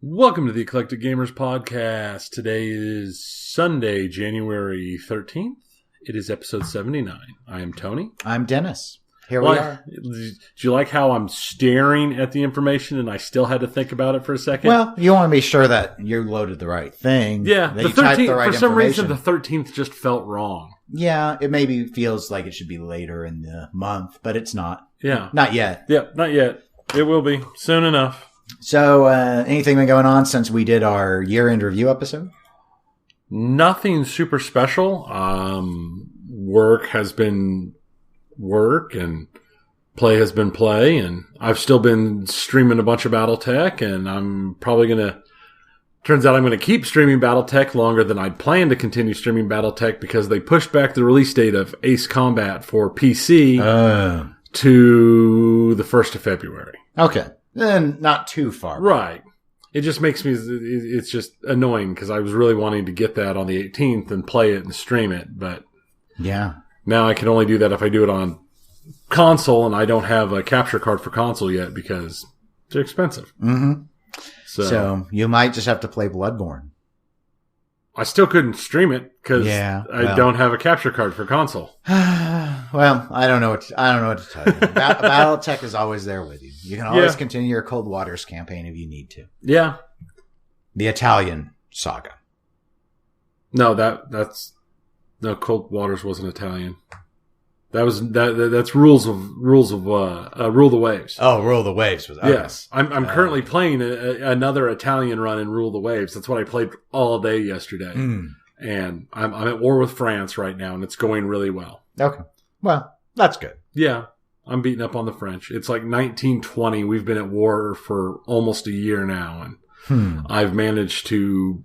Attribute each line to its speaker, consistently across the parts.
Speaker 1: Welcome to the Eclectic Gamers Podcast. Today is Sunday, January 13th. It is episode 79. I am Tony.
Speaker 2: I'm Dennis. Here we are.
Speaker 1: Do you like how I'm staring at the information and I still had to think about it for a second?
Speaker 2: Well, you want to be sure that you loaded the right thing.
Speaker 1: Yeah,
Speaker 2: that
Speaker 1: the
Speaker 2: you typed
Speaker 1: 13th,
Speaker 2: the right
Speaker 1: for some reason,
Speaker 2: information.
Speaker 1: the 13th just felt wrong.
Speaker 2: Yeah, it maybe feels like it should be later in the month, but it's not.
Speaker 1: Yeah.
Speaker 2: Not yet.
Speaker 1: Yeah, not yet. It will be soon enough.
Speaker 2: So, anything been going on since we did our year-end review episode?
Speaker 1: Nothing super special. Work has been work and play has been play, and I've still been streaming a bunch of BattleTech, and I'm probably turns out I'm going to keep streaming BattleTech longer than I'd planned to continue streaming BattleTech because they pushed back the release date of Ace Combat for PC to the 1st of February.
Speaker 2: Okay. Then not too far.
Speaker 1: Right. It just makes me, it's just annoying because I was really wanting to get that on the 18th and play it and stream it, but
Speaker 2: yeah,
Speaker 1: now I can only do that if I do it on console, and I don't have a capture card for console yet because they're expensive.
Speaker 2: Mm-hmm. So you might just have to play Bloodborne.
Speaker 1: I still couldn't stream it because I don't have a capture card for console.
Speaker 2: Well, I don't know what to tell you. BattleTech is always there with you. You can always continue your Cold Waters campaign if you need to.
Speaker 1: Yeah.
Speaker 2: The Italian saga.
Speaker 1: No, Cold Waters wasn't Italian. That's Rule the Waves.
Speaker 2: Oh, Rule the Waves was. Okay.
Speaker 1: Yes, I'm currently playing another Italian run in Rule the Waves. That's what I played all day yesterday, and I'm at war with France right now, and it's going really well.
Speaker 2: Okay, well, that's good.
Speaker 1: Yeah, I'm beating up on the French. It's like 1920. We've been at war for almost a year now, and I've managed to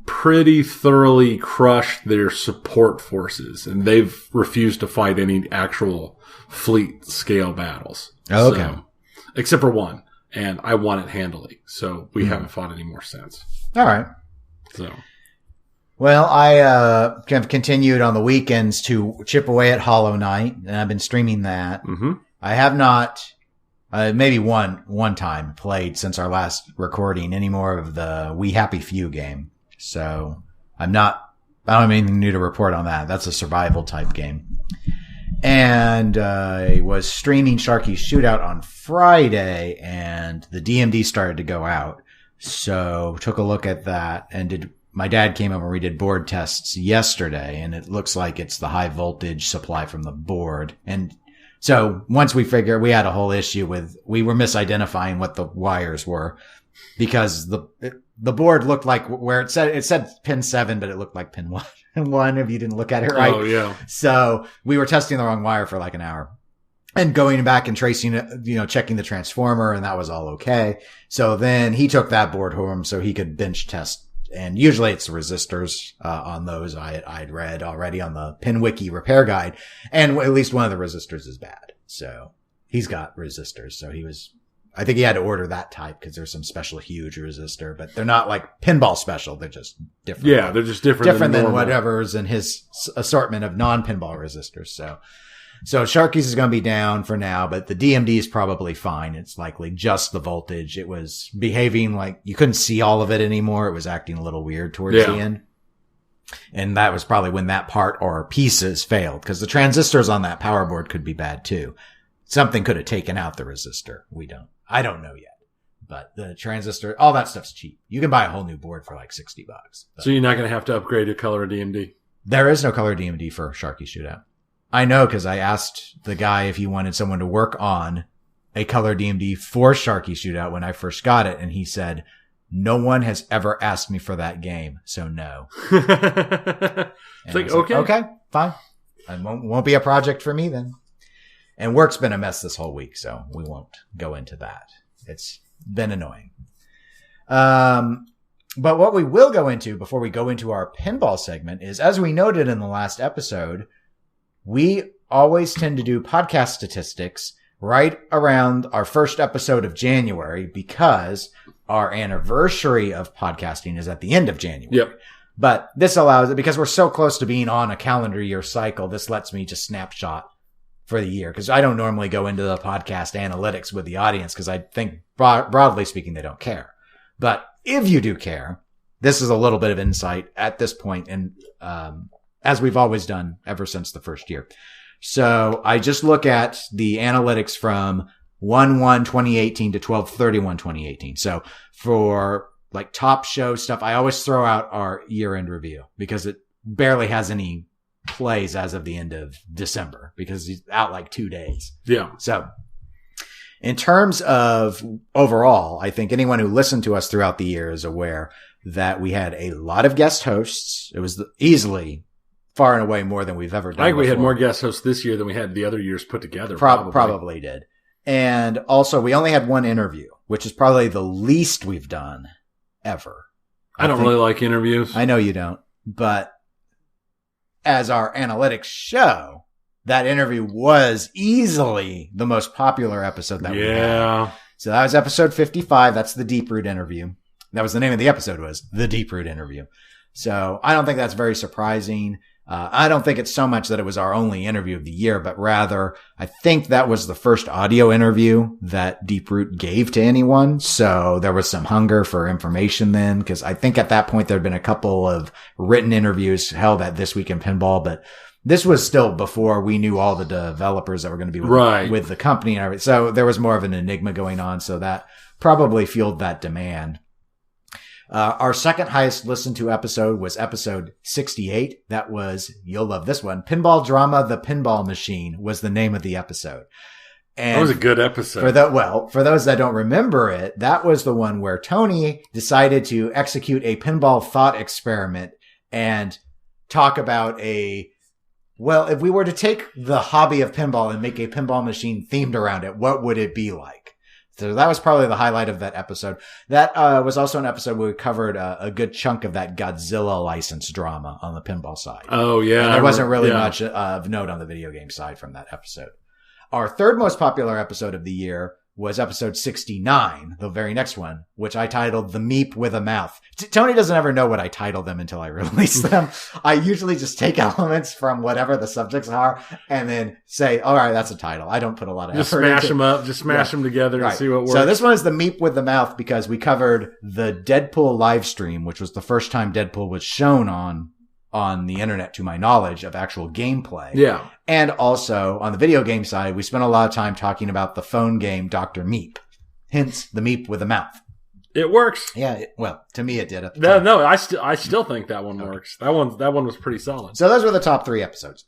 Speaker 1: pretty thoroughly crushed their support forces, and they've refused to fight any actual fleet scale battles.
Speaker 2: Okay.
Speaker 1: So, except for one, and I won it handily. So we haven't fought any more since.
Speaker 2: All right.
Speaker 1: So,
Speaker 2: well, I have continued on the weekends to chip away at Hollow Knight, and I've been streaming that. Mm-hmm. I have not, maybe one time played since our last recording any more of the We Happy Few game. So I don't have anything new to report on that. That's a survival type game. And I was streaming Sharky's Shootout on Friday, and the DMD started to go out. So took a look at that, and my dad came over and we did board tests yesterday, and it looks like it's the high voltage supply from the board. And so once we figured, we had a whole issue with, we were misidentifying what the wires were because the board looked like where it said pin 7, but it looked like pin 1 if you didn't look at it right.
Speaker 1: Oh, yeah.
Speaker 2: So we were testing the wrong wire for like an hour and going back and tracing it, checking the transformer, and that was all okay. So then he took that board home so he could bench test. And usually it's resistors, on those I'd read already on the PinWiki repair guide. And at least one of the resistors is bad. So he's got resistors. So I think he had to order that type because there's some special huge resistor, but they're not like pinball special. They're just different.
Speaker 1: Yeah, they're just different
Speaker 2: than whatever's in his assortment of non-pinball resistors. So Sharky's is going to be down for now, but the DMD is probably fine. It's likely just the voltage. It was behaving like you couldn't see all of it anymore. It was acting a little weird towards the end. And that was probably when that part or pieces failed because the transistors on that power board could be bad too. Something could have taken out the resistor. I don't know yet, but the transistor, all that stuff's cheap. You can buy a whole new board for like $60.
Speaker 1: So you're not going to have to upgrade to color DMD.
Speaker 2: There is no color DMD for Sharky Shootout. I know because I asked the guy if he wanted someone to work on a color DMD for Sharky Shootout when I first got it. And he said, no one has ever asked me for that game. So no.
Speaker 1: It's like, okay.
Speaker 2: Okay, fine. It won't be a project for me then. And work's been a mess this whole week, so we won't go into that. It's been annoying. But what we will go into before we go into our pinball segment is, as we noted in the last episode, we always tend to do podcast statistics right around our first episode of January because our anniversary of podcasting is at the end of January.
Speaker 1: Yep.
Speaker 2: But this allows it because we're so close to being on a calendar year cycle. This lets me just snapshot for the year because I don't normally go into the podcast analytics with the audience because I think broadly speaking, they don't care. But if you do care, this is a little bit of insight at this point, and as we've always done ever since the first year. So I just look at the analytics from 1/1/2018 to 12/31/2018. So for like top show stuff, I always throw out our year-end review because it barely has any plays as of the end of December because he's out like 2 days.
Speaker 1: Yeah.
Speaker 2: So in terms of overall, I think anyone who listened to us throughout the year is aware that we had a lot of guest hosts. It was easily far and away more than we've ever done.
Speaker 1: I think we had
Speaker 2: before.
Speaker 1: more guest hosts this year than we had the other years put together.
Speaker 2: Probably did. And also we only had one interview, which is probably the least we've done ever.
Speaker 1: I don't really like interviews.
Speaker 2: I know you don't, but as our analytics show, that interview was easily the most popular episode that we had. So that was episode 55. That's the Deep Root interview. That was the name of the episode, was the Deep Root interview. So I don't think that's very surprising. I don't think it's so much that it was our only interview of the year, but rather I think that was the first audio interview that Deep Root gave to anyone. So there was some hunger for information then, because I think at that point there had been a couple of written interviews held at This Week in Pinball, but this was still before we knew all the developers that were going to be with the company and everything. So there was more of an enigma going on. So that probably fueled that demand. Our second highest listened to episode was episode 68. That was, you'll love this one, Pinball Drama, The Pinball Machine was the name of the episode. And
Speaker 1: that was a good episode.
Speaker 2: For those that don't remember it, that was the one where Tony decided to execute a pinball thought experiment and talk about if we were to take the hobby of pinball and make a pinball machine themed around it, what would it be like? So that was probably the highlight of that episode. That was also an episode where we covered a good chunk of that Godzilla license drama on the pinball side.
Speaker 1: Oh, yeah.
Speaker 2: And there wasn't really much of note on the video game side from that episode. Our third most popular episode of the year was episode 69, the very next one, which I titled The Meep with a Mouth. Tony doesn't ever know what I title them until I release them. I usually just take elements from whatever the subjects are and then say, all right, that's a title. I don't put a lot of effort
Speaker 1: smash them up, smash them together and see what works.
Speaker 2: So this one is The Meep with the Mouth because we covered the Deadpool live stream, which was the first time Deadpool was shown on the internet, to my knowledge, of actual gameplay. Yeah. And also, on the video game side, we spent a lot of time talking about the phone game Dr. Meep. Hence, the Meep with a Mouth.
Speaker 1: It works.
Speaker 2: Yeah. To me, it did at the time.
Speaker 1: No, I still think that one works. That one was pretty solid.
Speaker 2: So those were the top 3 episodes.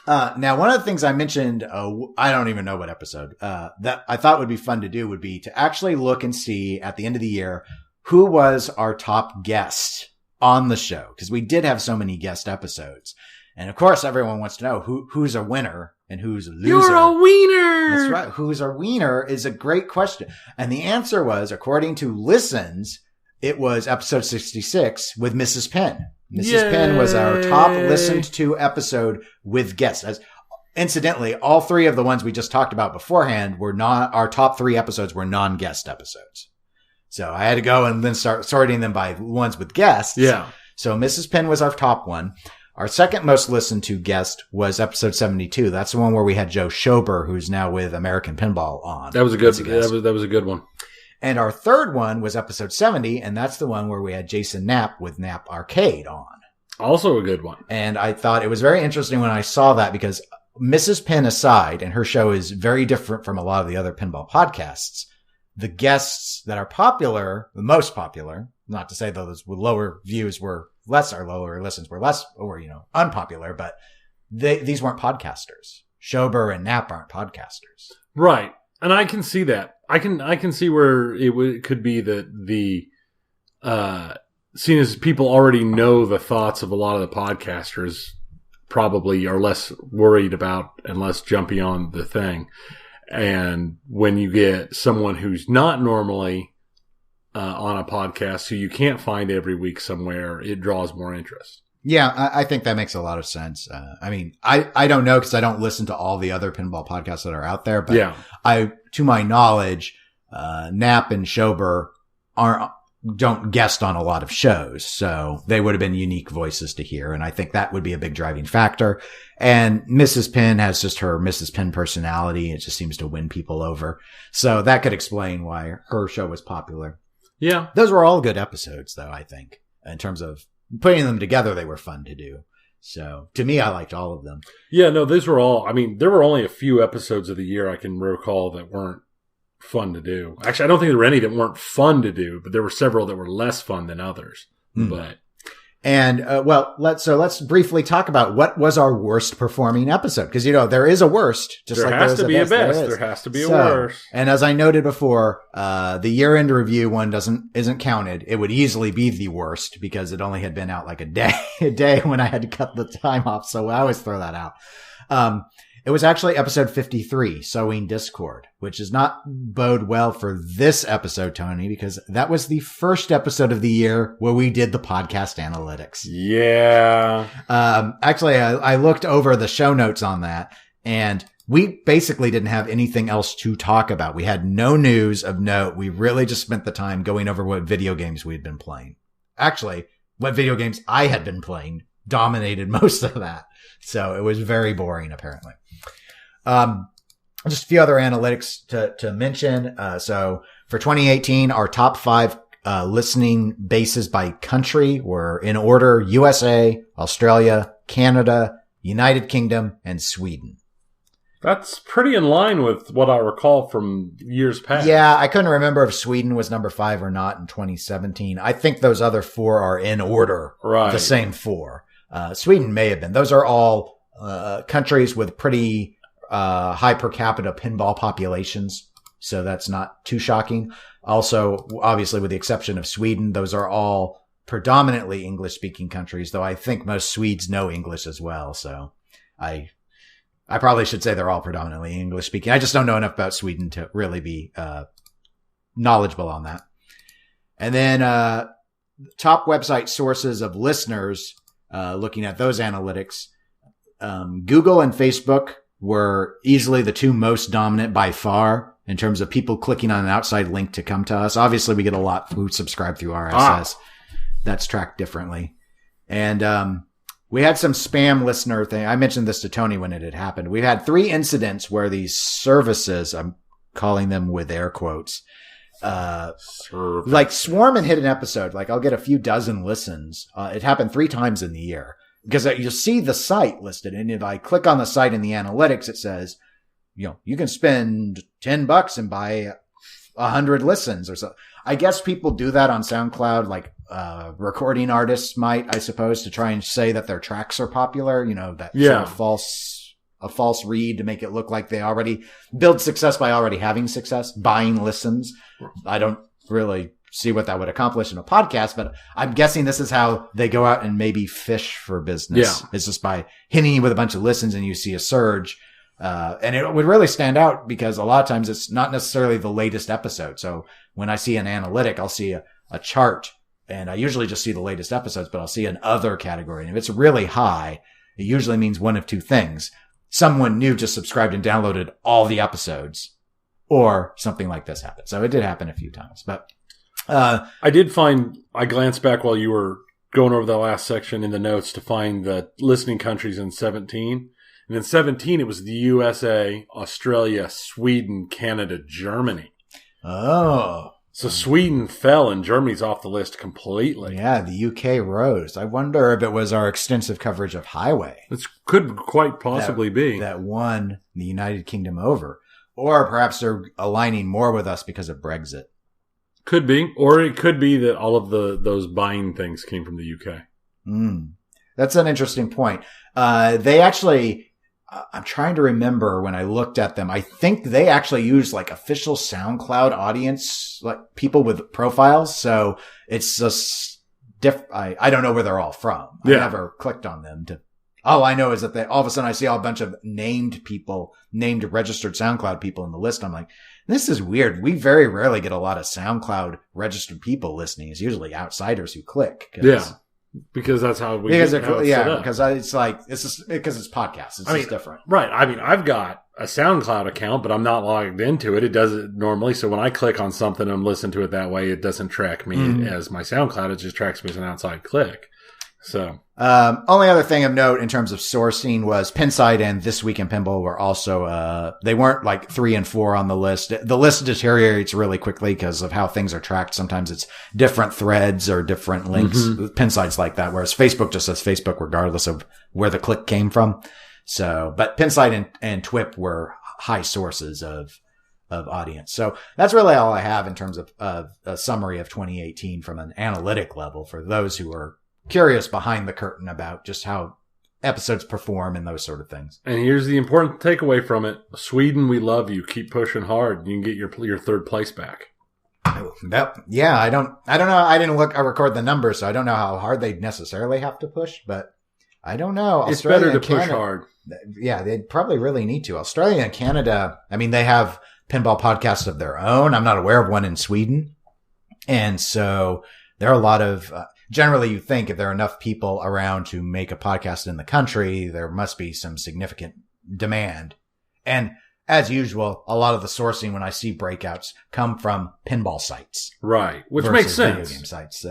Speaker 2: Now, one of the things I mentioned, I don't even know what episode, that I thought would be fun to do would be to actually look and see at the end of the year, who was our top guest on the show, because we did have so many guest episodes. And of course, everyone wants to know who's a winner and who's a loser.
Speaker 1: You're a wiener!
Speaker 2: That's right. Who's a wiener is a great question. And the answer was, according to listens, it was episode 66 with Mrs. Penn. Mrs. Penn was our top listened to episode with guests. Incidentally, all 3 of the ones we just talked about beforehand were our top 3 episodes were non-guest episodes. So I had to go and then start sorting them by ones with guests. Yeah. So Mrs. Penn was our top one. Our second most listened to guest was episode 72. That's the one where we had Joe Schober, who's now with American Pinball, on.
Speaker 1: That was a good one.
Speaker 2: And our third one was episode 70, and that's the one where we had Jason Knapp with Knapp Arcade on.
Speaker 1: Also a good one.
Speaker 2: And I thought it was very interesting when I saw that, because Mrs. Penn aside, and her show is very different from a lot of the other pinball podcasts, the guests that are popular, the most popular, not to say those with lower views were less, or lower listens were less, or, unpopular, but these weren't podcasters. Schober and Knapp aren't podcasters.
Speaker 1: Right. And I can see that. I can see where it could be that seeing as people already know the thoughts of a lot of the podcasters, probably are less worried about and less jumpy on the thing. And when you get someone who's not normally on a podcast, who you can't find every week somewhere, it draws more interest.
Speaker 2: Yeah, I think that makes a lot of sense. I don't know, because I don't listen to all the other pinball podcasts that are out there, but to my knowledge, Knapp and Schober don't guest on a lot of shows, so they would have been unique voices to hear, and I think that would be a big driving factor. And Mrs. Penn has just her Mrs. Penn personality. It just seems to win people over. So that could explain why her show was popular.
Speaker 1: Yeah.
Speaker 2: Those were all good episodes, though, I think. In terms of putting them together, they were fun to do. So, to me, I liked all of them.
Speaker 1: Yeah, no, these were all... I mean, there were only a few episodes of the year I can recall that weren't fun to do. Actually, I don't think there were any that weren't fun to do, but there were several that were less fun than others. But...
Speaker 2: And, let's briefly talk about what was our worst performing episode. Because, there is a worst, just like there is a best.
Speaker 1: There has to be a worst.
Speaker 2: And as I noted before, the year-end review one isn't counted. It would easily be the worst because it only had been out like a day when I had to cut the time off. So I always throw that out. It was actually episode 53, Sowing Discord, which does not bode well for this episode, Tony, because that was the first episode of the year where we did the podcast analytics.
Speaker 1: Yeah.
Speaker 2: Actually, I looked over the show notes on that, and we basically didn't have anything else to talk about. We had no news of note. We really just spent the time going over what video games we'd been playing. Actually, what video games I had been playing dominated most of that. So it was very boring, apparently. Just a few other analytics to mention. So for 2018, our top 5 listening bases by country were in order: USA, Australia, Canada, United Kingdom, and Sweden.
Speaker 1: That's pretty in line with what I recall from years past.
Speaker 2: Yeah, I couldn't remember if Sweden was number 5 or not in 2017. I think those other 4 are in order.
Speaker 1: Right.
Speaker 2: The same 4. Sweden may have been. Those are all countries with pretty high per capita pinball populations. So that's not too shocking. Also, obviously, with the exception of Sweden, those are all predominantly English-speaking countries, though I think most Swedes know English as well. So I probably should say they're all predominantly English-speaking. I just don't know enough about Sweden to really be knowledgeable on that. And then top website sources of listeners, looking at those analytics, Google and Facebook were easily the 2 most dominant by far in terms of people clicking on an outside link to come to us. Obviously, we get a lot who subscribe through RSS. That's tracked differently. And we had some spam listener thing. I mentioned this to Tony when it had happened. We had 3 incidents where these services, I'm calling them with air quotes, like swarm and hit an episode. Like I'll get a few dozen listens. It happened 3 times in the year. Because you'll see the site listed, and if I click on the site in the analytics, it says, you can spend $10 and buy 100 listens or so. I guess people do that on SoundCloud, like recording artists might, I suppose, to try and say that their tracks are popular. That sort of a false read to make it look like they already build success by already having success, buying listens. I don't really see what that would accomplish in a podcast, but I'm guessing this is how they go out and maybe fish for business. Yeah. It's just by hitting you with a bunch of listens and you see a surge. And it would really stand out because a lot of times it's not necessarily the latest episode. So when I see an analytic, I'll see a chart, and I usually just see the latest episodes, but I'll see an other category. And if it's really high, it usually means one of 2 things. Someone new just subscribed and downloaded all the episodes, or something like this happened. So it did happen a few times, but
Speaker 1: I glanced back while you were going over the last section in the notes to find the listening countries in 17. And in 17, it was the USA, Australia, Sweden, Canada, Germany.
Speaker 2: Oh.
Speaker 1: So Sweden fell and Germany's off the list completely.
Speaker 2: Yeah, the UK rose. I wonder if it was our extensive coverage of Highway.
Speaker 1: It could quite possibly be.
Speaker 2: That won the United Kingdom over. Or perhaps they're aligning more with us because of Brexit.
Speaker 1: Could be. Or it could be that all of those buying things came from the UK.
Speaker 2: That's an interesting point. They actually, I'm trying to remember when I looked at them, I think they actually use like official SoundCloud audience, like people with profiles. So it's just I don't know where they're all from. I never clicked on them all I know is that all of a sudden I see a bunch of named registered SoundCloud people in the list. I'm like, this is weird. We very rarely get a lot of SoundCloud registered people listening. It's usually outsiders who click.
Speaker 1: Because that's how we
Speaker 2: because it's like because it's podcasts. It's just different.
Speaker 1: Right. I mean, I've got a SoundCloud account, but I'm not logged into it. It does it normally. So when I click on something and listen to it that way, it doesn't track me as my SoundCloud. It just tracks me as an outside click. So,
Speaker 2: only other thing of note in terms of sourcing was Pinside and This Week in Pinball were also, they weren't like 3 and 4 on the list. The list deteriorates really quickly because of how things are tracked. Sometimes it's different threads or different links. Pinside's like that, whereas Facebook just says Facebook regardless of where the click came from. So, but Pinside and TWIP were high sources of audience. So that's really all I have in terms of a summary of 2018 from an analytic level for those who are curious behind the curtain about just how episodes perform and those sort of things.
Speaker 1: And here's the important takeaway from it. Sweden, we love you. Keep pushing hard. You can get your third place back.
Speaker 2: Yeah, I don't know. I record the numbers, so I don't know how hard they necessarily have to push, but I don't know.
Speaker 1: It's better to push hard.
Speaker 2: Yeah, they probably really need to. Australia and Canada, I mean, they have pinball podcasts of their own. I'm not aware of one in Sweden. And so there are a lot of, generally you think if there are enough people around to make a podcast in the country, there must be some significant demand. And as usual, a lot of the sourcing when I see breakouts come from pinball sites.
Speaker 1: Right. Which makes sense.
Speaker 2: Video game sites.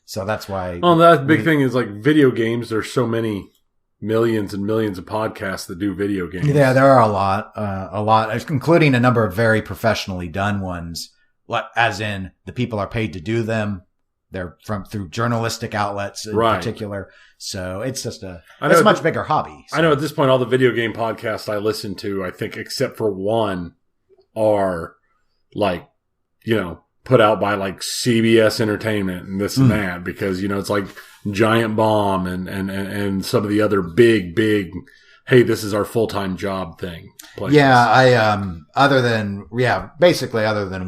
Speaker 2: So that's why.
Speaker 1: Well, that big thing is like video games. There's so many millions and millions of podcasts that do video games.
Speaker 2: Yeah, there are a lot, including a number of very professionally done ones, as in the people are paid to do them. They're through journalistic outlets in particular. So it's just it's a much bigger hobby. So.
Speaker 1: I know at this point, all the video game podcasts I listen to, I think except for one are like, put out by like CBS Entertainment and this and that, because, it's like Giant Bomb and some of the other big, hey, this is our full-time job thing. Places.
Speaker 2: Yeah, other than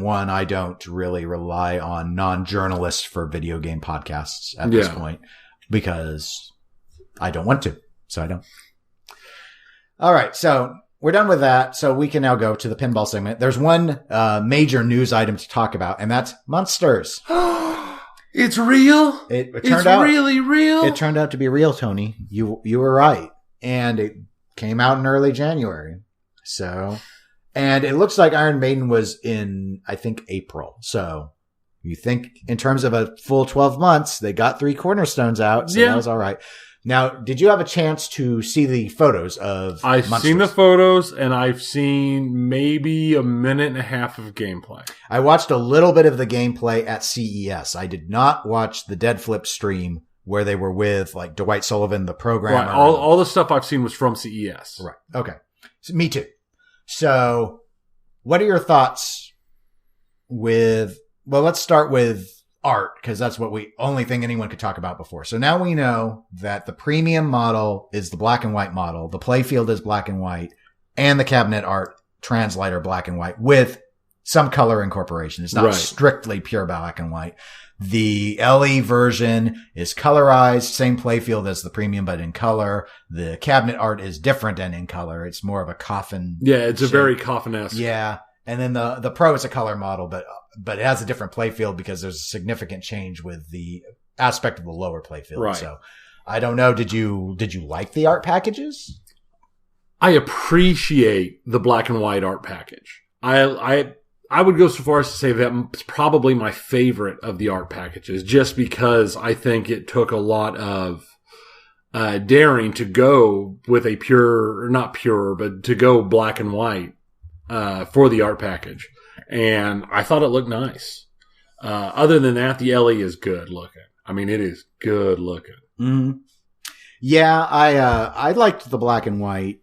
Speaker 2: one, I don't really rely on non-journalists for video game podcasts at this point because I don't want to. So I don't. All right. So we're done with that. So we can now go to the pinball segment. There's one major news item to talk about, and that's Munsters.
Speaker 1: It's real?
Speaker 2: It turned out
Speaker 1: really real?
Speaker 2: It turned out to be real, Tony. You were right. And it came out in early January. So, and it looks like Iron Maiden was in, I think, April. So you think in terms of a full 12 months, they got 3 cornerstones out. So that was all right. Now, did you have a chance to see the photos of
Speaker 1: I've
Speaker 2: Munsters?
Speaker 1: Seen the photos, and I've seen maybe a minute and a half of gameplay.
Speaker 2: I watched a little bit of the gameplay at CES. I did not watch the Dead Flip stream where they were with like Dwight Sullivan, the programmer.
Speaker 1: Right. All the stuff I've seen was from CES.
Speaker 2: Right. Okay. So, me too. So what are your thoughts let's start with art, because that's only thing anyone could talk about before. So now we know that the premium model is the black and white model. The playfield is black and white, and the cabinet art translator black and white with some color incorporation. It's not strictly pure black and white. The LE version is colorized, same playfield as the premium, but in color. The cabinet art is different and in color. It's more of a coffin.
Speaker 1: Yeah, it's shape. A very coffin-esque.
Speaker 2: Yeah. And then the Pro is a color model, but it has a different playfield because there's a significant change with the aspect of the lower playfield.
Speaker 1: Right.
Speaker 2: So I don't know. Did you like the art packages?
Speaker 1: I appreciate the black and white art package. I would go so far as to say that it's probably my favorite of the art packages, just because I think it took a lot of daring to go with a to go black and white for the art package. And I thought it looked nice. Other than that, the LE is good looking. I mean, it is good looking.
Speaker 2: Mm-hmm. Yeah, I liked the black and white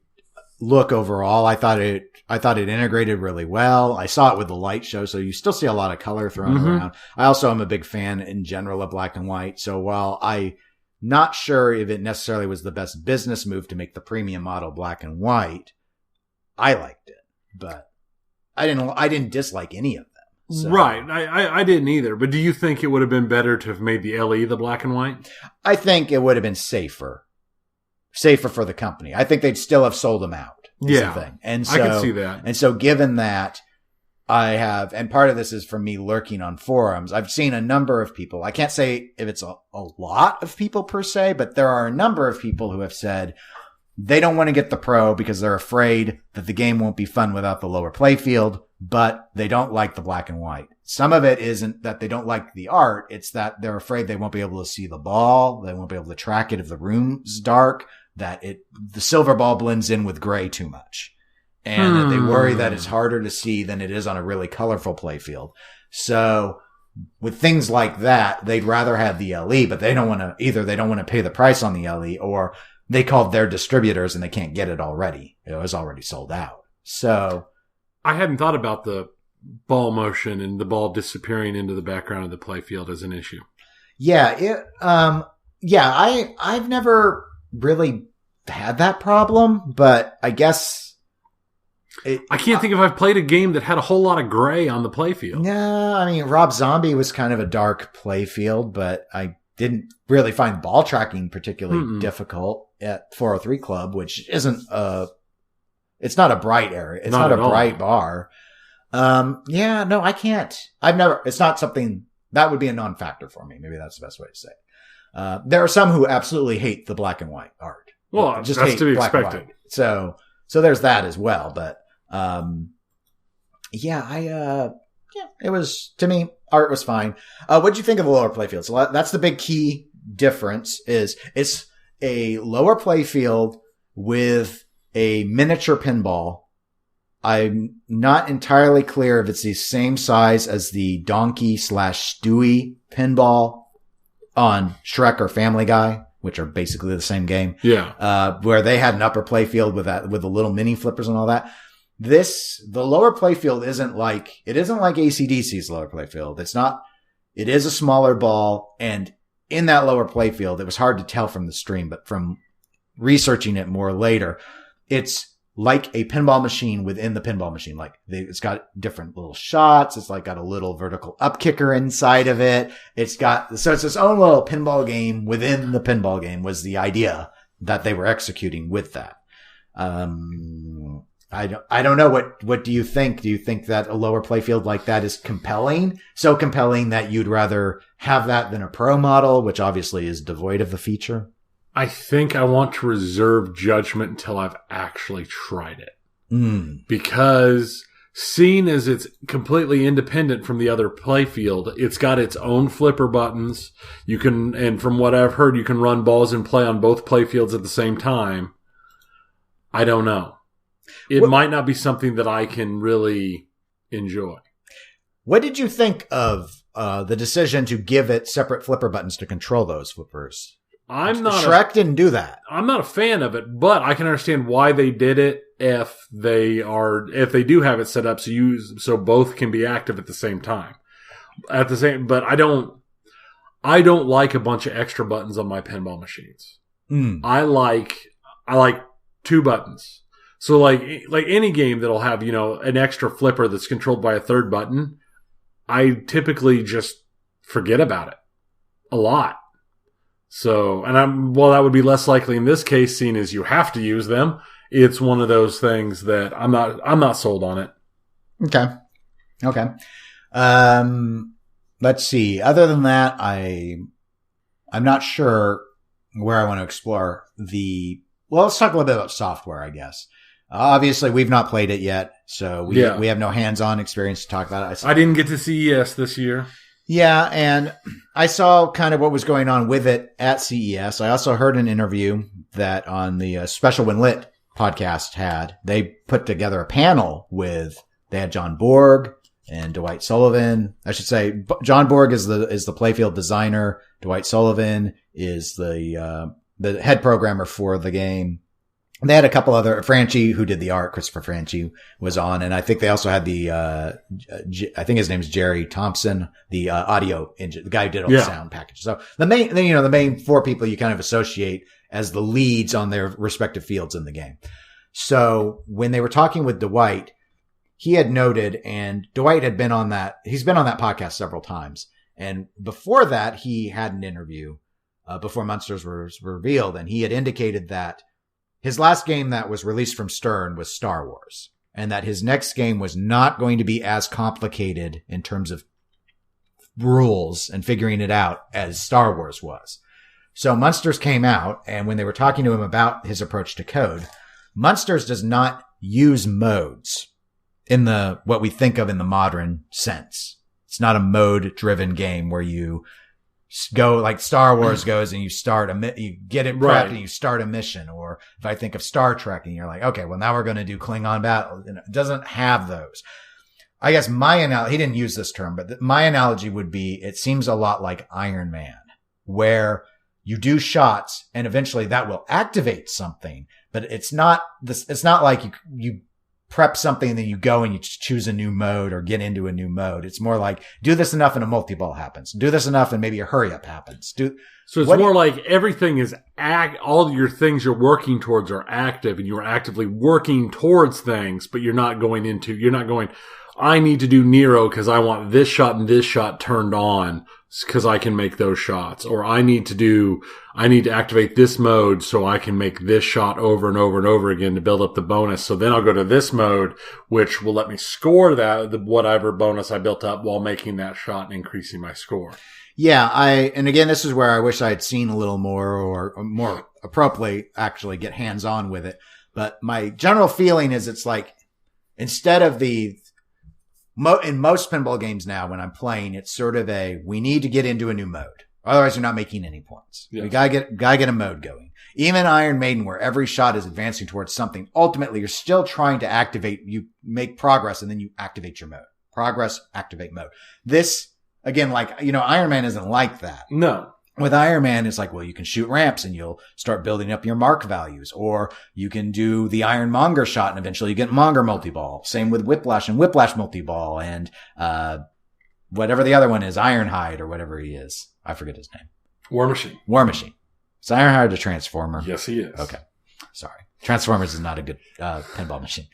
Speaker 2: look overall. I thought it integrated really well. I saw it with the light show, so you still see a lot of color thrown around. I also am a big fan in general of black and white. So while I'm not sure if it necessarily was the best business move to make the premium model black and white, I liked it, but I didn't dislike any of them. So. Right.
Speaker 1: I didn't either. But do you think it would have been better to have made the LE the black and white?
Speaker 2: I think it would have been safer for the company. I think they'd still have sold them out.
Speaker 1: Yeah.
Speaker 2: The thing. And so,
Speaker 1: I can see that.
Speaker 2: And so given that and part of this is from me lurking on forums, I've seen a number of people, I can't say if it's a lot of people per se, but there are a number of people who have said they don't want to get the Pro because they're afraid that the game won't be fun without the lower playfield, but they don't like the black and white. Some of it isn't that they don't like the art. It's that they're afraid they won't be able to see the ball. They won't be able to track it if the room's dark, that the silver ball blends in with gray too much. And they worry that it's harder to see than it is on a really colorful playfield. So with things like that, they'd rather have the LE, but they don't want to pay the price on the LE, or they called their distributors and they can't get it already. It was already sold out. So
Speaker 1: I hadn't thought about the ball motion and the ball disappearing into the background of the playfield as an issue.
Speaker 2: Yeah. I've never really had that problem, but I guess
Speaker 1: I can't think if I've played a game that had a whole lot of gray on the playfield.
Speaker 2: No, I mean, Rob Zombie was kind of a dark playfield, but I didn't really find ball tracking particularly difficult at 403 Club, which isn't it's not a bright area. It's not a bright bar. I can't. It's not something that would be a non-factor for me. Maybe that's the best way to say it. There are some who absolutely hate the black and white art.
Speaker 1: Well, just that's to be expected.
Speaker 2: So there's that as well. But, it was, to me, art was fine. What'd you think of the lower playfield? So that's the big key difference is it's a lower playfield with a miniature pinball. I'm not entirely clear if it's the same size as the Donkey/Stewie pinball on Shrek or Family Guy, which are basically the same game.
Speaker 1: Yeah.
Speaker 2: Where they had an upper playfield with the little mini flippers and all that. The lower playfield isn't like AC/DC's lower playfield. It is a smaller ball, and in that lower playfield, it was hard to tell from the stream, but from researching it more later, it's like a pinball machine within the pinball machine. Like it's got different little shots. It's got a little vertical up kicker inside of it. It's its own little pinball game within the pinball game was the idea that they were executing with that. I don't know. What do you think? Do you think that a lower playfield like that is compelling? So compelling that you'd rather have that than a Pro model, which obviously is devoid of the feature?
Speaker 1: I think I want to reserve judgment until I've actually tried it. Because seeing as it's completely independent from the other playfield, it's got its own flipper buttons. And from what I've heard, you can run balls and play on both playfields at the same time. I don't know. It might not be something that I can really enjoy.
Speaker 2: What did you think of the decision to give it separate flipper buttons to control those flippers? Shrek didn't do that.
Speaker 1: I'm not a fan of it, but I can understand why they did it if they do have it set up so both can be active at the same time. But I don't like a bunch of extra buttons on my pinball machines. I like 2 buttons. So like any game that'll have, an extra flipper that's controlled by a third button, I typically just forget about it a lot. So, that would be less likely in this case, seeing as you have to use them. It's one of those things that I'm not sold on it.
Speaker 2: Okay. Let's see. Other than that, I'm not sure where I want to explore let's talk a little bit about software, I guess. Obviously, we've not played it yet, so we have no hands-on experience to talk about it.
Speaker 1: I didn't get to CES this year.
Speaker 2: Yeah, and I saw kind of what was going on with it at CES. I also heard an interview that on the Special When Lit podcast they put together a panel they had John Borg and Dwight Sullivan. I should say John Borg is the playfield designer. Dwight Sullivan is the head programmer for the game. They had a couple other, Franchi, who did the art, Christopher Franchi was on. And I think they also had I think his name's Jerry Thompson, the audio engine, the guy who did all the sound package. So the main 4 people you kind of associate as the leads on their respective fields in the game. So when they were talking with Dwight, he had noted, and Dwight had he's been on that podcast several times. And before that, he had an interview, before Munsters was revealed. And he had indicated that his last game that was released from Stern was Star Wars, and that his next game was not going to be as complicated in terms of rules and figuring it out as Star Wars was. So Munsters came out, and when they were talking to him about his approach to code, Munsters does not use modes in what we think of in the modern sense. It's not a mode-driven game where you go like Star Wars goes and you you get it prepped and you start a mission. Or if I think of Star Trek and you're like, okay, well now we're going to do Klingon battle. It doesn't have those. I guess he didn't use this term, but my analogy would be, it seems a lot like Iron Man, where you do shots and eventually that will activate something, but it's not like you prep something and then you go and you choose a new mode or get into a new mode. It's more like, do this enough and a multi-ball happens. Do this enough and maybe a hurry up happens. So
Speaker 1: it's more like everything is all your things you're working towards are active and you're actively working towards things, but you're not going, I need to do Nero because I want this shot and this shot turned on because I can make those shots. Or I need to activate this mode so I can make this shot over and over and over again to build up the bonus. So then I'll go to this mode, which will let me score whatever bonus I built up while making that shot and increasing my score.
Speaker 2: Yeah, and again, this is where I wish I had seen a little more or more appropriately actually get hands on with it. But my general feeling is it's like, instead of in most pinball games now, when I'm playing, it's sort of we need to get into a new mode. Otherwise, you're not making any points. Yes. We gotta get a mode going. Even Iron Maiden, where every shot is advancing towards something, ultimately, you're still trying to activate. You make progress and then you activate your mode. Progress, activate mode. This, again, Iron Man isn't like that.
Speaker 1: No.
Speaker 2: With Iron Man, it's like, well, you can shoot ramps and you'll start building up your mark values, or you can do the Ironmonger shot and eventually you get Monger multi-ball. Same with Whiplash and Whiplash multi-ball and, whatever the other one is, Ironhide or whatever he is. I forget his name.
Speaker 1: War Machine.
Speaker 2: Is Ironhide a Transformer?
Speaker 1: Yes, he is.
Speaker 2: Okay. Sorry. Transformers is not a good, pinball machine.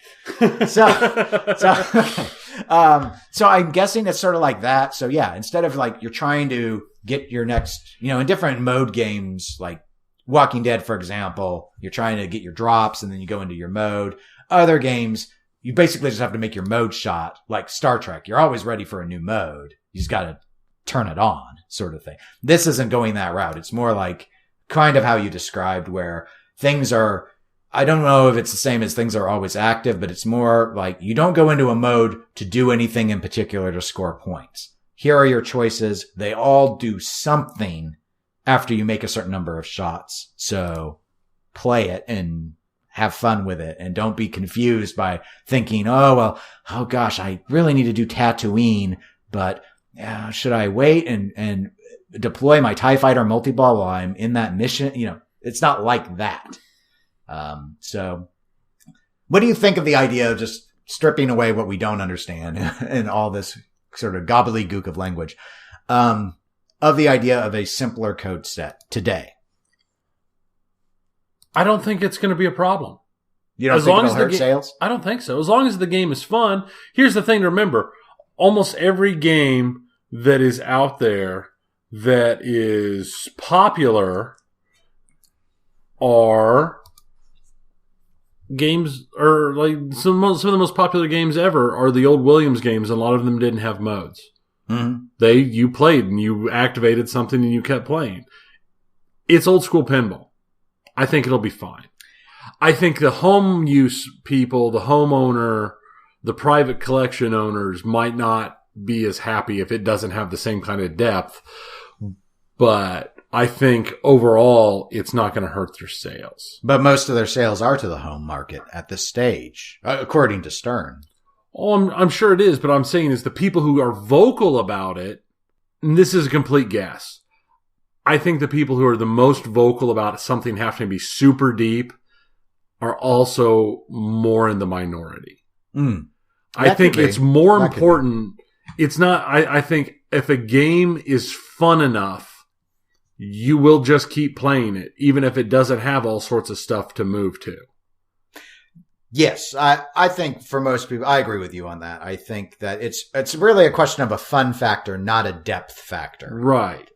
Speaker 2: So I'm guessing it's sort of like that. So yeah, instead of you're trying to get your next, in different mode games, like Walking Dead, for example, you're trying to get your drops and then you go into your mode. Other games, you basically just have to make your mode shot, like Star Trek. You're always ready for a new mode. You just got to turn it on, sort of thing. This isn't going that route. It's more like kind of how you described, where things are, I don't know if it's the same as things are always active, but it's more like you don't go into a mode to do anything in particular to score points. Here are your choices. They all do something after you make a certain number of shots. So play it and have fun with it, and don't be confused by thinking, oh gosh, I really need to do Tatooine, but should I wait and deploy my TIE Fighter multi-ball while I'm in that mission? It's not like that. So what do you think of the idea of just stripping away what we don't understand and all this sort of gobbledygook of language, of the idea of a simpler code set today?
Speaker 1: I don't think it's going to be a problem.
Speaker 2: You don't think it'll hurt sales?
Speaker 1: I don't think so. As long as the game is fun. Here's the thing to remember. Almost every game that is out there that is popular are games, or like some of the most popular games ever are the old Williams games. A lot of them didn't have modes. Mm-hmm. You played and you activated something and you kept playing. It's old school pinball. I think it'll be fine. I think the home use people, the homeowner, the private collection owners might not be as happy if it doesn't have the same kind of depth. But I think overall, it's not going to hurt their sales.
Speaker 2: But most of their sales are to the home market at this stage, according to Stern.
Speaker 1: Oh, I'm sure it is, but I'm saying is the people who are vocal about it, and this is a complete guess, I think the people who are the most vocal about something having to be super deep are also more in the minority. I think it's more important. It's not, I think if a game is fun enough, you will just keep playing it, even if it doesn't have all sorts of stuff to move to.
Speaker 2: Yes, I think for most people, I agree with you on that. I think that it's really a question of a fun factor, not a depth factor.
Speaker 1: Right.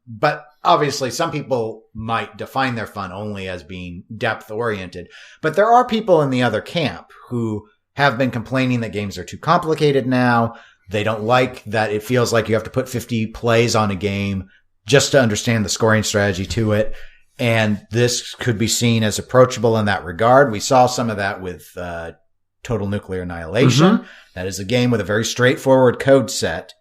Speaker 2: But obviously some people might define their fun only as being depth oriented. But there are people in the other camp who have been complaining that games are too complicated now. They don't like that it feels like you have to put 50 plays on a game just to understand the scoring strategy to it. And this could be seen as approachable in that regard. We saw some of that with Total Nuclear Annihilation. That is a game with a very straightforward code set.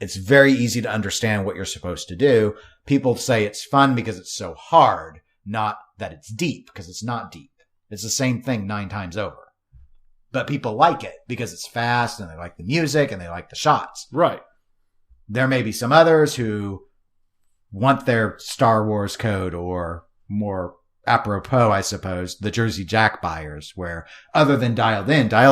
Speaker 2: It's very easy to understand what you're supposed to do. People say it's fun because it's so hard, not that it's deep, because it's not deep. It's the same thing 9 times over. But people like it because it's fast and they like the music and they like the shots.
Speaker 1: Right.
Speaker 2: There may be some others who want their Star Wars code, or more apropos, I suppose, the Jersey Jack buyers, where other than Dialed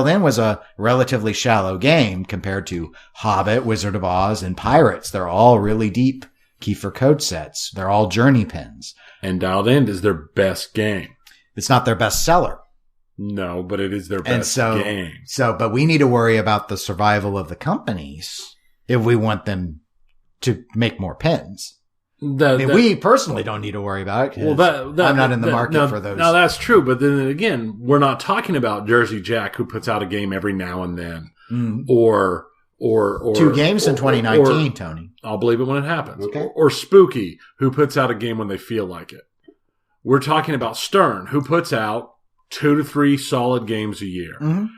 Speaker 2: In was a relatively shallow game compared to Hobbit, Wizard of Oz, and Pirates. They're all really deep Kiefer code sets. They're all journey pins.
Speaker 1: And Dialed In is their best game.
Speaker 2: It's not their best seller.
Speaker 1: No, but it is their best game.
Speaker 2: But we need to worry about the survival of the companies if we want them to make more pins. We personally don't need to worry about it. Well, I'm not in the market for those.
Speaker 1: Now that's true, but then again, we're not talking about Jersey Jack, who puts out a game every now and then, or
Speaker 2: 2 games in 2019. Tony,
Speaker 1: I'll believe it when it happens.
Speaker 2: Okay.
Speaker 1: Or Spooky, who puts out a game when they feel like it. We're talking about Stern, who puts out 2 to 3 solid games a year.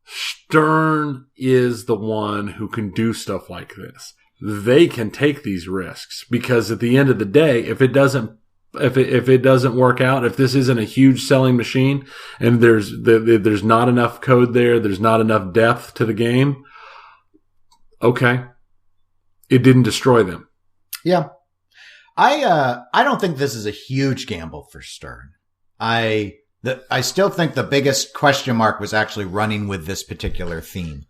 Speaker 1: Stern is the one who can do stuff like this. They can take these risks because at the end of the day, if it doesn't work out, if this isn't a huge selling machine and there's not enough code there's not enough depth to the game, okay, it didn't destroy them.
Speaker 2: Yeah. I don't think this is a huge gamble for Stern. I still think the biggest question mark was actually running with this particular theme.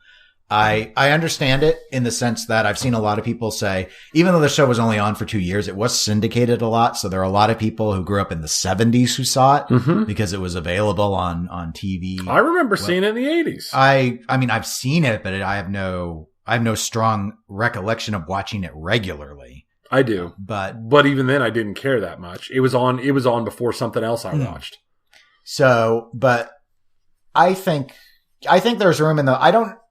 Speaker 2: I understand it in the sense that I've seen a lot of people say, even though the show was only on for 2 years, it was syndicated a lot. So there are a lot of people who grew up in the 70s who saw it because it was available on TV.
Speaker 1: I remember seeing it in the 80s.
Speaker 2: I mean, I've seen it, but I have no strong recollection of watching it regularly.
Speaker 1: I do. But even then I didn't care that much. It was on before something else I watched.
Speaker 2: So, but I think there's room in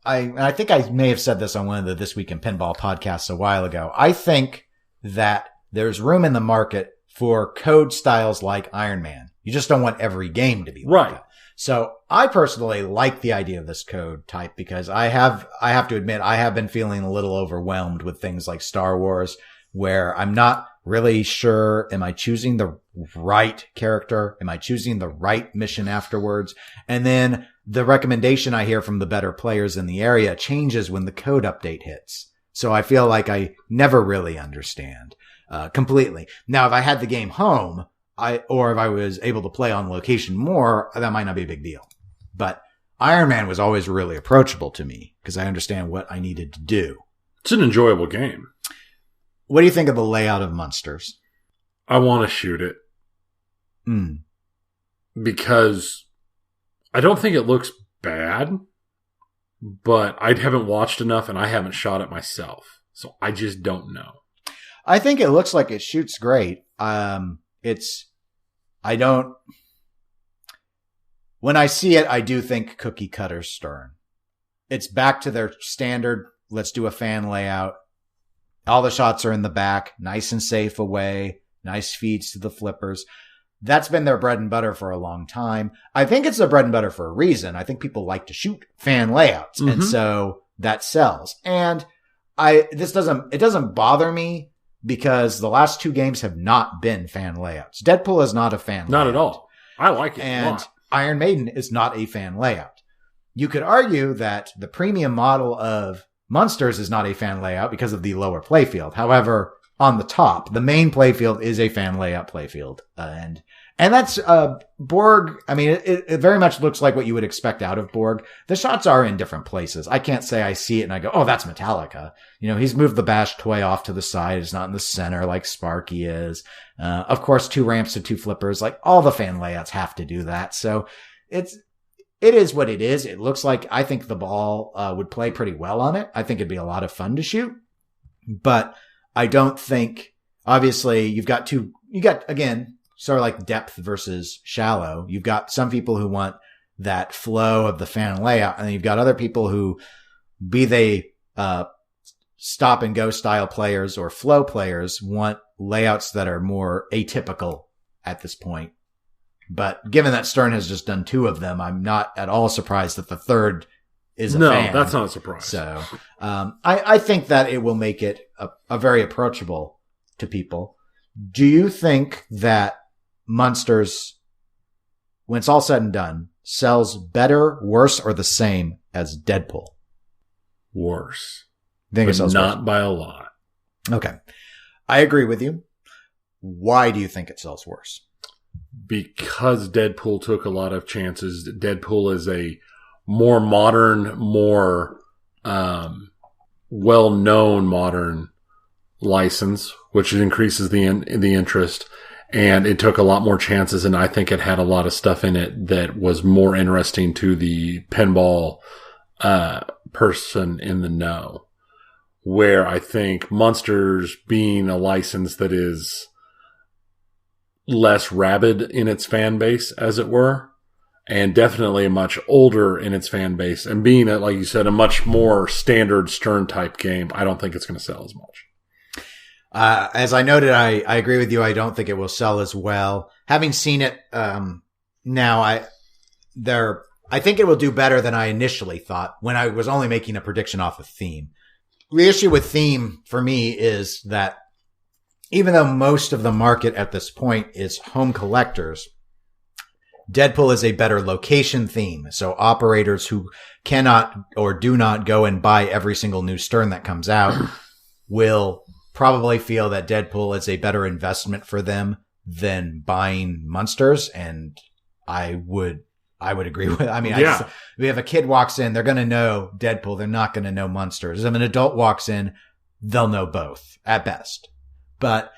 Speaker 2: I think I may have said this on one of the This Week in Pinball podcasts a while ago. I think that there's room in the market for code styles like Iron Man. You just don't want every game to be like that. So I personally like the idea of this code type because I have to admit, I have been feeling a little overwhelmed with things like Star Wars, where I'm not really sure, am I choosing the right character? Am I choosing the right mission afterwards? And then the recommendation I hear from the better players in the area changes when the code update hits. So I feel like I never really understand completely. Now, if I had the game home, or if I was able to play on location more, that might not be a big deal. But Iron Man was always really approachable to me because I understand what I needed to do.
Speaker 1: It's an enjoyable game.
Speaker 2: What do you think of the layout of Munsters?
Speaker 1: I want to shoot it. Because I don't think it looks bad, but I haven't watched enough and I haven't shot it myself. So I just don't know.
Speaker 2: I think it looks like it shoots great. When I see it, I do think cookie cutter Stern. It's back to their standard, let's do a fan layout. All the shots are in the back, nice and safe away, nice feeds to the flippers. That's been their bread and butter for a long time. I think it's their bread and butter for a reason. I think people like to shoot fan layouts, and so that sells. And it doesn't bother me because the last 2 games have not been fan layouts. Deadpool is not a fan layout.
Speaker 1: Not at all. I like it
Speaker 2: and
Speaker 1: a lot.
Speaker 2: Iron Maiden is not a fan layout. You could argue that the premium model of Munsters is not a fan layout because of the lower playfield. However, on the top, the main playfield is a fan layout playfield. And that's, Borg. I mean, it very much looks like what you would expect out of Borg. The shots are in different places. I can't say I see it and I go, oh, that's Metallica. You know, he's moved the bash toy off to the side. It's not in the center like Sparky is. Of course, 2 ramps to 2 flippers. Like all the fan layouts have to do that. So it is what it is. It looks like I think the ball would play pretty well on it. I think it'd be a lot of fun to shoot, but I don't think, obviously you got again, sort of like depth versus shallow. You've got some people who want that flow of the fan layout, and then you've got other people who, be they stop and go style players or flow players want layouts that are more atypical at this point. But given that Stern has just done 2 of them, I'm not at all surprised that the third is a fan.
Speaker 1: No, that's not a surprise.
Speaker 2: So, I think that it will make it a very approachable to people. Do you think that Munsters, when it's all said and done, sells better, worse, or the same as Deadpool?
Speaker 1: Worse.
Speaker 2: I think it sells
Speaker 1: not
Speaker 2: worse.
Speaker 1: by a lot.
Speaker 2: Okay. I agree with you. Why do you think it sells worse?
Speaker 1: Because Deadpool took a lot of chances. Deadpool is a more modern, more well-known modern license, which increases the interest. And it took a lot more chances, and I think it had a lot of stuff in it that was more interesting to the pinball person in the know. Where I think Munsters, being a license that is less rabid in its fan base, as it were, and definitely much older in its fan base, and being, like you said, a much more standard Stern type game, I don't think it's going to sell as much.
Speaker 2: As I noted, I agree with you. I don't think it will sell as well. Having seen it, now I think it will do better than I initially thought when I was only making a prediction off of theme. The issue with theme for me is that even though most of the market at this point is home collectors, Deadpool is a better location theme. So operators who cannot or do not go and buy every single new Stern that comes out will probably feel that Deadpool is a better investment for them than buying Munsters. And I would agree with, if a kid walks in, they're going to know Deadpool. They're not going to know Munsters. If an adult walks in, they'll know both at best. But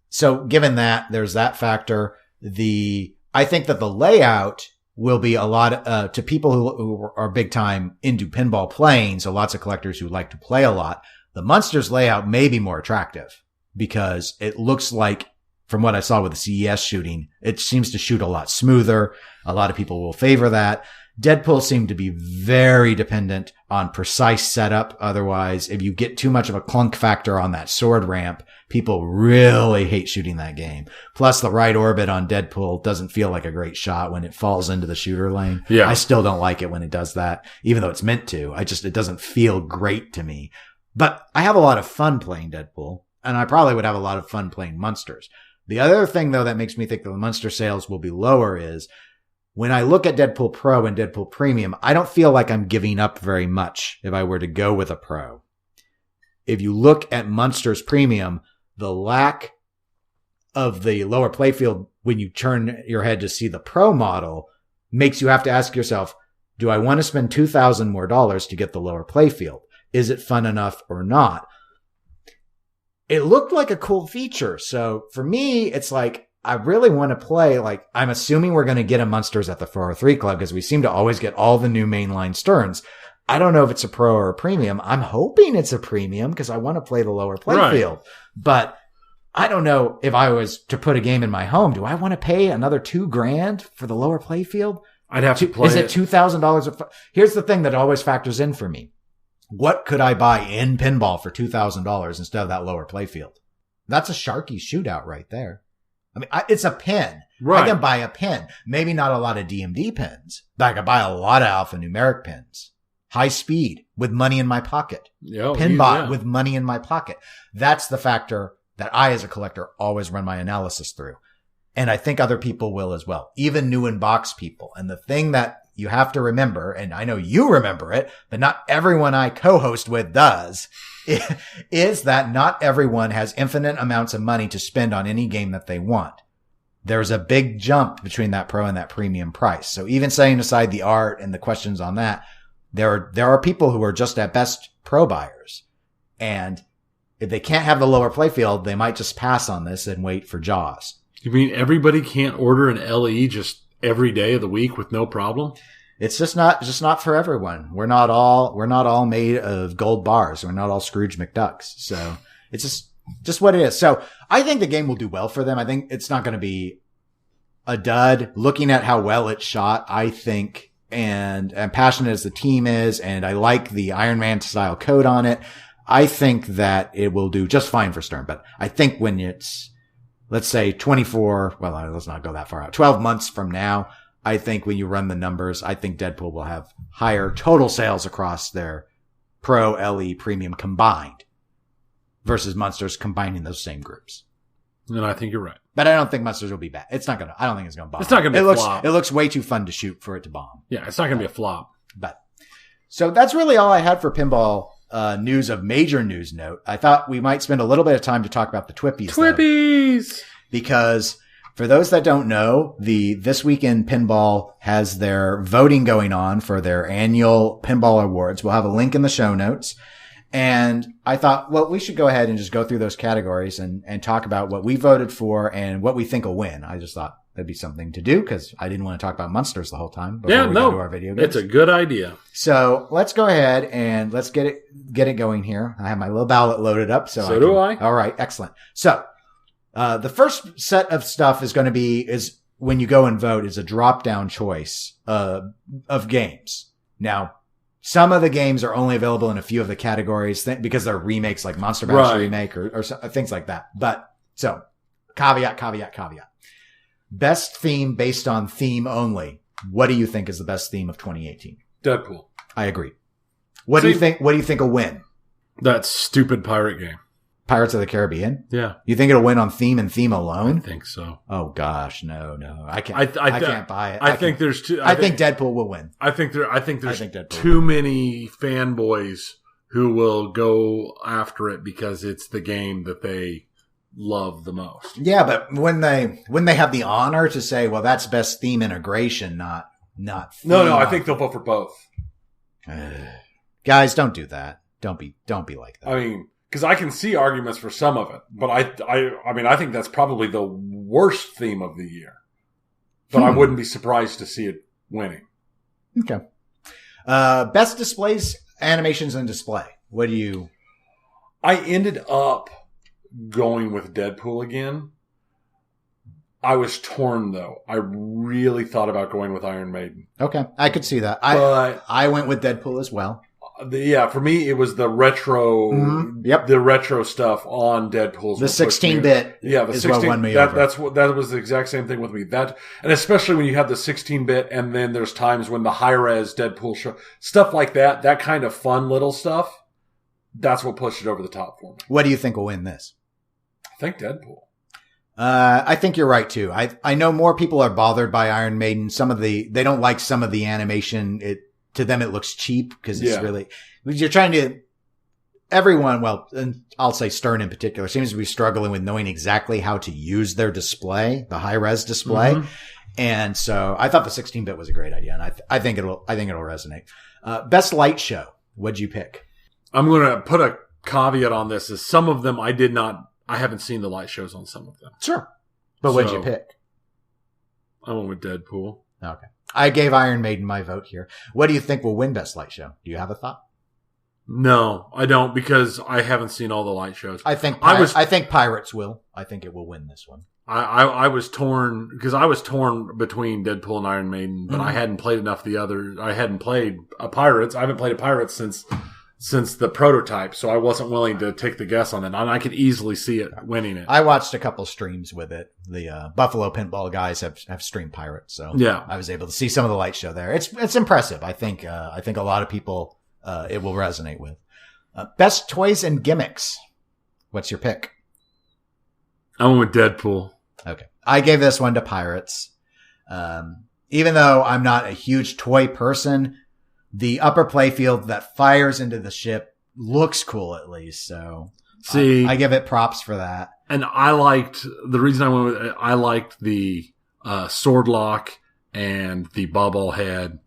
Speaker 2: so given that, there's that factor. I think that the layout will be a lot, to people who are big time into pinball playing. So lots of collectors who like to play a lot. The Munsters layout may be more attractive because it looks like, from what I saw with the CES shooting, it seems to shoot a lot smoother. A lot of people will favor that. Deadpool seemed to be very dependent on precise setup. Otherwise, if you get too much of a clunk factor on that sword ramp, people really hate shooting that game. Plus, the right orbit on Deadpool doesn't feel like a great shot when it falls into the shooter lane.
Speaker 1: Yeah.
Speaker 2: I still don't like it when it does that, even though it's meant to. It doesn't feel great to me. But I have a lot of fun playing Deadpool, and I probably would have a lot of fun playing Munsters. The other thing, though, that makes me think that the Munster sales will be lower is when I look at Deadpool Pro and Deadpool Premium, I don't feel like I'm giving up very much if I were to go with a Pro. If you look at Munsters Premium, the lack of the lower playfield when you turn your head to see the Pro model makes you have to ask yourself, do I want to spend $2,000 more to get the lower playfield? Is it fun enough or not? It looked like a cool feature. So for me, it's like, I really want to play, like, I'm assuming we're going to get a Munsters at the 403 Club because we seem to always get all the new mainline Sterns. I don't know if it's a Pro or a Premium. I'm hoping it's a Premium because I want to play the lower playfield. Right. But I don't know if I was to put a game in my home. Do I want to pay another $2,000 for the lower playfield?
Speaker 1: I'd have to play.
Speaker 2: Is it $2,000? Here's the thing that always factors in for me. What could I buy in pinball for $2,000 instead of that lower playfield? That's a Sharky shootout right there. I mean, it's a pin. Right. I can buy a pin. Maybe not a lot of DMD pins, but I can buy a lot of alphanumeric pins. High speed with money in my pocket. Pinbot with money in my pocket. That's the factor that I, as a collector, always run my analysis through. And I think other people will as well. Even new in box people. And the thing that you have to remember, and I know you remember it, but not everyone I co-host with does, is that not everyone has infinite amounts of money to spend on any game that they want. There's a big jump between that Pro and that Premium price. So even setting aside the art and the questions on that, there are people who are just at best Pro buyers. And if they can't have the lower playfield, they might just pass on this and wait for Jaws.
Speaker 1: You mean everybody can't order an LE just every day of the week with no problem?
Speaker 2: It's just not for everyone. We're not all made of gold bars. We're not all Scrooge McDucks. So it's just what it is. So I think the game will do well for them. I think it's not going to be a dud. Looking at how well it's shot, I think, and passionate as the team is, and I like the Iron Man style code on it. I think that it will do just fine for Stern. But I think when it's, let's say 24, well, let's not go that far out, 12 months from now, I think when you run the numbers, I think Deadpool will have higher total sales across their Pro, LE, Premium combined versus Munsters combining those same groups.
Speaker 1: And I think you're right.
Speaker 2: But I don't think Munsters will be bad. I don't think it's going to bomb.
Speaker 1: It's not going to be a flop.
Speaker 2: It looks way too fun to shoot for it to bomb.
Speaker 1: Yeah, it's not going to be a flop.
Speaker 2: But so that's really all I had for pinball news of major news note. I thought we might spend a little bit of time to talk about the TWIPYs.
Speaker 1: TWIPYs!
Speaker 2: Because for those that don't know, This Week in Pinball has their voting going on for their annual pinball awards. We'll have a link in the show notes. And I thought, well, we should go ahead and just go through those categories and talk about what we voted for and what we think will win. I just thought that'd be something to do because I didn't want to talk about Munsters the whole time before we go to our video games.
Speaker 1: It's a good idea.
Speaker 2: So let's go ahead and let's get it going here. I have my little ballot loaded up. So
Speaker 1: do I.
Speaker 2: All right. Excellent. So, the first set of stuff is when you go and vote is a drop down choice, of games. Now, some of the games are only available in a few of the categories because they're remakes like Monster Bash remake or things like that. But so caveat. Best theme based on theme only. What do you think is the best theme of 2018?
Speaker 1: Deadpool.
Speaker 2: I agree. What do you think will win?
Speaker 1: That stupid pirate game.
Speaker 2: Pirates of the Caribbean?
Speaker 1: Yeah.
Speaker 2: You think it'll win on theme and theme alone?
Speaker 1: I think so.
Speaker 2: Oh gosh, no. I can't buy it.
Speaker 1: I think
Speaker 2: Deadpool will win.
Speaker 1: I think there's too many fanboys who will go after it because it's the game that they love the most.
Speaker 2: Yeah, but when they have the honor to say, well, that's best theme integration, not theme.
Speaker 1: No, I think they'll vote for both.
Speaker 2: Guys, don't do that. Don't be like that.
Speaker 1: I mean, because I can see arguments for some of it, but I think that's probably the worst theme of the year. But I wouldn't be surprised to see it winning.
Speaker 2: Okay. Best displays, animations, and display. What do you?
Speaker 1: I ended up going with Deadpool again. I was torn though. I really thought about going with Iron Maiden.
Speaker 2: Okay, I could see that. I went with Deadpool as well.
Speaker 1: For me, it was the retro, the retro stuff on Deadpool's.
Speaker 2: The 16-bit, is what won me over.
Speaker 1: That was the exact same thing with me. And especially when you have the 16-bit, and then there's times when the high-res Deadpool show stuff like that. That kind of fun little stuff. That's what pushed it over the top for me.
Speaker 2: What do you think will win this?
Speaker 1: I think Deadpool.
Speaker 2: I think you're right too. I know more people are bothered by Iron Maiden. They don't like some of the animation. To them, it looks cheap because it's really, you're trying to, everyone, well, and I'll say Stern in particular, seems to be struggling with knowing exactly how to use their display, the high res display. Mm-hmm. And so I thought the 16-bit was a great idea. And I think it'll resonate. Best light show. What'd you pick?
Speaker 1: I'm going to put a caveat on this is some of them I haven't seen the light shows on some of them.
Speaker 2: Sure. But what'd you pick?
Speaker 1: I went with Deadpool.
Speaker 2: Okay. I gave Iron Maiden my vote here. What do you think will win Best Light Show? Do you have a thought?
Speaker 1: No, I don't because I haven't seen all the light shows.
Speaker 2: I think Pirates will. I think it will win this one.
Speaker 1: I was torn because I was torn between Deadpool and Iron Maiden, but I hadn't played enough I hadn't played a Pirates. I haven't played a Pirates since the prototype, so I wasn't willing to take the guess on it. And I could easily see it winning it.
Speaker 2: I watched a couple streams with it. The Buffalo Pinball guys have streamed Pirates, so I was able to see some of the light show there. It's impressive. I think a lot of people it will resonate with. Best toys and gimmicks. What's your pick?
Speaker 1: I went with Deadpool.
Speaker 2: Okay, I gave this one to Pirates. Even though I'm not a huge toy person, the upper playfield that fires into the ship looks cool at least. So I give it props for that.
Speaker 1: And I liked the sword lock and the bobblehead,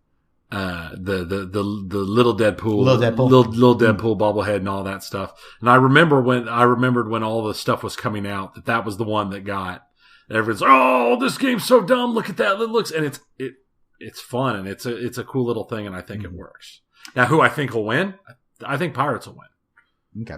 Speaker 1: the little Deadpool bobblehead and all that stuff. And I remembered when all the stuff was coming out that was the one that got everyone's like, oh, this game's so dumb. Look at that. It looks, and it's fun and it's a cool little thing, and I think it works. Now, who I think will win? I think Pirates will win.
Speaker 2: Okay.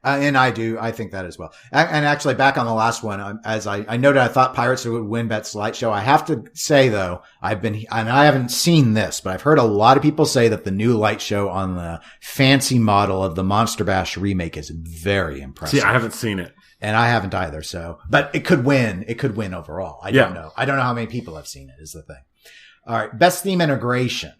Speaker 2: And I think that as well. And actually, back on the last one, as I noted, I thought Pirates would win Best Light Show. I have to say, though, and I haven't seen this, but I've heard a lot of people say that the new light show on the fancy model of the Monster Bash remake is very impressive.
Speaker 1: See, I haven't seen it.
Speaker 2: And I haven't either, so. But it could win. It could win overall. I don't know. I don't know how many people have seen it, is the thing. All right. Best theme integration.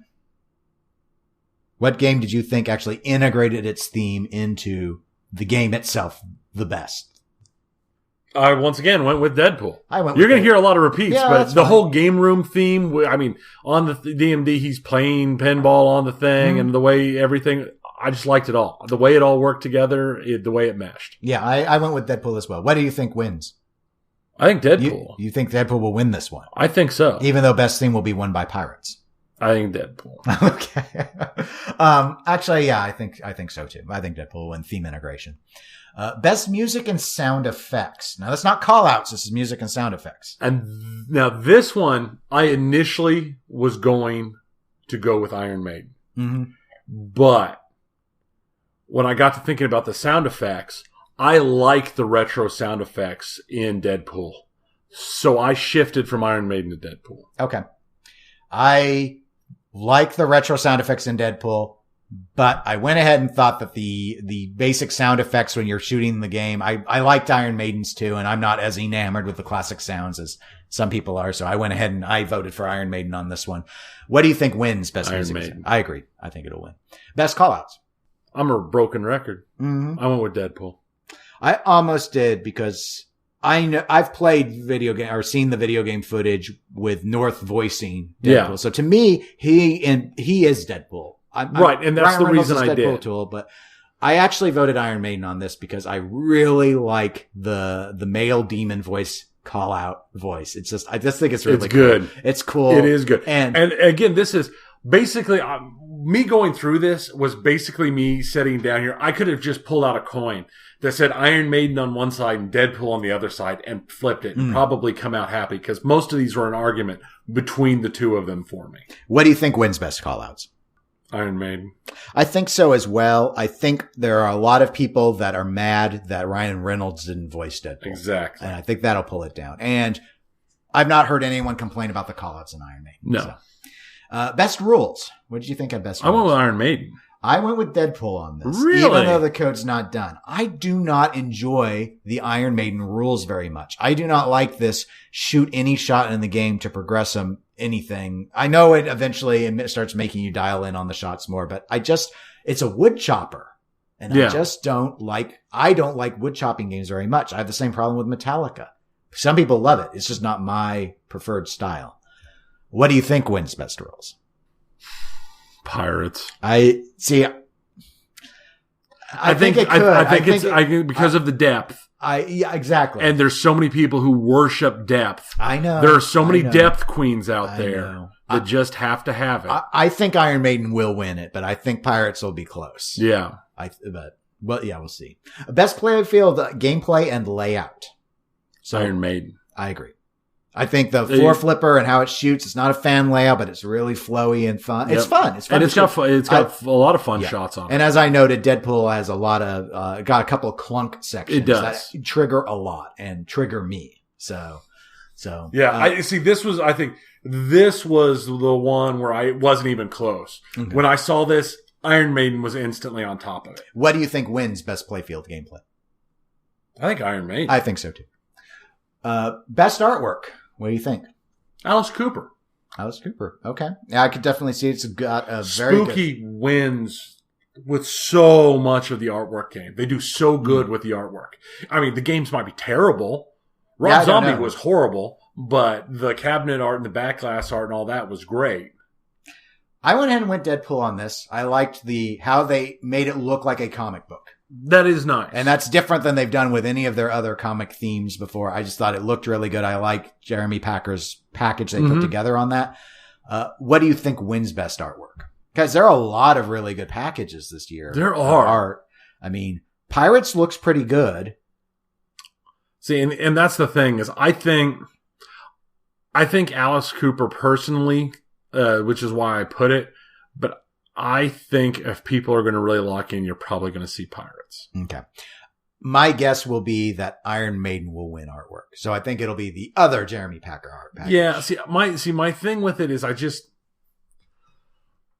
Speaker 2: What game did you think actually integrated its theme into the game itself the best?
Speaker 1: I once again went with Deadpool.
Speaker 2: You're
Speaker 1: going to hear a lot of repeats, but the
Speaker 2: fine.
Speaker 1: whole game room theme, I mean, on the DMD, he's playing pinball on the thing and the way everything, I just liked it all. The way it all worked together, the way it meshed.
Speaker 2: Yeah, I went with Deadpool as well. What do you think wins?
Speaker 1: I think Deadpool.
Speaker 2: You think Deadpool will win this one?
Speaker 1: I think so.
Speaker 2: Even though best theme will be won by Pirates.
Speaker 1: I think Deadpool.
Speaker 2: Okay. Actually, yeah, I think so too. I think Deadpool will win theme integration. Best music and sound effects. Now, that's not call outs. This is music and sound effects.
Speaker 1: And now this one, I initially was going to go with Iron Maiden.
Speaker 2: Mm-hmm.
Speaker 1: But when I got to thinking about the sound effects, I like the retro sound effects in Deadpool. So I shifted from Iron Maiden to Deadpool.
Speaker 2: Okay. I like the retro sound effects in Deadpool, but I went ahead and thought that the basic sound effects when you're shooting the game, I liked Iron Maiden's too, and I'm not as enamored with the classic sounds as some people are, so I went ahead and I voted for Iron Maiden on this one. What do you think wins Best
Speaker 1: Iron
Speaker 2: Music?
Speaker 1: Maiden.
Speaker 2: I agree. I think it'll win. Best callouts.
Speaker 1: I'm a broken record.
Speaker 2: Mm-hmm.
Speaker 1: I went with Deadpool.
Speaker 2: I almost did because I know I've played video game or seen the video game footage with North voicing Deadpool.
Speaker 1: Yeah.
Speaker 2: So to me, he is Deadpool.
Speaker 1: Right, and that's
Speaker 2: Ryan
Speaker 1: the
Speaker 2: Reynolds
Speaker 1: reason
Speaker 2: is
Speaker 1: I
Speaker 2: Deadpool
Speaker 1: did.
Speaker 2: Tool, but I actually voted Iron Maiden on this because I really like the male demon voice call out voice. I just think it's really
Speaker 1: good.
Speaker 2: Cool. It's cool.
Speaker 1: It is good.
Speaker 2: And
Speaker 1: again, this is basically me going through this was basically me sitting down here. I could have just pulled out a coin that said Iron Maiden on one side and Deadpool on the other side and flipped it and probably come out happy because most of these were an argument between the two of them for me.
Speaker 2: What do you think wins best callouts?
Speaker 1: Iron Maiden.
Speaker 2: I think so as well. I think there are a lot of people that are mad that Ryan Reynolds didn't voice Deadpool.
Speaker 1: Exactly.
Speaker 2: And I think that'll pull it down. And I've not heard anyone complain about the callouts in Iron Maiden.
Speaker 1: No.
Speaker 2: So. Best rules. What did you think of best rules?
Speaker 1: I went with Iron Maiden.
Speaker 2: I went with Deadpool on this.
Speaker 1: Really?
Speaker 2: Even though the code's not done. I do not enjoy the Iron Maiden rules very much. I do not like this shoot any shot in the game to progress them anything. I know it eventually starts making you dial in on the shots more, but it's a wood chopper. And I just don't like wood chopping games very much. I have the same problem with Metallica. Some people love it. It's just not my preferred style. What do you think wins best rules?
Speaker 1: Pirates.
Speaker 2: I think it could.
Speaker 1: Because of the depth.
Speaker 2: Yeah, exactly.
Speaker 1: And there's so many people who worship depth.
Speaker 2: I know.
Speaker 1: There are so many depth queens out there
Speaker 2: know.
Speaker 1: that just have to have it.
Speaker 2: I think Iron Maiden will win it, but I think Pirates will be close.
Speaker 1: Yeah.
Speaker 2: We'll see. Best playfield gameplay and layout. So
Speaker 1: Iron Maiden.
Speaker 2: I agree. I think the floor flipper and how it shoots, it's not a fan layout, but it's really flowy and fun. Yep. It's fun. It's fun.
Speaker 1: And it's got a lot of fun shots on it.
Speaker 2: And as I noted, Deadpool has got a couple of clunk sections
Speaker 1: it does.
Speaker 2: that trigger a lot and trigger me. So.
Speaker 1: Yeah. I think this was the one where I wasn't even close. Okay. When I saw this, Iron Maiden was instantly on top of it.
Speaker 2: What do you think wins best playfield gameplay?
Speaker 1: I think Iron Maiden.
Speaker 2: I think so too. Best artwork. What do you think?
Speaker 1: Alice Cooper.
Speaker 2: Okay. Yeah, I could definitely see it's got a very
Speaker 1: Spooky wins with so much of the artwork game. They do so good with the artwork. I mean, the games might be terrible. Rob Zombie was horrible, but the cabinet art and the back glass art and all that was great.
Speaker 2: I went ahead and went Deadpool on this. I liked how they made it look like a comic book.
Speaker 1: That is nice.
Speaker 2: And that's different than they've done with any of their other comic themes before. I just thought it looked really good. I like Jeremy Packer's package they put together on that. What do you think wins best artwork? Because there are a lot of really good packages this year.
Speaker 1: There are.
Speaker 2: Art. I mean, Pirates looks pretty good.
Speaker 1: See, and that's the thing is I think Alice Cooper personally, which is why I put it, but I think if people are going to really lock in, you're probably going to see Pirates.
Speaker 2: Okay. my guess will be that Iron Maiden will win artwork. So I think it'll be the other Jeremy Packer art package.
Speaker 1: Yeah, my thing with it is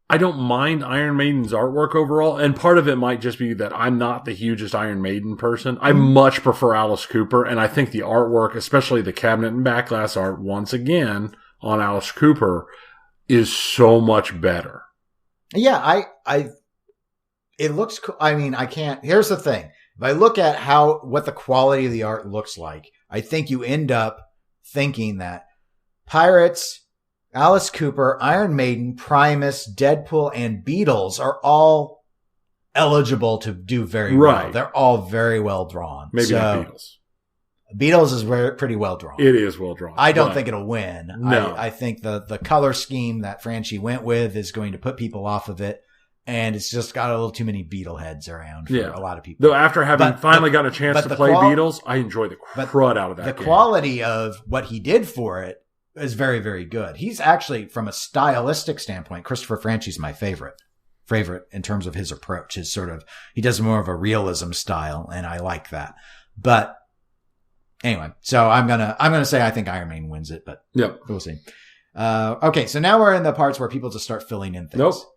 Speaker 1: I don't mind Iron Maiden's artwork overall, and part of it might just be that I'm not the hugest Iron Maiden person. I much prefer Alice Cooper, and I think the artwork, especially the cabinet and back glass art, once again, on Alice Cooper, is so much better.
Speaker 2: Yeah, it looks cool. I mean, here's the thing. If I look at what the quality of the art looks like, I think you end up thinking that Pirates, Alice Cooper, Iron Maiden, Primus, Deadpool, and Beatles are all eligible to do very well. They're all very well drawn.
Speaker 1: Maybe not Beatles.
Speaker 2: Beatles is pretty well drawn.
Speaker 1: It is well drawn.
Speaker 2: I don't think it'll win.
Speaker 1: No.
Speaker 2: I think the color scheme that Franchi went with is going to put people off of it. And it's just got a little too many Beatle heads around for a lot of people.
Speaker 1: Though after having finally gotten a chance to play Beatles, I enjoy the crud out of that game.
Speaker 2: The quality of what he did for it is very, very good. He's actually, from a stylistic standpoint, Christopher Franchi's my favorite in terms of his approach. He does more of a realism style, and I like that. But anyway, so I'm gonna say I think Iron Maiden wins it, but we'll see. Okay, so now we're in the parts where people just start filling in things.
Speaker 1: Nope.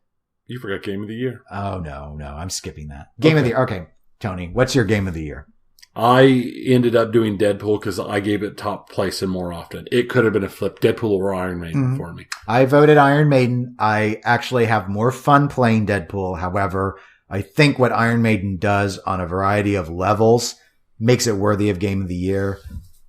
Speaker 1: You forgot Game of the Year.
Speaker 2: Oh, no. I'm skipping that. Game of the Year. Okay, Tony, what's your Game of the Year?
Speaker 1: I ended up doing Deadpool because I gave it top place and more often. It could have been a flip, Deadpool or Iron Maiden for me.
Speaker 2: I voted Iron Maiden. I actually have more fun playing Deadpool. However, I think what Iron Maiden does on a variety of levels makes it worthy of Game of the Year.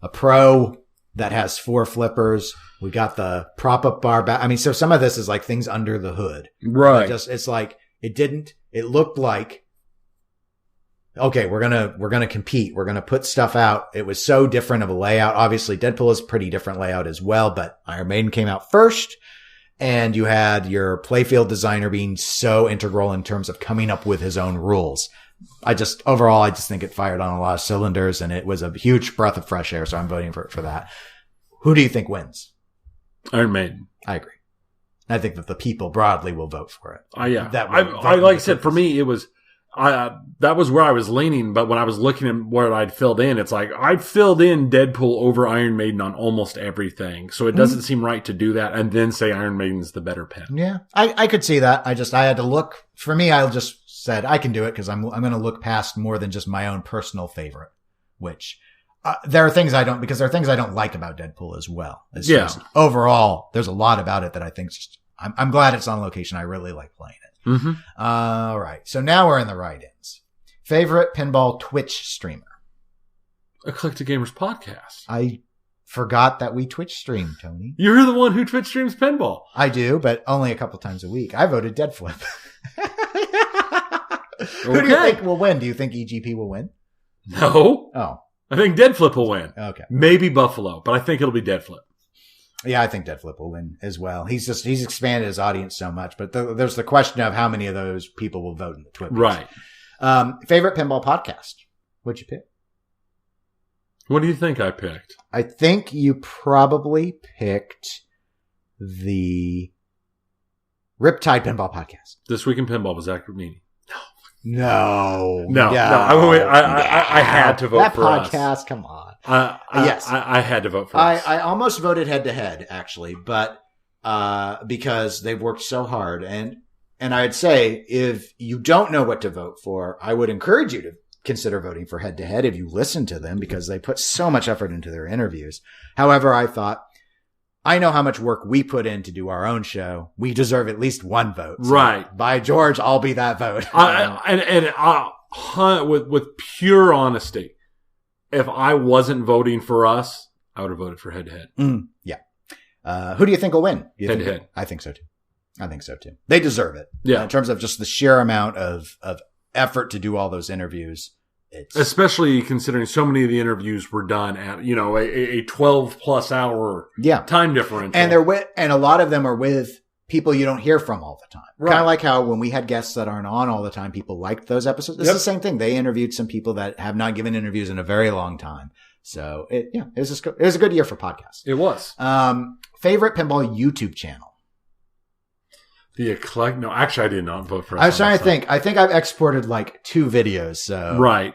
Speaker 2: A pro that has 4 flippers. We got the prop up bar back. I mean, so some of this is like things under the hood.
Speaker 1: Right.
Speaker 2: It's like, it looked like, okay, we're going to compete. We're going to put stuff out. It was so different of a layout. Obviously, Deadpool is a pretty different layout as well, but Iron Maiden came out first, and you had your playfield designer being so integral in terms of coming up with his own rules. Overall, I just think it fired on a lot of cylinders, and it was a huge breath of fresh air, so I'm voting for that. Who do you think wins?
Speaker 1: Iron Maiden.
Speaker 2: I agree. I think that the people broadly will vote for it.
Speaker 1: Yeah. Like I said, for me, it was, that was where I was leaning, but when I was looking at where I'd filled in, it's like, I filled in Deadpool over Iron Maiden on almost everything. So it doesn't seem right to do that and then say Iron Maiden's the better pen.
Speaker 2: Yeah. I could see that. I had to look. For me, I just said I can do it because I'm going to look past more than just my own personal favorite, which, there are things I don't like about Deadpool as well. It's just, overall, there's a lot about it that I think I'm glad it's on location. I really like playing it.
Speaker 1: Mm-hmm.
Speaker 2: All right. So now we're in the write-ins. Favorite pinball Twitch streamer?
Speaker 1: Eclectic Gamers Podcast.
Speaker 2: I forgot that we Twitch stream, Tony.
Speaker 1: You're the one who Twitch streams pinball.
Speaker 2: I do, but only a couple times a week. I voted Dead Flip. Who do you think will win? Do you think EGP will win?
Speaker 1: No.
Speaker 2: Oh.
Speaker 1: I think Dead Flip will win.
Speaker 2: Okay.
Speaker 1: Maybe Buffalo, but I think it'll be Dead Flip.
Speaker 2: Yeah, I think Dead Flip will win as well. He's expanded his audience so much, but there's the question of how many of those people will vote in the TWIPYs.
Speaker 1: Right.
Speaker 2: Favorite pinball podcast? What'd you pick?
Speaker 1: What do you think I picked?
Speaker 2: I think you probably picked the Riptide Pinball Podcast.
Speaker 1: This Week in Pinball was Zach Rubini.
Speaker 2: No.
Speaker 1: I had to vote for us.
Speaker 2: That podcast, come on.
Speaker 1: Yes. I had to vote for us.
Speaker 2: I almost voted head to head, actually, but because they've worked so hard. And I'd say if you don't know what to vote for, I would encourage you to consider voting for head to head if you listen to them because they put so much effort into their interviews. However, I thought, I know how much work we put in to do our own show. We deserve at least one vote. So
Speaker 1: right.
Speaker 2: By George, I'll be that vote.
Speaker 1: With pure honesty, if I wasn't voting for us, I would have voted for head to head.
Speaker 2: Yeah. Who do you think will win?
Speaker 1: Head to head.
Speaker 2: I think so too. They deserve it. Yeah. In terms of just the sheer amount of effort to do all those interviews.
Speaker 1: Especially considering so many of the interviews were done at, a 12 plus hour time differential.
Speaker 2: And a lot of them are with people you don't hear from all the time. Right. Kind of like how when we had guests that aren't on all the time, people liked those episodes. It's the same thing. They interviewed some people that have not given interviews in a very long time. So it was a good year for podcasts.
Speaker 1: It was.
Speaker 2: Favorite pinball YouTube channel?
Speaker 1: The eclectic. No, actually, I did not vote for.
Speaker 2: I was trying to think. I think I've exported like 2 videos. So
Speaker 1: right.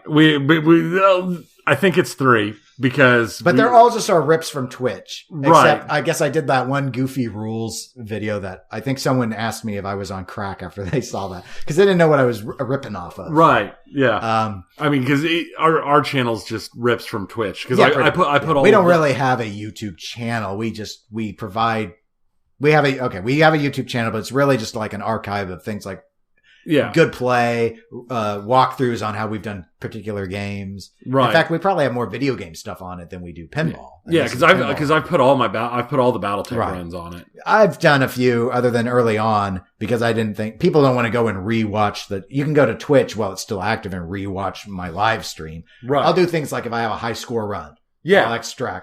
Speaker 1: I think it's 3 because.
Speaker 2: But they're all just our rips from Twitch.
Speaker 1: Right.
Speaker 2: Except I guess I did that one Goofy Rules video that I think someone asked me if I was on crack after they saw that because they didn't know what I was ripping off of.
Speaker 1: Right. Yeah. I mean, because our channel's just rips from Twitch because I put all.
Speaker 2: We don't really have a YouTube channel. We have a YouTube channel, but it's really just like an archive of things like good play, walkthroughs on how we've done particular games.
Speaker 1: Right.
Speaker 2: In fact, we probably have more video game stuff on it than we do pinball.
Speaker 1: Yeah, because I've put all I've put all the BattleTech runs on it.
Speaker 2: I've done a few other than early on because I didn't think people don't want to go and rewatch you can go to Twitch while it's still active and rewatch my live stream. Right. I'll do things like if I have a high score run. Yeah.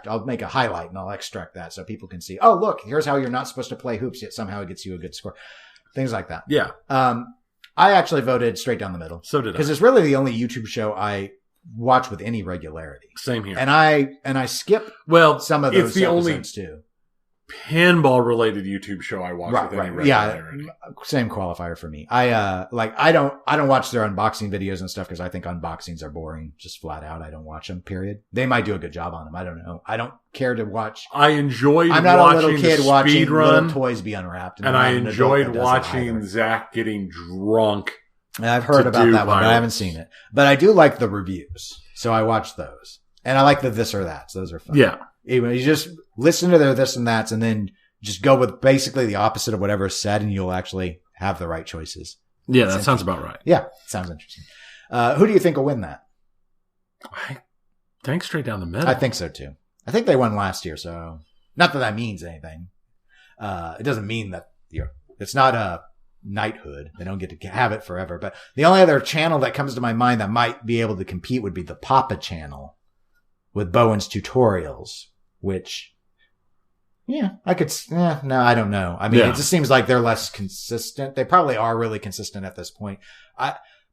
Speaker 2: I'll make a highlight and I'll extract that so people can see, oh, look, here's how you're not supposed to play hoops yet somehow it gets you a good score. Things like that.
Speaker 1: Yeah.
Speaker 2: I actually voted straight down the middle.
Speaker 1: So did I.
Speaker 2: Because it's really the only YouTube show I watch with any regularity.
Speaker 1: Same here.
Speaker 2: And I skip some of those episodes too.
Speaker 1: Pinball related YouTube show I watch with any regularity.
Speaker 2: Yeah, same qualifier for me. I don't watch their unboxing videos and stuff because I think unboxings are boring, just flat out. I don't watch them. Period. They might do a good job on them. I don't know. I don't care to watch.
Speaker 1: I'm not a little kid watching
Speaker 2: little toys be unwrapped,
Speaker 1: and I enjoyed watching Zach getting drunk.
Speaker 2: And I've heard about that one, but I haven't seen it. But I do like the reviews, so I watch those, and I like the this or that. So those are fun.
Speaker 1: Yeah.
Speaker 2: You just listen to their this and that's and then just go with basically the opposite of whatever is said and you'll actually have the right choices.
Speaker 1: Yeah, that sounds about right.
Speaker 2: Yeah, sounds interesting. Who do you think will win that?
Speaker 1: I think straight down the middle.
Speaker 2: I think so too. I think they won last year, so not that means anything. It doesn't mean that it's not a knighthood. They don't get to have it forever. But the only other channel that comes to my mind that might be able to compete would be the Papa channel with Bowen's tutorials. Which, I could, no, I don't know. I mean, It just seems like they're less consistent. They probably are really consistent at this point.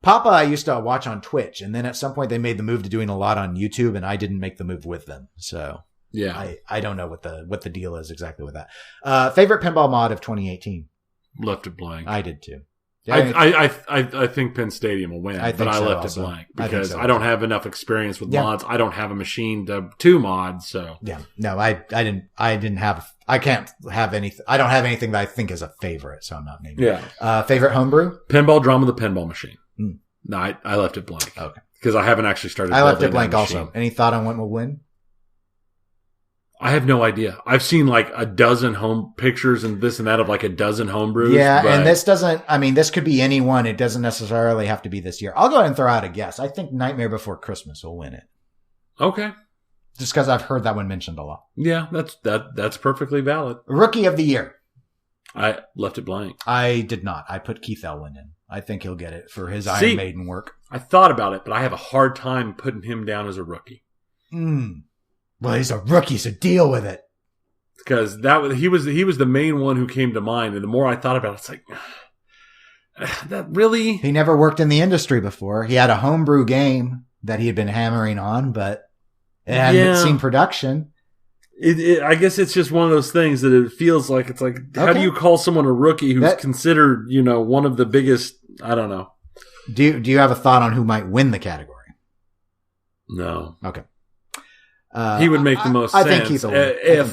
Speaker 2: Papa, I used to watch on Twitch, and then at some point they made the move to doing a lot on YouTube, and I didn't make the move with them. So, I don't know what the deal is exactly with that. Favorite pinball mod of 2018?
Speaker 1: Left it blank.
Speaker 2: I did too.
Speaker 1: I think Penn Stadium will win, but I left it blank because I don't have enough experience with mods. I don't have a machine to mod, so
Speaker 2: I can't have anything. I don't have anything that I think is a favorite, so I'm not naming. Favorite homebrew?
Speaker 1: Pinball Drama, the pinball machine. No, I left it blank.
Speaker 2: Okay,
Speaker 1: because I haven't actually started.
Speaker 2: I left it blank also. Any thought on what will win?
Speaker 1: I have no idea. I've seen like a dozen home pictures and this and that of like a dozen homebrews.
Speaker 2: Yeah, and this could be anyone. It doesn't necessarily have to be this year. I'll go ahead and throw out a guess. I think Nightmare Before Christmas will win it.
Speaker 1: Okay.
Speaker 2: Just because I've heard that one mentioned a lot.
Speaker 1: Yeah, that's perfectly valid.
Speaker 2: Rookie of the Year.
Speaker 1: I left it blank.
Speaker 2: I did not. I put Keith Elwin in. I think he'll get it for his Iron Maiden work.
Speaker 1: I thought about it, but I have a hard time putting him down as a rookie.
Speaker 2: Well, he's a rookie, so deal with it.
Speaker 1: Because he was the main one who came to mind, and the more I thought about it, it's like that really.
Speaker 2: He never worked in the industry before. He had a homebrew game that he had been hammering on, but it hadn't seen production.
Speaker 1: I guess it's just one of those things that it feels like it's like how do you call someone a rookie who's considered one of the biggest? I don't know.
Speaker 2: Do you have a thought on who might win the category?
Speaker 1: No.
Speaker 2: Okay.
Speaker 1: He would make the most sense.
Speaker 2: I think Keith will win.
Speaker 1: If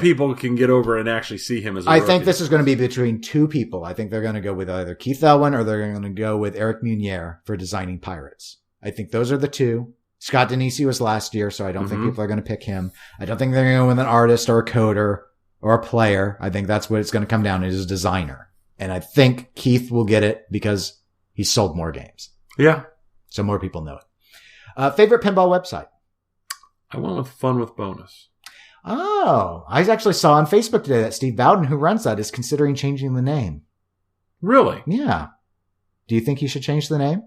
Speaker 1: people can get over and actually see him as a rookie.
Speaker 2: I think this is going to be between 2 people. I think they're going to go with either Keith Elwin or they're going to go with Eric Munier for designing Pirates. I think those are the 2. Scott Denisi was last year, so I don't think people are going to pick him. I don't think they're going to go with an artist or a coder or a player. I think that's what it's going to come down to, is a designer. And I think Keith will get it because he sold more games.
Speaker 1: Yeah.
Speaker 2: So more people know it. Favorite pinball website?
Speaker 1: I went with Fun with Bonus.
Speaker 2: Oh, I actually saw on Facebook today that Steve Bowden, who runs that, is considering changing the name.
Speaker 1: Really?
Speaker 2: Yeah. Do you think he should change the name?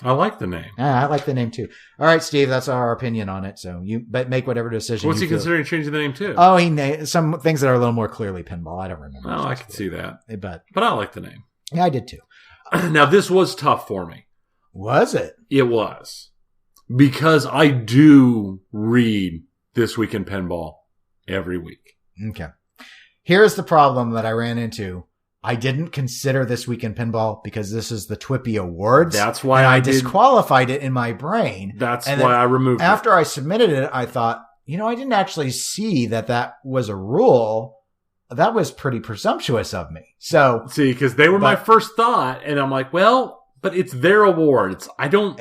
Speaker 1: I like the name.
Speaker 2: Yeah, I like the name too. All right, Steve, that's our opinion on it. So but make whatever decision.
Speaker 1: What's he considering changing the name to?
Speaker 2: Oh, he some things that are a little more clearly pinball. I don't remember.
Speaker 1: Oh, I can see that.
Speaker 2: But
Speaker 1: I like the name.
Speaker 2: Yeah, I did too.
Speaker 1: Now, this was tough for me.
Speaker 2: Was it?
Speaker 1: It was. Because I do read This Week in Pinball every week.
Speaker 2: Okay. Here's the problem that I ran into. I didn't consider This Week in Pinball because this is the TWIPY Awards.
Speaker 1: That's why
Speaker 2: I disqualified it in my brain.
Speaker 1: That's why I removed it.
Speaker 2: After I submitted it, I thought, I didn't actually see that was a rule. That was pretty presumptuous of me. So
Speaker 1: see, because they were my first thought, and I'm like, well, but it's their awards. I don't.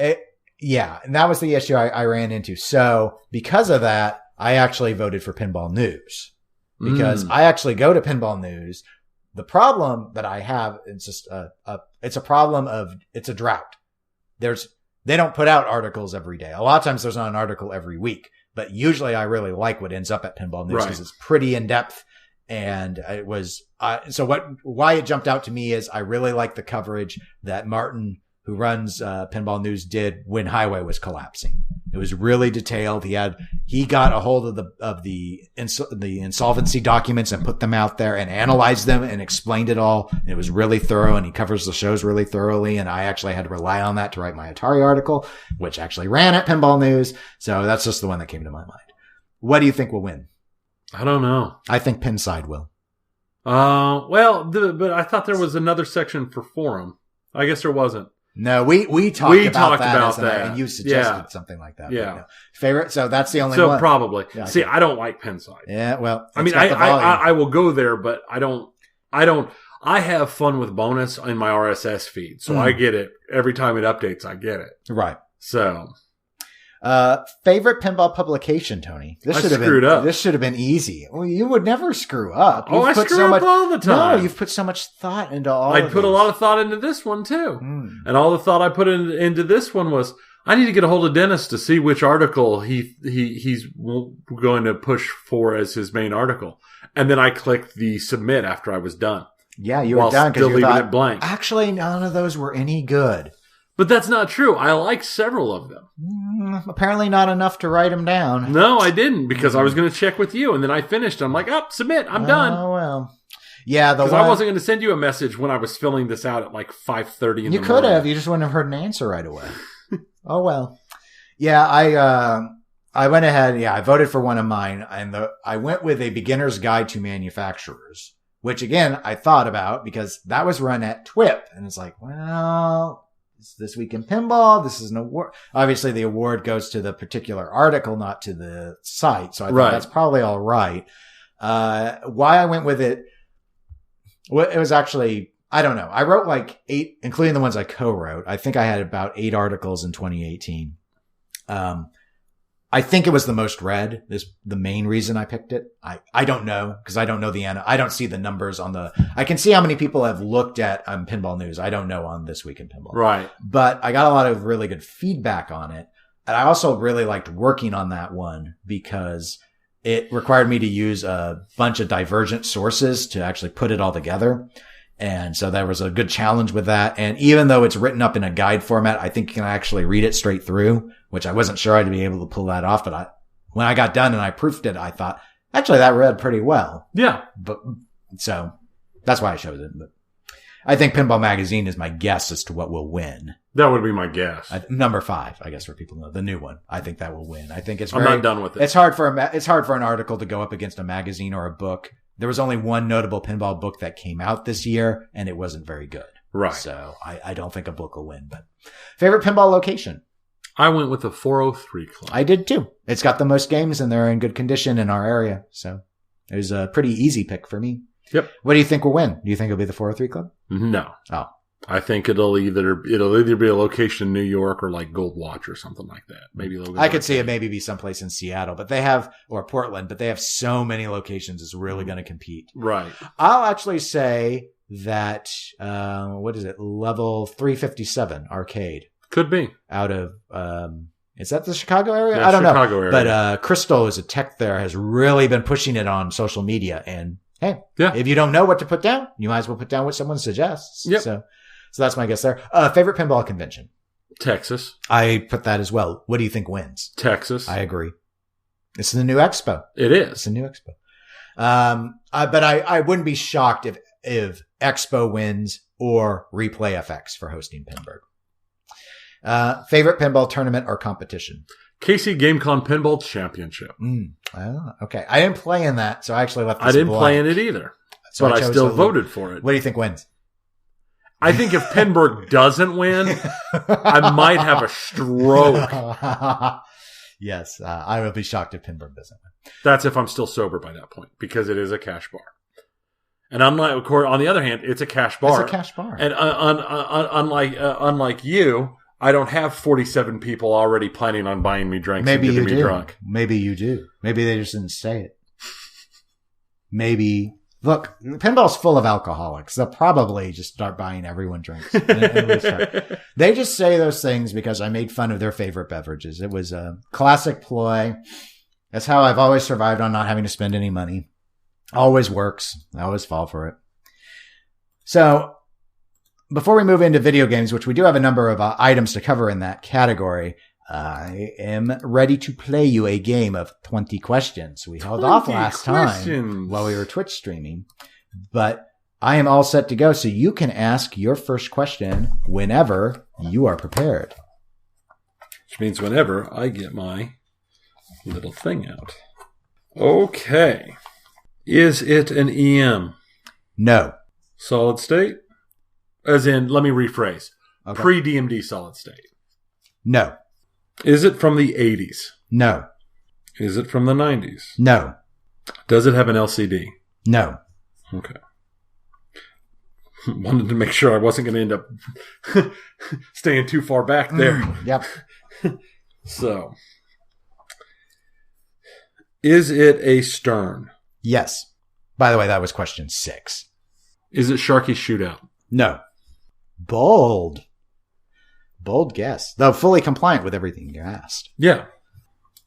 Speaker 2: Yeah, and that was the issue I ran into. So because of that, I actually voted for Pinball News because I actually go to Pinball News. The problem that I have is just it's a problem of it's a drought. They don't put out articles every day. A lot of times there's not an article every week, but usually I really like what ends up at Pinball News because it's pretty in depth. And it was why it jumped out to me is I really like the coverage that Martin, who runs Pinball News, did when Highway was collapsing. It was really detailed. He got a hold of the insolvency documents and put them out there and analyzed them and explained it all. It was really thorough, and he covers the shows really thoroughly. And I actually had to rely on that to write my Atari article, which actually ran at Pinball News. So that's just the one that came to my mind. What do you think will win?
Speaker 1: I don't know.
Speaker 2: I think Pinside will.
Speaker 1: But I thought there was another section for forum. I guess there wasn't.
Speaker 2: No, we talked about that, and you suggested something like that.
Speaker 1: Yeah.
Speaker 2: No. Favorite. So that's the only one.
Speaker 1: So probably. Yeah, see, I don't like Pinside.
Speaker 2: Yeah. Well,
Speaker 1: I mean, I will go there, but I don't. I have fun with bonus in my RSS feed, so I get it every time it updates. I get it.
Speaker 2: Right.
Speaker 1: So.
Speaker 2: Favorite pinball publication, Tony? This should have been easy. Well, you would never screw up.
Speaker 1: I screw up all the time.
Speaker 2: No, you've put so much thought into all
Speaker 1: I put a lot of thought into this one, too. And all the thought I put into this one was, I need to get a hold of Dennis to see which article he's going to push for as his main article. And then I clicked the submit after I was done.
Speaker 2: Yeah, you were done because you
Speaker 1: leaving
Speaker 2: thought,
Speaker 1: it blank.
Speaker 2: Actually, none of those were any good.
Speaker 1: But that's not true. I like several of them.
Speaker 2: Apparently not enough to write them down.
Speaker 1: No, I didn't because I was going to check with you. And then I finished. I'm like, submit. I'm done.
Speaker 2: Oh, well. Yeah,
Speaker 1: because I wasn't going to send you a message when I was filling this out at like 5:30 in the morning.
Speaker 2: You could have. You just wouldn't have heard an answer right away. Oh, well. Yeah, I went ahead. Yeah, I voted for one of mine. And I went with A Beginner's Guide to Manufacturers, which, again, I thought about because that was run at TWIP. And it's like, well... This Week in Pinball. This is an award. Obviously, the award goes to the particular article, not to the site. So I thought that's probably all right. Why I went with it, it was actually, I don't know. I wrote like 8, including the ones I co-wrote. I think I had about 8 articles in 2018. I think it was the most read. Is the main reason I picked it. I don't know because I don't know I don't see the numbers on I can see how many people have looked at Pinball News. I don't know on This Week in Pinball.
Speaker 1: Right.
Speaker 2: But I got a lot of really good feedback on it. And I also really liked working on that one because it required me to use a bunch of divergent sources to actually put it all together. And so there was a good challenge with that. And even though it's written up in a guide format, I think you can actually read it straight through, which I wasn't sure I'd be able to pull that off. But when I got done and I proofed it, I thought, actually, that read pretty well.
Speaker 1: Yeah.
Speaker 2: But so that's why I chose it. But I think Pinball Magazine is my guess as to what will win.
Speaker 1: That would be my guess.
Speaker 2: Number 5, I guess, for people to know, the new one. I think that will win. I think
Speaker 1: I'm not done with it.
Speaker 2: It's hard for an article to go up against a magazine or a book. There was only one notable pinball book that came out this year, and it wasn't very good.
Speaker 1: Right.
Speaker 2: So I don't think a book will win. But favorite pinball location?
Speaker 1: I went with the 403 Club.
Speaker 2: I did too. It's got the most games, and they're in good condition in our area. So it was a pretty easy pick for me.
Speaker 1: Yep.
Speaker 2: What do you think will win? Do you think it'll be the 403 Club?
Speaker 1: No.
Speaker 2: Oh.
Speaker 1: I think it'll either be a location in New York or like Gold Watch or something like that. Maybe
Speaker 2: I could see it maybe be someplace in Seattle, or Portland, but they have so many locations. It's really going to compete.
Speaker 1: Right.
Speaker 2: I'll actually say that, what is it? Level 357 arcade.
Speaker 1: Could be.
Speaker 2: Out of, is that the Chicago area?
Speaker 1: Yeah,
Speaker 2: I don't
Speaker 1: Chicago
Speaker 2: know.
Speaker 1: Area.
Speaker 2: But, Crystal is a tech there, has really been pushing it on social media. And hey, if you don't know what to put down, you might as well put down what someone suggests.
Speaker 1: Yep.
Speaker 2: So that's my guess there. Favorite pinball convention?
Speaker 1: Texas.
Speaker 2: I put that as well. What do you think wins?
Speaker 1: Texas.
Speaker 2: I agree. It's the new expo.
Speaker 1: It is.
Speaker 2: It's a new expo. But I wouldn't be shocked if Expo wins or Replay FX for hosting Pinburg. Favorite pinball tournament or competition?
Speaker 1: KC GameCon Pinball Championship.
Speaker 2: Okay. I didn't play in that, so I actually left this
Speaker 1: I didn't
Speaker 2: blank.
Speaker 1: play in it either.
Speaker 2: So
Speaker 1: but I still voted for it.
Speaker 2: What do you think wins?
Speaker 1: I think if Penberg doesn't win, I might have a stroke.
Speaker 2: Yes, I will be shocked if Pinball doesn't win.
Speaker 1: That's if I'm still sober by that point, because it is a cash bar. And on the other hand, it's a cash bar.
Speaker 2: It's a cash bar.
Speaker 1: And unlike you, I don't have 47 people already planning on buying me drinks and getting me drunk.
Speaker 2: Maybe you do. Maybe they just didn't say it. Maybe. Look, Pinball's full of alcoholics. They'll probably just start buying everyone drinks. They just say those things because I made fun of their favorite beverages. It was a classic ploy. That's how I've always survived on not having to spend any money. Always works. I always fall for it. So, before we move into video games, which we do have a number of items to cover in that category, I am ready to play you a game of 20 questions. We held off last time while we were Twitch streaming, but I am all set to go. So you can ask your first question whenever you are prepared.
Speaker 1: Which means whenever I get my little thing out. Okay. Is it an EM?
Speaker 2: No.
Speaker 1: Solid state? As in, let me rephrase.
Speaker 2: Okay.
Speaker 1: Pre-DMD solid state.
Speaker 2: No.
Speaker 1: Is it from the 80s?
Speaker 2: No.
Speaker 1: Is it from the 90s?
Speaker 2: No.
Speaker 1: Does it have an LCD?
Speaker 2: No.
Speaker 1: Okay. Wanted to make sure I wasn't going to end up staying too far back there.
Speaker 2: Yep.
Speaker 1: So, is it a Stern?
Speaker 2: Yes. By the way, that was question 6.
Speaker 1: Is it Sharky Shootout?
Speaker 2: No. Bold. Bold guess. Though fully compliant with everything you asked.
Speaker 1: Yeah.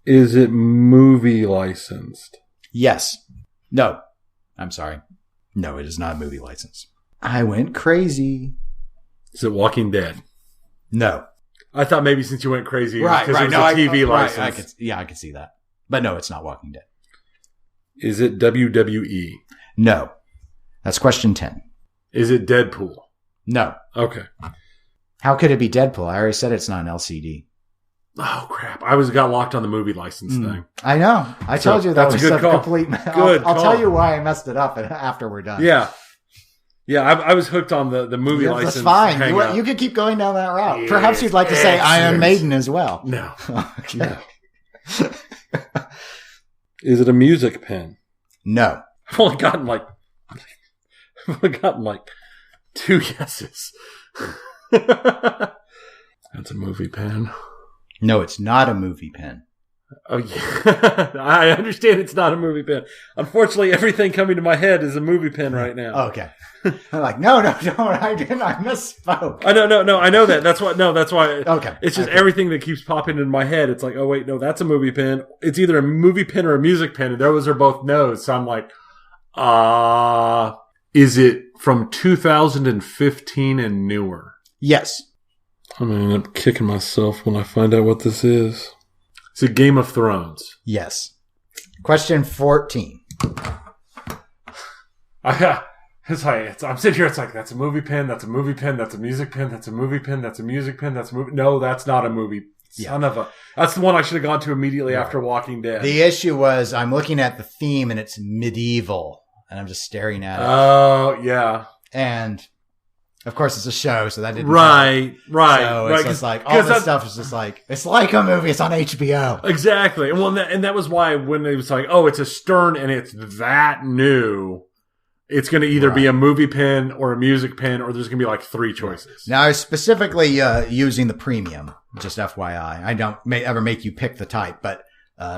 Speaker 1: Is it movie licensed?
Speaker 2: Yes. No. I'm sorry. No, it is not a movie license. I went crazy.
Speaker 1: Is it Walking Dead?
Speaker 2: No.
Speaker 1: I thought maybe since you went crazy,
Speaker 2: right.
Speaker 1: It was a TV license.
Speaker 2: Right, I could see that. But no, it's not Walking Dead.
Speaker 1: Is it WWE?
Speaker 2: No. That's question 10.
Speaker 1: Is it Deadpool?
Speaker 2: No.
Speaker 1: Okay.
Speaker 2: How could it be Deadpool? I already said it's not an LCD.
Speaker 1: Oh, crap. I got locked on the movie license thing.
Speaker 2: I know. I told you that was a complete... I'll tell you why I messed it up after we're done.
Speaker 1: Yeah. Yeah, I was hooked on the movie license.
Speaker 2: That's fine. You could keep going down that route. Yeah, perhaps you'd like to say Iron Maiden as well.
Speaker 1: No.
Speaker 2: Okay.
Speaker 1: No. Is it a music pen?
Speaker 2: No.
Speaker 1: I've only gotten like 2 guesses. That's a movie pen.
Speaker 2: No, it's not a movie pen.
Speaker 1: Oh, yeah. I understand it's not a movie pen. Unfortunately, everything coming to my head is a movie pen right now.
Speaker 2: Okay. I'm like, no, I didn't. I misspoke.
Speaker 1: No, I know that. That's why.
Speaker 2: Okay.
Speaker 1: It's just everything that keeps popping in my head. It's like, oh, wait, no, that's a movie pen. It's either a movie pen or a music pen. And those are both no's. So I'm like, is it from 2015 and newer?
Speaker 2: Yes.
Speaker 1: I'm going to end up kicking myself when I find out what this is. It's a Game of Thrones.
Speaker 2: Yes. Question 14.
Speaker 1: I'm sitting here. It's like, that's a movie pen. That's a movie pen. That's a music pen. That's a movie pen. That's a music pen. That's a movie. No, that's not a movie. That's the one I should have gone to immediately after Walking Dead.
Speaker 2: The issue was I'm looking at the theme and it's medieval and I'm just staring at it.
Speaker 1: Oh, yeah.
Speaker 2: And of course it's a show, so that didn't
Speaker 1: Right.
Speaker 2: So it's just like, all this stuff is just like, it's like a movie, it's on HBO.
Speaker 1: Exactly. And that was why when it was like, oh, it's a Stern and it's that new, it's going to either be a movie pen or a music pen, or there's going to be like 3 choices.
Speaker 2: Now, I was specifically using the premium, just FYI. I don't ever make you pick the type, but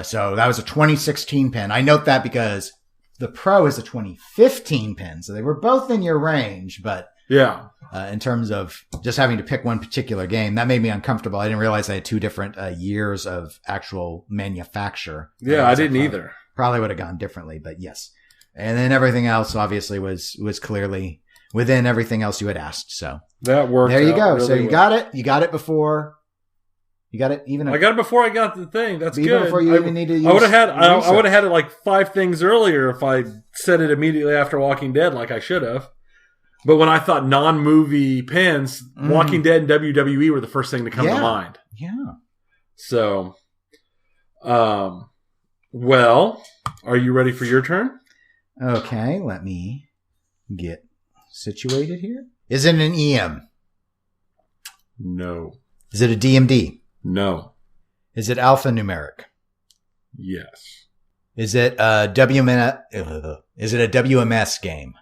Speaker 2: so that was a 2016 pen. I note that because the Pro is a 2015 pen, so they were both in your range, but
Speaker 1: yeah.
Speaker 2: In terms of just having to pick one particular game, that made me uncomfortable. I didn't realize I had 2 different years of actual manufacture.
Speaker 1: Yeah, I didn't either.
Speaker 2: Probably would have gone differently, but yes. And then everything else obviously was clearly within everything else you had asked. So
Speaker 1: that worked.
Speaker 2: There you go.
Speaker 1: Really
Speaker 2: so you got it. You got it before. You got it even.
Speaker 1: I got it before I got the thing. That's
Speaker 2: even
Speaker 1: good.
Speaker 2: Before you even need to use.
Speaker 1: I would have had it like 5 things earlier if I said it immediately after Walking Dead, like I should have. But when I thought non-movie pens, Walking Dead and WWE were the first thing to come to mind.
Speaker 2: Yeah.
Speaker 1: So, well, are you ready for your turn?
Speaker 2: Okay, let me get situated here. Is it an EM?
Speaker 1: No.
Speaker 2: Is it a DMD?
Speaker 1: No.
Speaker 2: Is it alphanumeric?
Speaker 1: Yes.
Speaker 2: Is it a WMS game?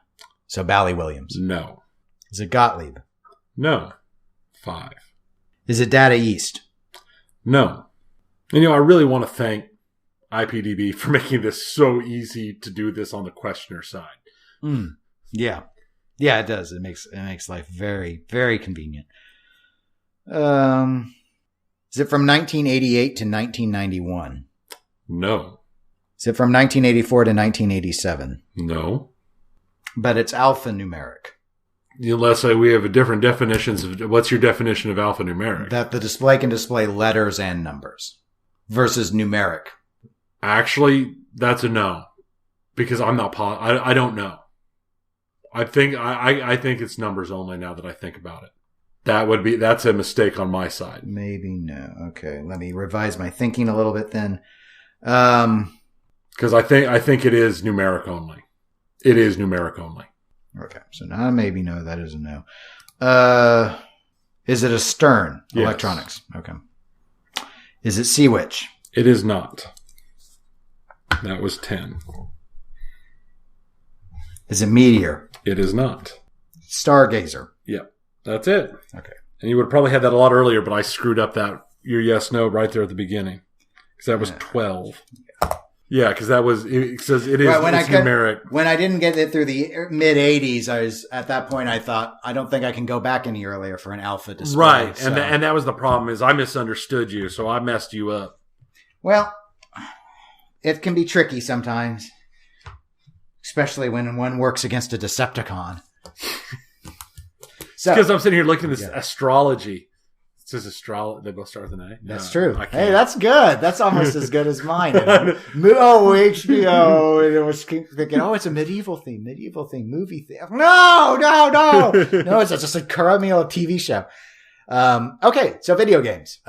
Speaker 2: So Bally Williams.
Speaker 1: No.
Speaker 2: Is it Gottlieb?
Speaker 1: No. 5.
Speaker 2: Is it Data East?
Speaker 1: No. And, I really want to thank IPDB for making this so easy to do this on the questioner side.
Speaker 2: Yeah. Yeah, it does. It makes life very, very convenient. Is it from 1988 to 1991?
Speaker 1: No.
Speaker 2: Is it from 1984 to 1987?
Speaker 1: No.
Speaker 2: But it's alphanumeric.
Speaker 1: Unless we have a different definitions of what's your definition of alphanumeric?
Speaker 2: That the display can display letters and numbers versus numeric.
Speaker 1: Actually, that's a no, because I'm not. I don't know. I think it's numbers only now that I think about it. That's a mistake on my side.
Speaker 2: Maybe no. Okay, let me revise my thinking a little bit then.
Speaker 1: Because I think it is numeric only. It is numeric only.
Speaker 2: Okay, so not a maybe no. That is a no. Is it a Stern Electronics? Okay. Is it Sea Witch?
Speaker 1: It is not. That was 10.
Speaker 2: Is it Meteor?
Speaker 1: It is not.
Speaker 2: Stargazer.
Speaker 1: Yep, that's it.
Speaker 2: Okay.
Speaker 1: And you would have probably had that a lot earlier, but I screwed up your yes no right there at the beginning because that was 12. Yeah, because it says it is numeric.
Speaker 2: When I didn't get it through the mid 80s, at that point I thought I don't think I can go back any earlier for an alpha display.
Speaker 1: Right,
Speaker 2: so.
Speaker 1: and that was the problem is I misunderstood you, so I messed you up.
Speaker 2: Well, it can be tricky sometimes, especially when one works against a Decepticon.
Speaker 1: Because I'm sitting here looking at this astrology. It says astrology. They both start with an A.
Speaker 2: That's true. Hey, that's good. That's almost as good as mine. HBO. And it was thinking, it's a medieval theme, movie theme. No. No, it's just a colonial TV show. Okay, so video games.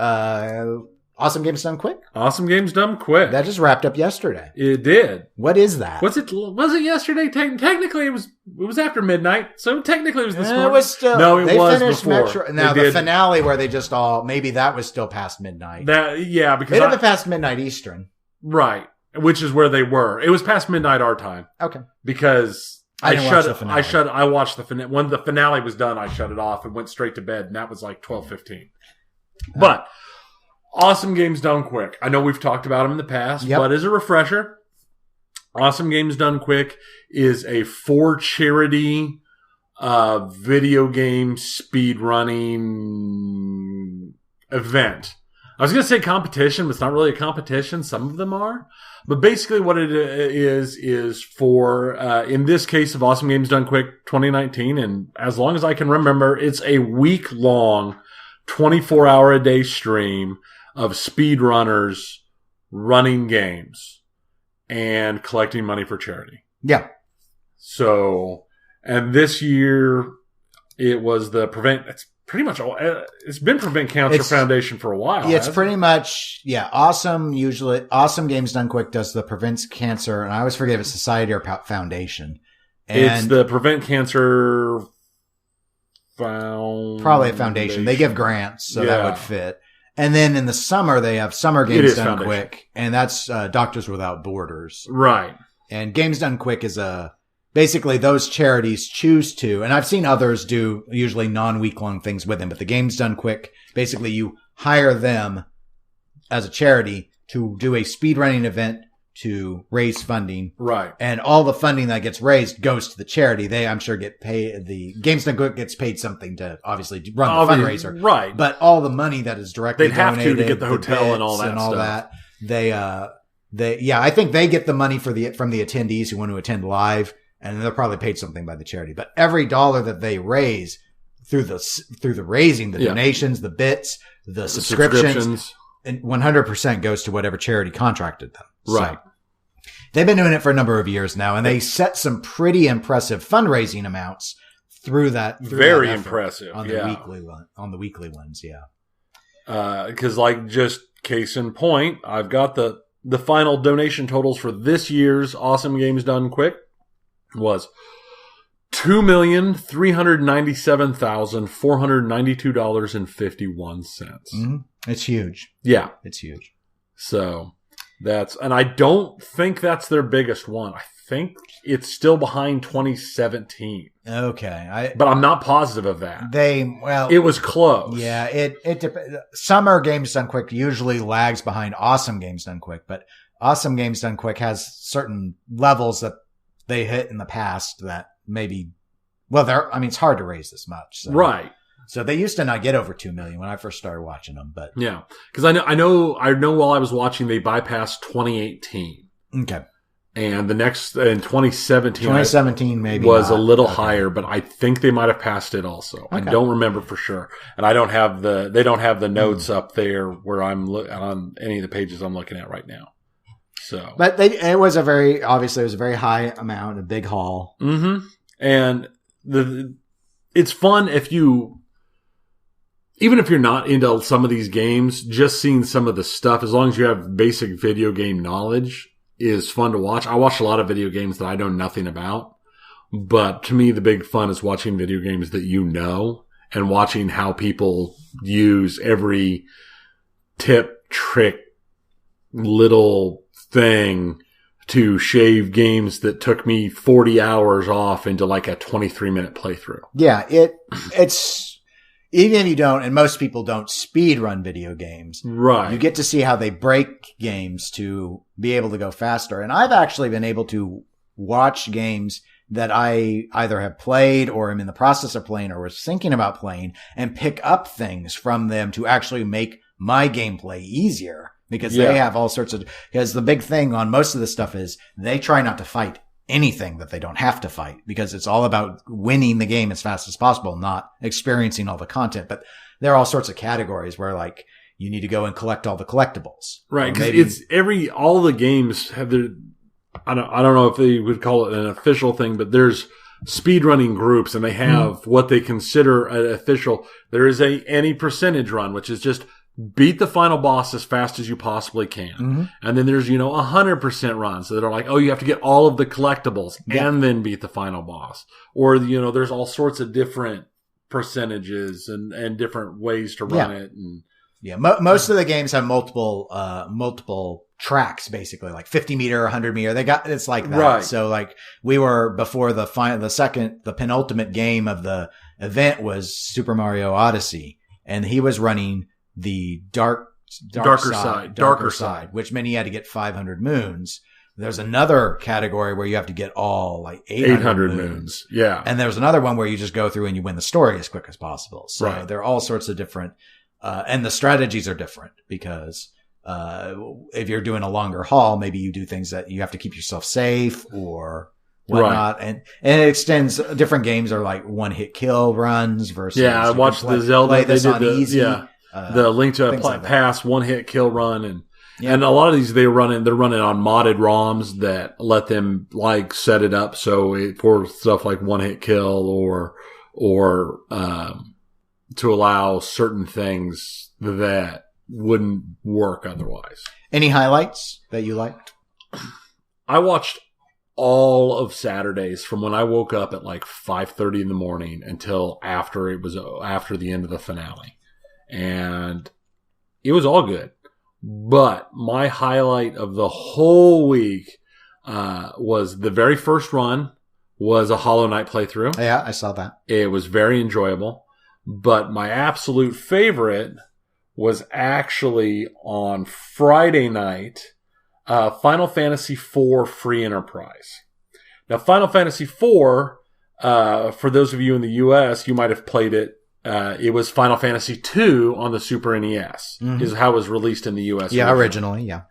Speaker 2: Awesome Games Done Quick?
Speaker 1: Awesome Games Done Quick.
Speaker 2: That just wrapped up yesterday.
Speaker 1: It did.
Speaker 2: What is that?
Speaker 1: Was it yesterday? Technically, it was after midnight, so technically it was this morning.
Speaker 2: It was still.
Speaker 1: No, it was before.
Speaker 2: Now, the finale where they just maybe that was still past midnight.
Speaker 1: Because
Speaker 2: it'd have been past midnight Eastern.
Speaker 1: Right, which is where they were. It was past midnight our time.
Speaker 2: Okay.
Speaker 1: Because I watched the finale. When the finale was done, I shut it off and went straight to bed, and that was like 12:15. But Awesome Games Done Quick. I know we've talked about them in the past, but as a refresher, Awesome Games Done Quick is a for charity video game speed running event. I was going to say competition, but it's not really a competition. Some of them are. But basically what it is for, in this case of Awesome Games Done Quick 2019, and as long as I can remember, it's a week-long, 24-hour-a-day stream of speedrunners running games and collecting money for charity.
Speaker 2: Yeah.
Speaker 1: So, and this year it was the it's pretty much all, it's been Prevent Cancer Foundation for a while.
Speaker 2: It's pretty much, Awesome Games Done Quick does the Prevents Cancer, and I always forget if it's Society or Foundation. And
Speaker 1: it's the Prevent Cancer Foundation.
Speaker 2: Probably a foundation. They give grants, so that would fit. And then in the summer, they have Summer Games Done Quick, and that's Doctors Without Borders.
Speaker 1: Right.
Speaker 2: And Games Done Quick is basically those charities choose to, and I've seen others do usually non-week-long things with them, but the Games Done Quick, basically you hire them as a charity to do a speedrunning event to raise funding.
Speaker 1: Right.
Speaker 2: And all the funding that gets raised goes to the charity. They, I'm sure, get paid. The Games Done Quick gets paid something to obviously run the fundraiser.
Speaker 1: Right.
Speaker 2: But all the money that is directly donated.
Speaker 1: They'd have to get the hotel and all that
Speaker 2: and all
Speaker 1: stuff.
Speaker 2: That. I think they get the money from the attendees who want to attend live, and they're probably paid something by the charity. But every dollar that they raise through the raising, the donations, the bits, the subscriptions, and 100% goes to whatever charity contracted them.
Speaker 1: Right.
Speaker 2: So, they've been doing it for a number of years now, and they set some pretty impressive fundraising amounts through that.
Speaker 1: Very impressive
Speaker 2: on the weekly ones. Yeah.
Speaker 1: Because just case in point, I've got the final donation totals for this year's Awesome Games Done Quick was $2,397,492.51.
Speaker 2: It's huge.
Speaker 1: Yeah.
Speaker 2: It's huge.
Speaker 1: So and I don't think that's their biggest one. I think it's still behind 2017.
Speaker 2: Okay.
Speaker 1: But I'm not positive of that.
Speaker 2: It
Speaker 1: was close.
Speaker 2: Yeah. Summer Games Done Quick usually lags behind Awesome Games Done Quick, but Awesome Games Done Quick has certain levels that they hit in the past that maybe, it's hard to raise this much. So.
Speaker 1: Right.
Speaker 2: So they used to not get over 2 million when I first started watching them, but
Speaker 1: yeah, because I know while I was watching, they bypassed 2018.
Speaker 2: Okay.
Speaker 1: And the next in 2017
Speaker 2: maybe
Speaker 1: was a little higher, but I think they might have passed it also.
Speaker 2: Okay.
Speaker 1: I don't remember for sure, and they don't have the notes up there where I'm on any of the pages I'm looking at right now. So,
Speaker 2: but it was a very high amount, a big haul.
Speaker 1: Mm-hmm. And it's fun even if you're not into some of these games, just seeing some of the stuff, as long as you have basic video game knowledge, is fun to watch. I watch a lot of video games that I know nothing about, but to me, the big fun is watching video games that you know and watching how people use every tip, trick, little thing to shave games that took me 40 hours off into like a 23-minute playthrough.
Speaker 2: Yeah, it's even if you don't, and most people don't speed run video games,
Speaker 1: right? You
Speaker 2: get to see how they break games to be able to go faster. And I've actually been able to watch games that I either have played or am in the process of playing or was thinking about playing and pick up things from them to actually make my gameplay easier because they have all sorts of, because the big thing on most of this stuff is they try not to fight anything that they don't have to fight because it's all about winning the game as fast as possible, not experiencing all the content. But there are all sorts of categories where like you need to go and collect all the collectibles.
Speaker 1: Right. Because all the games have their, I don't know if they would call it an official thing, but there's speedrunning groups and they have what they consider an official. There is any percentage run, which is just beat the final boss as fast as you possibly can. Mm-hmm. And then there's, 100% runs that are like, oh, you have to get all of the collectibles and then beat the final boss. Or, there's all sorts of different percentages and different ways to run it. And
Speaker 2: most of the games have multiple tracks, basically, like 50 meter, 100 meter. It's like that. Right. So like we were before the penultimate game of the event was Super Mario Odyssey, and he was running the darker side, which meant he had to get 500 moons. There's another category where you have to get all like 800 moons.
Speaker 1: Yeah.
Speaker 2: And there's another one where you just go through and you win the story as quick as possible. So there are all sorts of different, and the strategies are different because, if you're doing a longer haul, maybe you do things that you have to keep yourself safe or whatnot. Right. And it extends, different games are like one hit kill runs versus.
Speaker 1: Yeah. I watched the Zelda.
Speaker 2: Play this on easy.
Speaker 1: Yeah. The Link to a Past one hit kill run and a lot of these they're running on modded ROMs that let them like set it up for stuff like one hit kill or to allow certain things that wouldn't work otherwise.
Speaker 2: Any highlights that you liked?
Speaker 1: I watched all of Saturdays from when I woke up at like 5:30 in the morning until after the end of the finale. And it was all good. But my highlight of the whole week was the very first run was a Hollow Knight playthrough.
Speaker 2: Yeah, I saw that.
Speaker 1: It was very enjoyable. But my absolute favorite was actually on Friday night, Final Fantasy IV Free Enterprise. Now, Final Fantasy IV, for those of you in the U.S., you might have played it. It was Final Fantasy II on the Super NES, is how it was released in the U.S.
Speaker 2: Yeah, originally, yeah.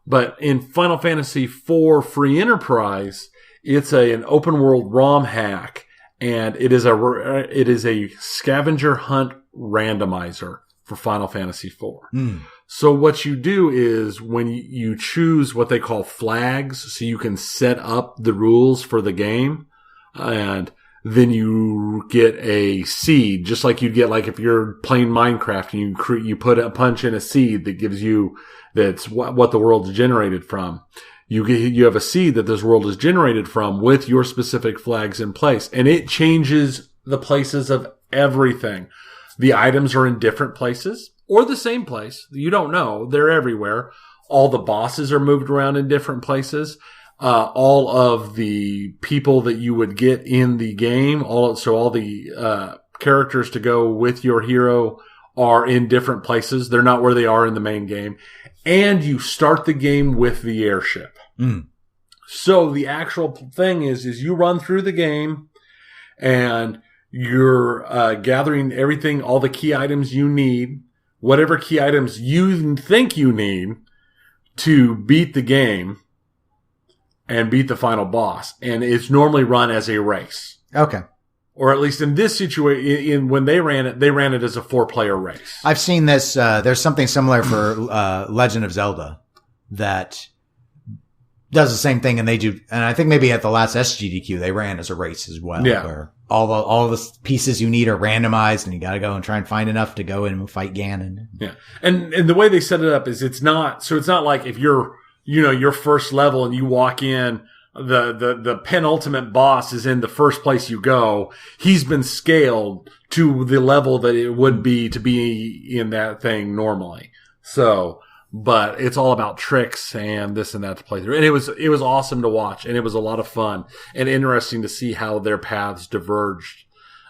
Speaker 1: But in Final Fantasy IV Free Enterprise, it's an open world ROM hack, and it is a scavenger hunt randomizer for Final Fantasy IV. So what you do is when you choose what they call flags, so you can set up the rules for the game, and then you get a seed, just like you'd get like if you're playing Minecraft and you punch in a seed that gives you, that's what the world's generated from. You have a seed that this world is generated from with your specific flags in place. And it changes the places of everything. The items are in different places or the same place. You don't know. They're everywhere. All the bosses are moved around in different places. All of the people that you would get in the game, all the characters to go with your hero are in different places. They're not where they are in the main game. And you start the game with the airship. So the actual thing is you run through the game and you're gathering everything, all the key items you need, whatever key items you think you need to beat the game and beat the final boss. And it's normally run as a race.
Speaker 2: Okay.
Speaker 1: Or at least in this situation, when they ran it as a 4-player race.
Speaker 2: I've seen this. There's something similar for Legend of Zelda that does the same thing, and they do. And I think maybe at the last SGDQ they ran as a race as well.
Speaker 1: Yeah.
Speaker 2: Where all the pieces you need are randomized, and you got to go and try and find enough to go in and fight Ganon.
Speaker 1: Yeah, and the way they set it up is it's not like if you're your first level and you walk in. The penultimate boss is in the first place you go. He's been scaled to the level that it would be to be in that thing normally. So, but it's all about tricks and this and that to play through. And it was awesome to watch, and it was a lot of fun and interesting to see how their paths diverged.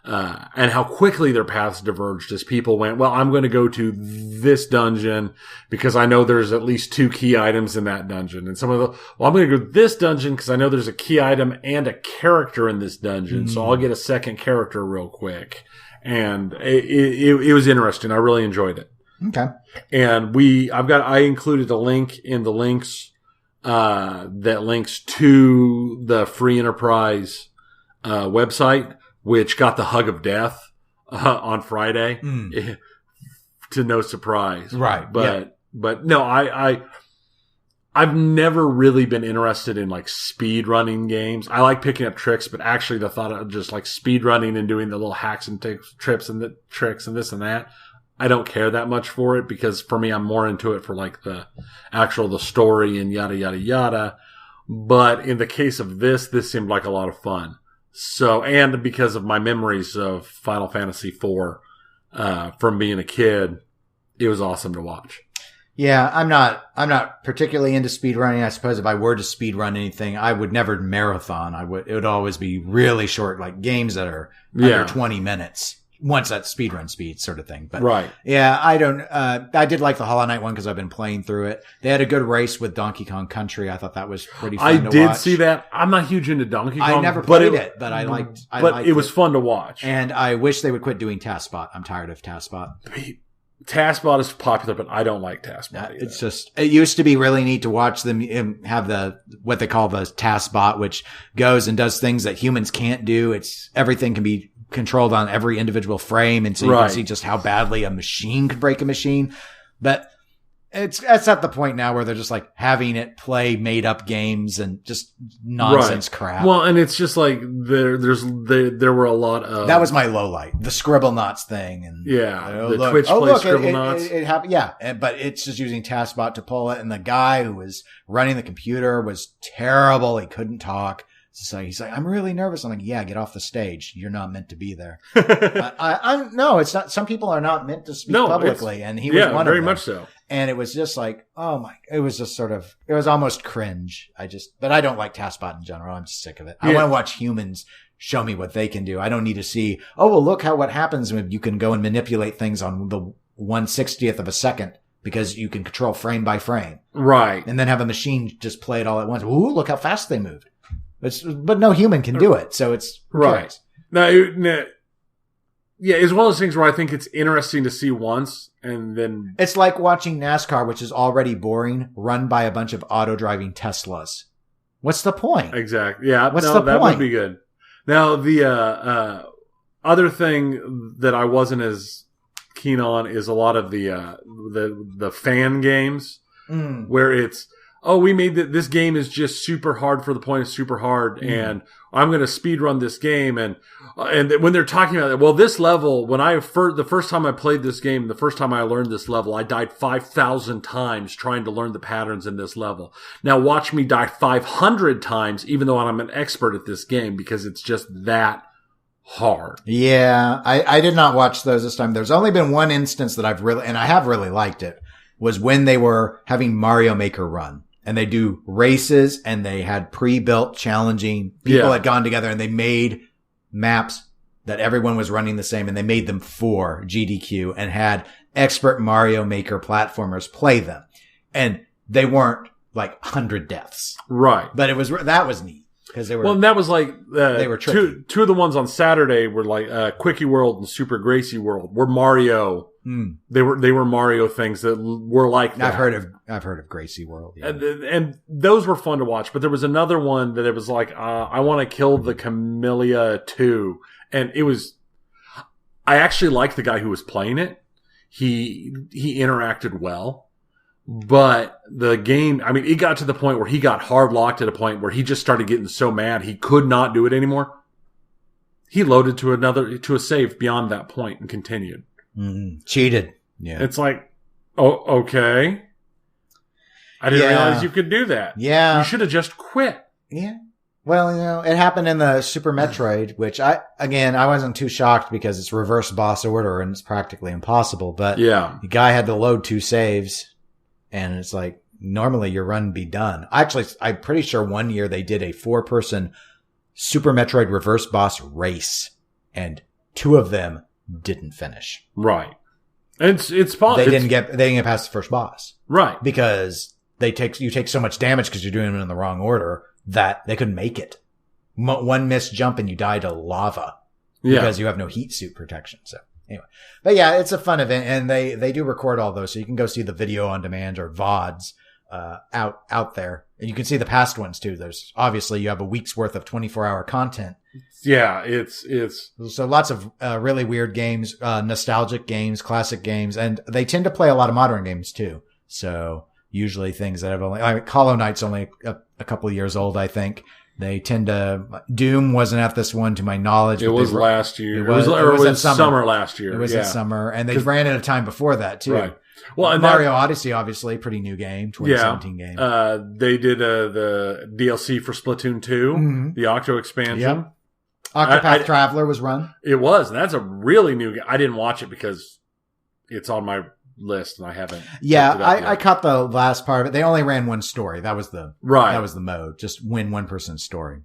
Speaker 1: And how quickly their paths diverged as people went, well, I'm going to go to this dungeon because I know there's at least 2 key items in that dungeon. And some of I'm going to go to this dungeon because I know there's a key item and a character in this dungeon. So I'll get a second character real quick. And it was interesting. I really enjoyed it.
Speaker 2: Okay.
Speaker 1: And I included a link in the links, that links to the Free Enterprise, website, which got the hug of death on Friday, to no surprise.
Speaker 2: Right.
Speaker 1: But no, I've never really been interested in like speed running games. I like picking up tricks, but actually the thought of just like speed running and doing the little hacks and tricks and the tricks and this and that, I don't care that much for it because for me, I'm more into it for like the story and yada, yada, yada. But in the case of this seemed like a lot of fun. So, and because of my memories of Final Fantasy IV, from being a kid, it was awesome to watch.
Speaker 2: Yeah, I'm not particularly into speedrunning. I suppose if I were to speedrun anything, I would never marathon. It would always be really short, like games that are under 20 minutes. Once at speedrun speed sort of thing. But
Speaker 1: right.
Speaker 2: Yeah, I did like the Hollow Knight one because I've been playing through it. They had a good race with Donkey Kong Country. I thought that was pretty fun to watch.
Speaker 1: I did see that. I'm not huge into Donkey Kong.
Speaker 2: I never played it, but I liked
Speaker 1: it. Was fun to watch.
Speaker 2: And I wish they would quit doing TASBot. I'm tired of TASBot.
Speaker 1: TASBot is popular, but I don't like TASBot either.
Speaker 2: It's just, it used to be really neat to watch them have what they call the TASBot, which goes and does things that humans can't do. Everything can be controlled on every individual frame. And so you can see just how badly a machine could break a machine. But it's at the point now where they're just like having it play made up games and just nonsense crap.
Speaker 1: Well, and it's just like there were a lot of,
Speaker 2: that was my low light, the Scribble Knots thing. And
Speaker 1: Twitch play Scribble Knots.
Speaker 2: It happened. Yeah. But it's just using TASBot to pull it. And the guy who was running the computer was terrible. He couldn't talk. So he's like, I'm really nervous. I'm like, yeah, get off the stage. You're not meant to be there. No, it's not. Some people are not meant to speak publicly. And he was one of them. Very much so. And it was just like, it was just sort of, it was almost cringe. But I don't like TASBot in general. I'm just sick of it. I want to watch humans show me what they can do. I don't need to see, look what happens when you can go and manipulate things on the 1/60th of a second because you can control frame by frame.
Speaker 1: Right.
Speaker 2: And then have a machine just play it all at once. Ooh, look how fast they moved. But no human can do it, so it's
Speaker 1: right. Now, it's one of those things where I think it's interesting to see once, and then
Speaker 2: it's like watching NASCAR, which is already boring, run by a bunch of auto-driving Teslas. What's the point?
Speaker 1: Exactly. Yeah. That would be good. Now, the other thing that I wasn't as keen on is a lot of the fan games where it's, oh, we made that this game is just super hard for the point of super hard, and I'm going to speed run this game. And when they're talking about it, well, this level, the first time I played this game, the first time I learned this level, I died 5,000 times trying to learn the patterns in this level. Now watch me die 500 times, even though I'm an expert at this game, because it's just that hard.
Speaker 2: Yeah, I did not watch those this time. There's only been one instance that I have really liked it, was when they were having Mario Maker run. And they do races, and they had pre-built challenging. People had gone together and they made maps that everyone was running the same, and they made them for GDQ and had expert Mario Maker platformers play them. And they weren't like 100 deaths.
Speaker 1: Right.
Speaker 2: But that was neat. Because they were,
Speaker 1: well, and that was like,
Speaker 2: they were tricky.
Speaker 1: Two of the ones on Saturday were like, Quickie World and Super Gracie World were Mario. They were Mario things that were like that.
Speaker 2: I've heard of Gracie World. Yeah.
Speaker 1: And those were fun to watch. But there was another one that it was like, I want to kill the Camellia 2. And I actually liked the guy who was playing it. He interacted well. But the game, I mean, it got to the point where he got hard locked at a point where he just started getting so mad he could not do it anymore. He loaded to a save beyond that point and continued.
Speaker 2: Cheated. Yeah.
Speaker 1: It's like, oh, okay. I didn't realize you could do that.
Speaker 2: Yeah.
Speaker 1: You should have just quit.
Speaker 2: Yeah. Well, it happened in the Super Metroid, which I wasn't too shocked because it's reverse boss order and it's practically impossible. But
Speaker 1: yeah,
Speaker 2: the guy had to load 2 saves, and it's like, normally your run be done. Actually, I'm pretty sure one year they did a 4-person Super Metroid reverse boss race, and 2 of them didn't finish.
Speaker 1: Right. It's possible.
Speaker 2: They didn't get past the first boss.
Speaker 1: Right.
Speaker 2: Because you take so much damage because you're doing it in the wrong order that they couldn't make it. One missed jump and you die to lava because you have no heat suit protection. So anyway, but yeah, it's a fun event, and they do record all those, so you can go see the video on demand or VODs out there, and you can see the past ones too. There's obviously you have a week's worth of 24-hour content.
Speaker 1: Yeah, it's
Speaker 2: so lots of really weird games, nostalgic games, classic games, and they tend to play a lot of modern games too. So usually things that have Hollow Knight's only a couple of years old, I think. They tend to, Doom wasn't at this one to my knowledge.
Speaker 1: It was last year. It was summer last year.
Speaker 2: It was in summer, and they ran out of time before that too. Right.
Speaker 1: Well, and
Speaker 2: Mario Odyssey, obviously, pretty new game, 2017 game.
Speaker 1: They did the DLC for Splatoon 2, the Octo expansion.
Speaker 2: Yep. Octopath Traveler was run.
Speaker 1: It was. And that's a really new game. I didn't watch it because it's on my list and I haven't.
Speaker 2: Yeah, I caught the last part of it. They only ran one story. That was the mode. Just win one person's story.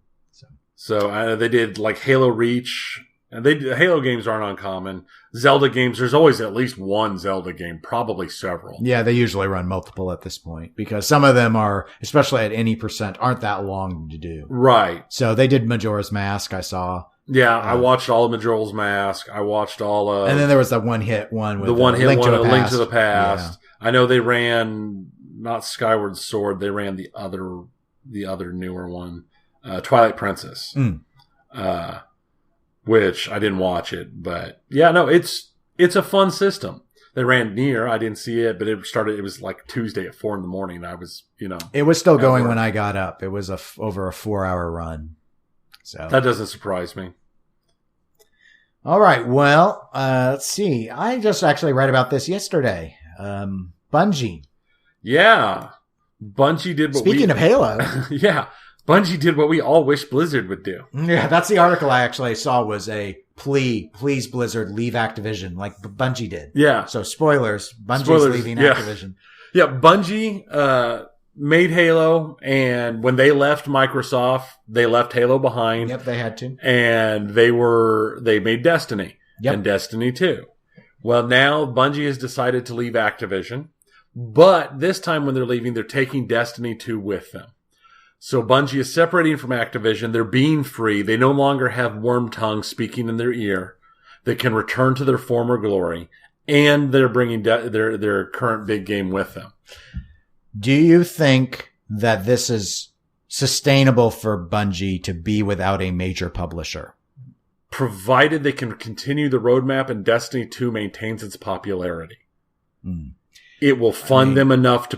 Speaker 1: So they did like Halo Reach. And Halo games aren't uncommon. Zelda games, there's always at least one Zelda game, probably several.
Speaker 2: Yeah, they usually run multiple at this point because some of them are, especially at any %, aren't that long to do.
Speaker 1: Right.
Speaker 2: So they did Majora's Mask, I saw.
Speaker 1: Yeah, I watched all of Majora's Mask. I watched all of...
Speaker 2: And then there was the one-hit one with
Speaker 1: Link to the Past. Yeah. I know they ran, not Skyward Sword, they ran the other newer one, Twilight Princess. Which I didn't watch it, but yeah, no, it's a fun system. They ran Nier. I didn't see it, but it was like Tuesday at 4 a.m. And I was,
Speaker 2: It was still going when I got up. It was over a 4-hour run. So
Speaker 1: that doesn't surprise me.
Speaker 2: All right. Well, let's see. I just actually read about this yesterday. Bungie.
Speaker 1: Yeah. Bungie did what
Speaker 2: Speaking of Halo.
Speaker 1: Yeah. Bungie did what we all wish Blizzard would do.
Speaker 2: Yeah, that's the article I actually saw was a plea, please Blizzard, leave Activision, like Bungie did.
Speaker 1: Yeah.
Speaker 2: So spoilers, Bungie's leaving Activision.
Speaker 1: Yeah, Bungie made Halo, and when they left Microsoft, they left Halo behind.
Speaker 2: Yep, they had to.
Speaker 1: And they made Destiny and Destiny 2. Well, now Bungie has decided to leave Activision, but this time when they're leaving, they're taking Destiny 2 with them. So Bungie is separating from Activision. They're being free. They no longer have worm tongue speaking in their ear. They can return to their former glory. And they're bringing their current big game with them.
Speaker 2: Do you think that this is sustainable for Bungie to be without a major publisher?
Speaker 1: Provided they can continue the roadmap and Destiny 2 maintains its popularity. it will fund them enough to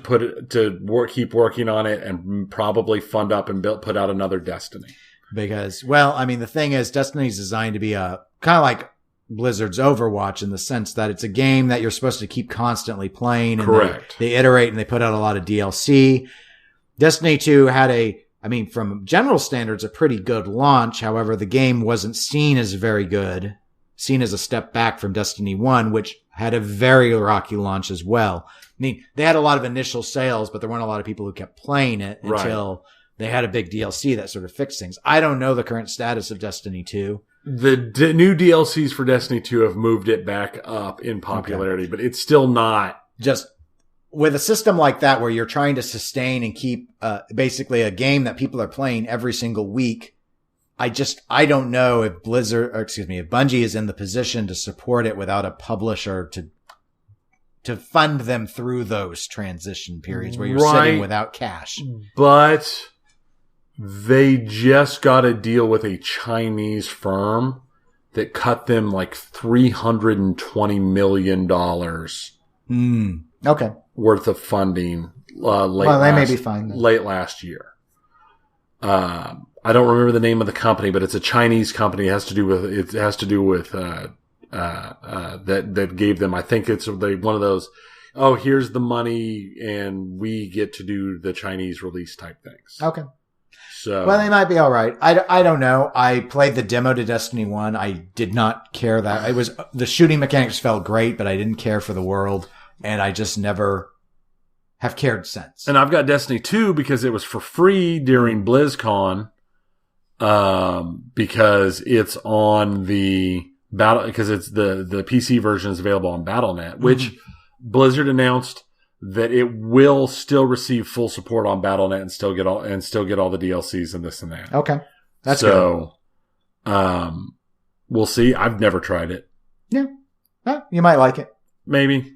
Speaker 1: keep working on it and probably fund up and put out another Destiny.
Speaker 2: Because, the thing is, Destiny's designed to be a kind of like Blizzard's Overwatch in the sense that it's a game that you're supposed to keep constantly playing. And
Speaker 1: Correct.
Speaker 2: They iterate and they put out a lot of DLC. Destiny 2 had from general standards, a pretty good launch. However, the game wasn't seen as very good, seen as a step back from Destiny 1, which had a very rocky launch as well. They had a lot of initial sales, but there weren't a lot of people who kept playing it until they had a big DLC that sort of fixed things. I don't know the current status of Destiny 2.
Speaker 1: The new DLCs for Destiny 2 have moved it back up in popularity, but it's still not.
Speaker 2: Just with a system like that where you're trying to sustain and keep basically a game that people are playing every single week, I don't know if if Bungie is in the position to support it without a publisher to fund them through those transition periods where you're sitting without cash.
Speaker 1: But they just got a deal with a Chinese firm that cut them like $320 million worth of funding late last year. I don't remember the name of the company, but it's a Chinese company. It has to do with that gave them, I think it's one of those, here's the money and we get to do the Chinese release type things.
Speaker 2: Okay.
Speaker 1: So,
Speaker 2: they might be all right. I don't know. I played the demo to Destiny 1. I did not care that the shooting mechanics felt great, but I didn't care for the world, and I just never have cared since.
Speaker 1: And I've got Destiny 2 because it was for free during BlizzCon, because it's on the because it's the PC version is available on Battle.net, which Blizzard announced that it will still receive full support on Battle.net and still get all the DLCs and this and that.
Speaker 2: Okay. That's good.
Speaker 1: We'll see. I've never tried it.
Speaker 2: Yeah. You might like it.
Speaker 1: Maybe.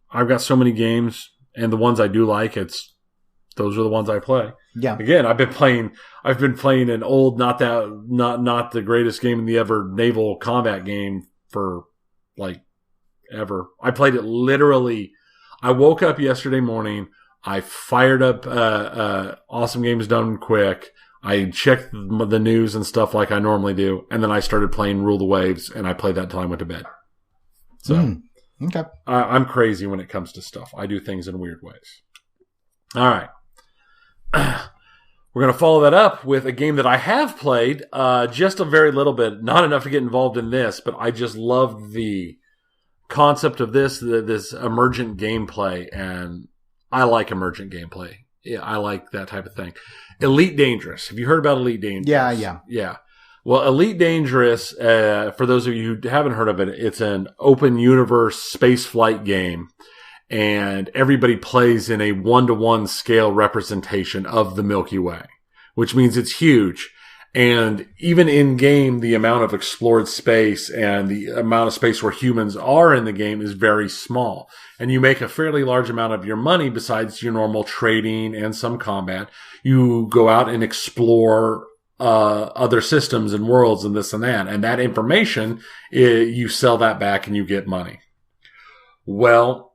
Speaker 1: I've got so many games, and the ones I do like, those are the ones I play.
Speaker 2: Yeah.
Speaker 1: Again, I've been playing an old, not the greatest game in the ever naval combat game for like ever. I played it literally. I woke up yesterday morning. I fired up Awesome Games Done Quick. I checked the news and stuff like I normally do, and then I started playing Rule the Waves, and I played that until I went to bed. So,
Speaker 2: okay,
Speaker 1: I'm crazy when it comes to stuff. I do things in weird ways. All right. We're going to follow that up with a game that I have played just a very little bit, not enough to get involved in this, but I just loved the concept of this emergent gameplay, and I like emergent gameplay. Yeah, I like that type of thing. Elite Dangerous. Have you heard about Elite Dangerous? Yeah. Well, Elite Dangerous, for those of you who haven't heard of it, it's an open universe space flight game, and everybody plays in a 1-to-1 scale representation of the Milky Way, which means it's huge. And even in game, the amount of explored space and the amount of space where humans are in the game is very small. And you make a fairly large amount of your money besides your normal trading and some combat. You go out and explore other systems and worlds and this and that. And that information, you sell that back and you get money. Well,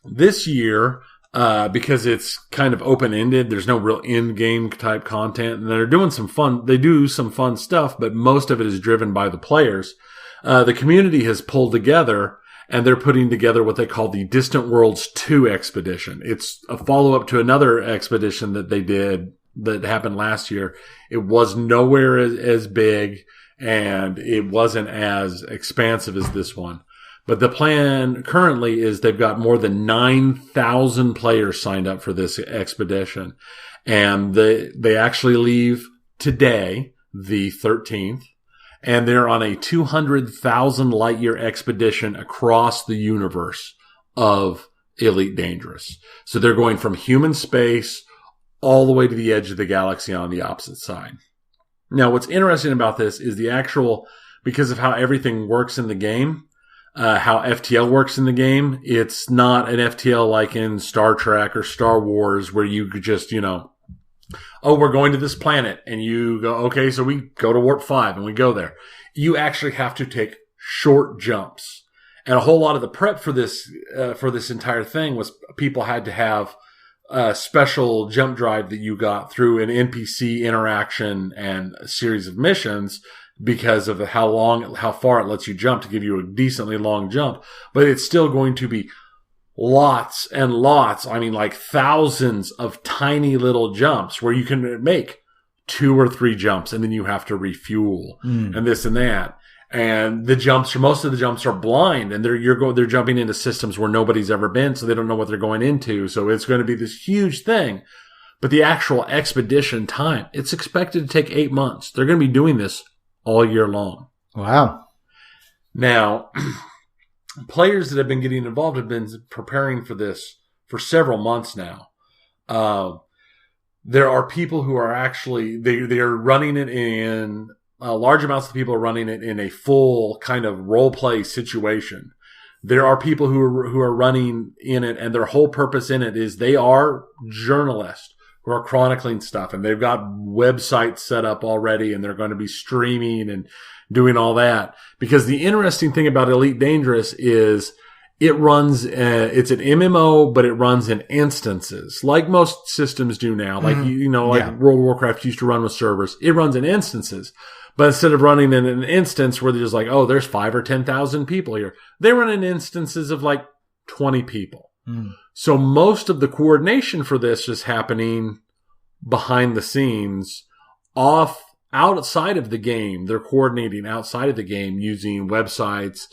Speaker 1: this year, because it's kind of open-ended, there's no real in-game type content, and they're doing they do some fun stuff, but most of it is driven by the players. The community has pulled together, and they're putting together what they call the Distant Worlds 2 expedition. It's a follow-up to another expedition that they did that happened last year. It was nowhere as big, and it wasn't as expansive as this one. But the plan currently is they've got more than 9,000 players signed up for this expedition. And they actually leave today, the 13th, and they're on a 200,000 light year expedition across the universe of Elite Dangerous. So they're going from human space all the way to the edge of the galaxy on the opposite side. Now, what's interesting about this is because of how everything works in the game, how FTL works in the game. It's not an FTL like in Star Trek or Star Wars where you could just, we're going to this planet, and you go, okay, so we go to Warp 5 and we go there. You actually have to take short jumps. And a whole lot of the prep for this entire thing was people had to have a special jump drive that you got through an NPC interaction and a series of missions because of how far it lets you jump to give you a decently long jump. But it's still going to be lots and lots. I mean, like thousands of tiny little jumps where you can make 2 or 3 jumps and then you have to refuel and this and that. And most of the jumps are blind, and they're jumping into systems where nobody's ever been, so they don't know what they're going into. So it's going to be this huge thing. But the actual expedition time, it's expected to take 8 months. They're going to be doing this all year long.
Speaker 2: Wow.
Speaker 1: Now, players that have been getting involved have been preparing for this for several months now. There are people who are actually, they are running it in, large amounts of people are running it in a full kind of role play situation. There are people who are running in it, and their whole purpose in it is they are journalists who are chronicling stuff, and they've got websites set up already, and they're going to be streaming and doing all that. Because the interesting thing about Elite Dangerous is it runs, it's an MMO, but it runs in instances, like most systems do now. Like, World of Warcraft used to run with servers. It runs in instances. But instead of running in an instance where they're just like, oh, there's 5,000 or 10,000 people here, they run in instances of like 20 people. So most of the coordination for this is happening behind the scenes, outside of the game. They're coordinating outside of the game using websites,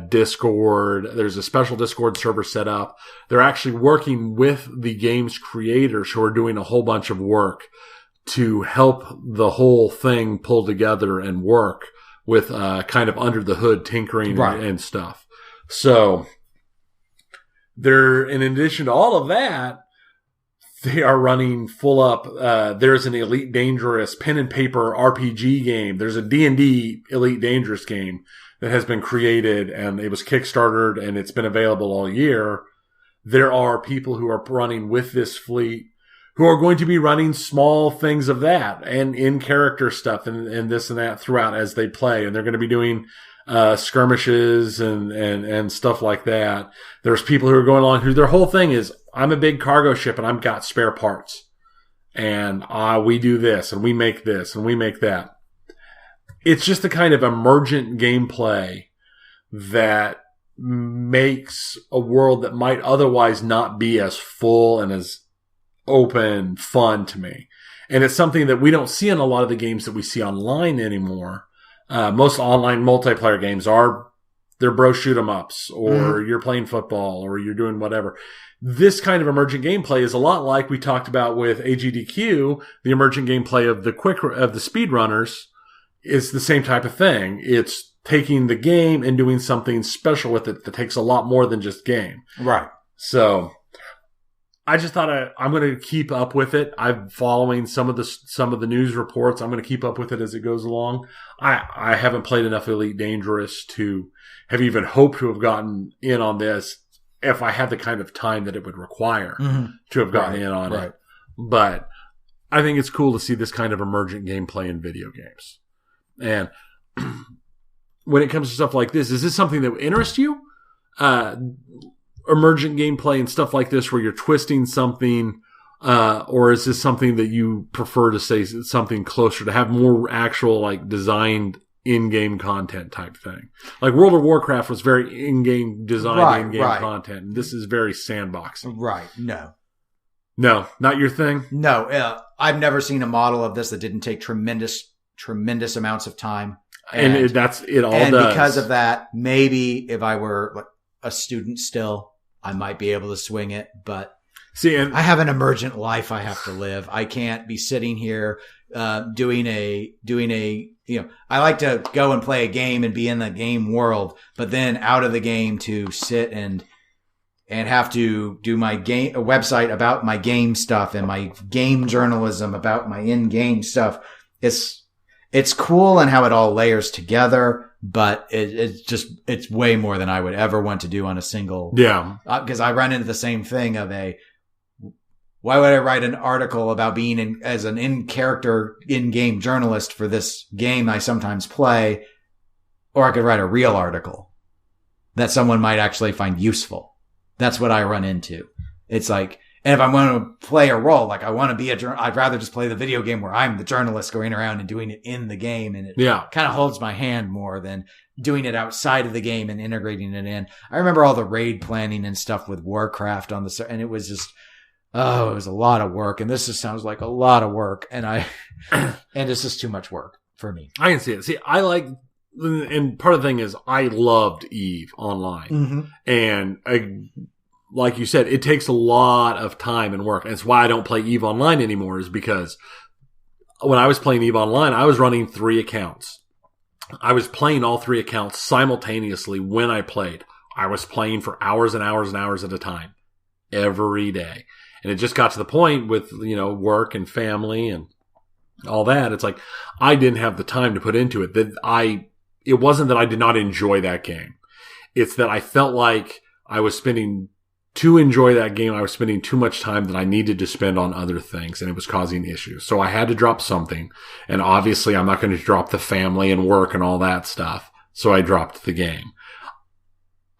Speaker 1: Discord. There's a special Discord server set up. They're actually working with the game's creators who are doing a whole bunch of work to help the whole thing pull together and work with kind of under the hood tinkering and stuff. So in addition to all of that, they are running full up. There's an Elite Dangerous pen and paper RPG game. There's a D&D Elite Dangerous game that has been created, and it was Kickstartered, and it's been available all year. There are people who are running with this fleet who are going to be running small things of that and in-character stuff and this and that throughout as they play. And they're going to be doing skirmishes and stuff like that. There's people who are going along who their whole thing is, I'm a big cargo ship and I've got spare parts. And we do this and we make this and we make that. It's just the kind of emergent gameplay that makes a world that might otherwise not be as full and as open fun to me. And it's something that we don't see in a lot of the games that we see online anymore. Most online multiplayer games they're bro shoot 'em ups, or you're playing football, or you're doing whatever. This kind of emergent gameplay is a lot like we talked about with AGDQ. The emergent gameplay of the speedrunners is the same type of thing. It's taking the game and doing something special with it that takes a lot more than just game.
Speaker 2: Right.
Speaker 1: So I just thought I'm going to keep up with it. I'm following some of the news reports. I'm going to keep up with it as it goes along. I haven't played enough Elite Dangerous to have even hoped to have gotten in on this if I had the kind of time that it would require to have gotten in on it. But I think it's cool to see this kind of emergent gameplay in video games. And when it comes to stuff like this, is this something that would interest you? Emergent gameplay and stuff like this where you're twisting something, or is this something that you prefer to say something closer to have more actual like designed in-game content type thing? Like World of Warcraft was very in-game designed in-game content, and this is very sandboxing.
Speaker 2: Right.
Speaker 1: No, not your thing?
Speaker 2: No, I've never seen a model of this that didn't take tremendous amounts of time.
Speaker 1: And that's it all
Speaker 2: and
Speaker 1: does.
Speaker 2: Because of that, maybe if I were like a student still, I might be able to swing it, but I have an emergent life I have to live. I can't be sitting here doing a I like to go and play a game and be in the game world, but then out of the game to sit and have to do a website about my game stuff and my game journalism about my in-game stuff. It's cool and how it all layers together, but it's way more than I would ever want to do on a single.
Speaker 1: Yeah.
Speaker 2: Because I run into the same thing of why would I write an article about being as an in-character, in-game journalist for this game I sometimes play, or I could write a real article. that someone might actually find useful. That's what I run into. It's like, and if I'm going to play a role, like I want to be I'd rather just play the video game where I'm the journalist going around and doing it in the game. And it kind of holds my hand more than doing it outside of the game and integrating it in. I remember all the raid planning and stuff with Warcraft and it was just, it was a lot of work. And this just sounds like a lot of work. And this is too much work for me.
Speaker 1: I can see it. See, and part of the thing is I loved EVE Online. And like you said, it takes a lot of time and work. And it's why I don't play EVE Online anymore, is because when I was playing EVE Online, I was running 3 accounts. I was playing all 3 accounts simultaneously when I played. I was playing for hours and hours and hours at a time every day. And it just got to the point with, work and family and all that. It's like I didn't have the time to put into it. It wasn't that I did not enjoy that game. It's that I felt like to enjoy that game, I was spending too much time that I needed to spend on other things, and it was causing issues. So I had to drop something. And obviously I'm not going to drop the family and work and all that stuff. So I dropped the game.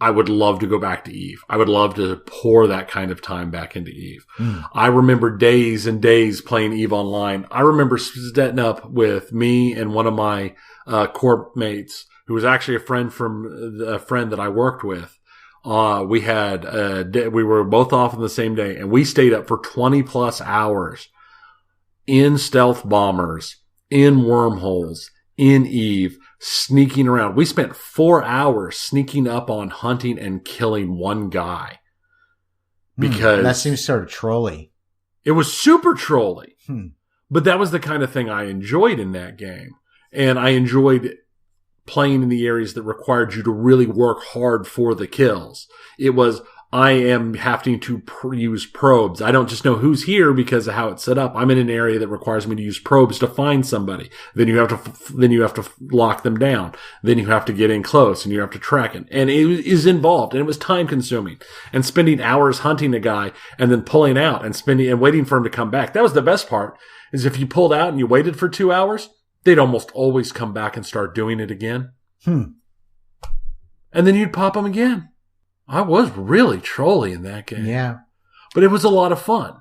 Speaker 1: I would love to go back to EVE. I would love to pour that kind of time back into EVE. I remember days and days playing EVE Online. I remember setting up with me and one of my corp mates, who was actually a friend that I worked with. We were both off on the same day, and we stayed up for 20 plus hours in stealth bombers, in wormholes, in EVE, sneaking around. We spent 4 hours sneaking up on hunting and killing one guy. Because
Speaker 2: that seems sort of trolly.
Speaker 1: It was super trolly. But that was the kind of thing I enjoyed in that game. And I enjoyed playing in the areas that required you to really work hard for the kills. It was, I am having to use probes. I don't just know who's here because of how it's set up. I'm in an area that requires me to use probes to find somebody. Then you have to lock them down. Then you have to get in close and you have to track it. And it is involved, and it was time consuming. And spending hours hunting a guy and then pulling out and waiting for him to come back. That was the best part, is if you pulled out and you waited for 2 hours, they'd almost always come back and start doing it again. And then you'd pop them again. I was really trolly in that game.
Speaker 2: Yeah.
Speaker 1: But it was a lot of fun.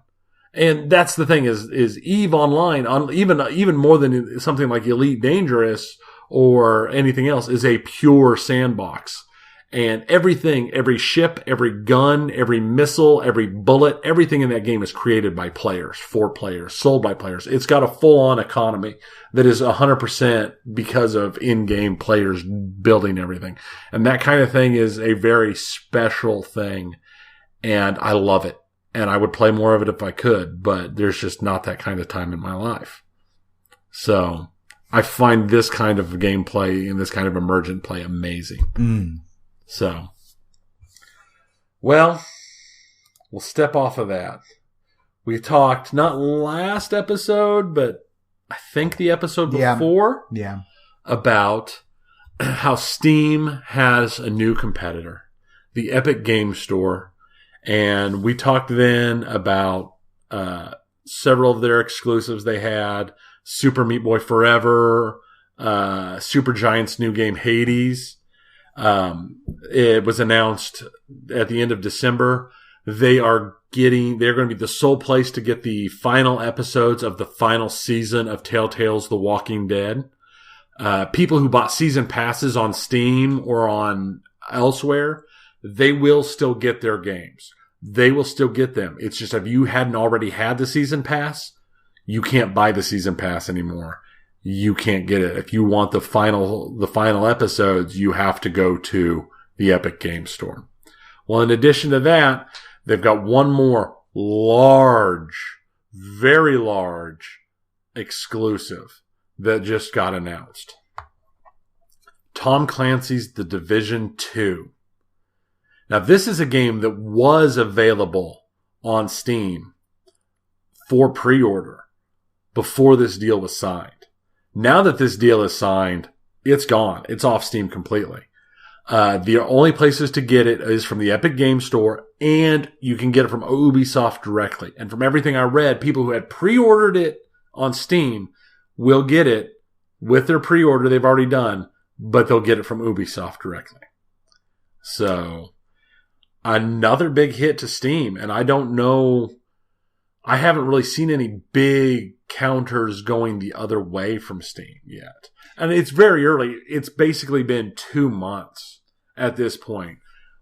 Speaker 1: And that's the thing is EVE Online, even more than something like Elite Dangerous or anything else, is a pure sandbox. And everything, every ship, every gun, every missile, every bullet, everything in that game is created by players, for players, sold by players. It's got a full-on economy that is 100% because of in-game players building everything. And that kind of thing is a very special thing. And I love it. And I would play more of it if I could, but there's just not that kind of time in my life. So I find this kind of gameplay and this kind of emergent play amazing. So, well, we'll step off of that. We talked, not last episode, but I think the episode before, about how Steam has a new competitor, the Epic Game Store. And we talked then about several of their exclusives they had, Super Meat Boy Forever, Supergiant's new game Hades. It was announced at the end of December. They're going to be the sole place to get the final episodes of the final season of Telltale's The Walking Dead. People who bought season passes on Steam or on elsewhere, they will still get their games. They will still get them. It's just if you hadn't already had the season pass, you can't buy the season pass anymore. You can't get it. If you want the final episodes, you have to go to the Epic Game Store. Well, in addition to that, they've got one more large, very large exclusive that just got announced. Tom Clancy's The Division 2. Now, this is a game that was available on Steam for pre-order before this deal was signed. Now that this deal is signed, it's gone. It's off Steam completely. The only places to get it is from the Epic Game Store, and you can get it from Ubisoft directly. And from everything I read, people who had pre-ordered it on Steam will get it with their pre-order they've already done, but they'll get it from Ubisoft directly. So, another big hit to Steam. And I don't know, I haven't really seen any big counters going the other way from Steam yet. And it's very early. It's basically been 2 months at this point.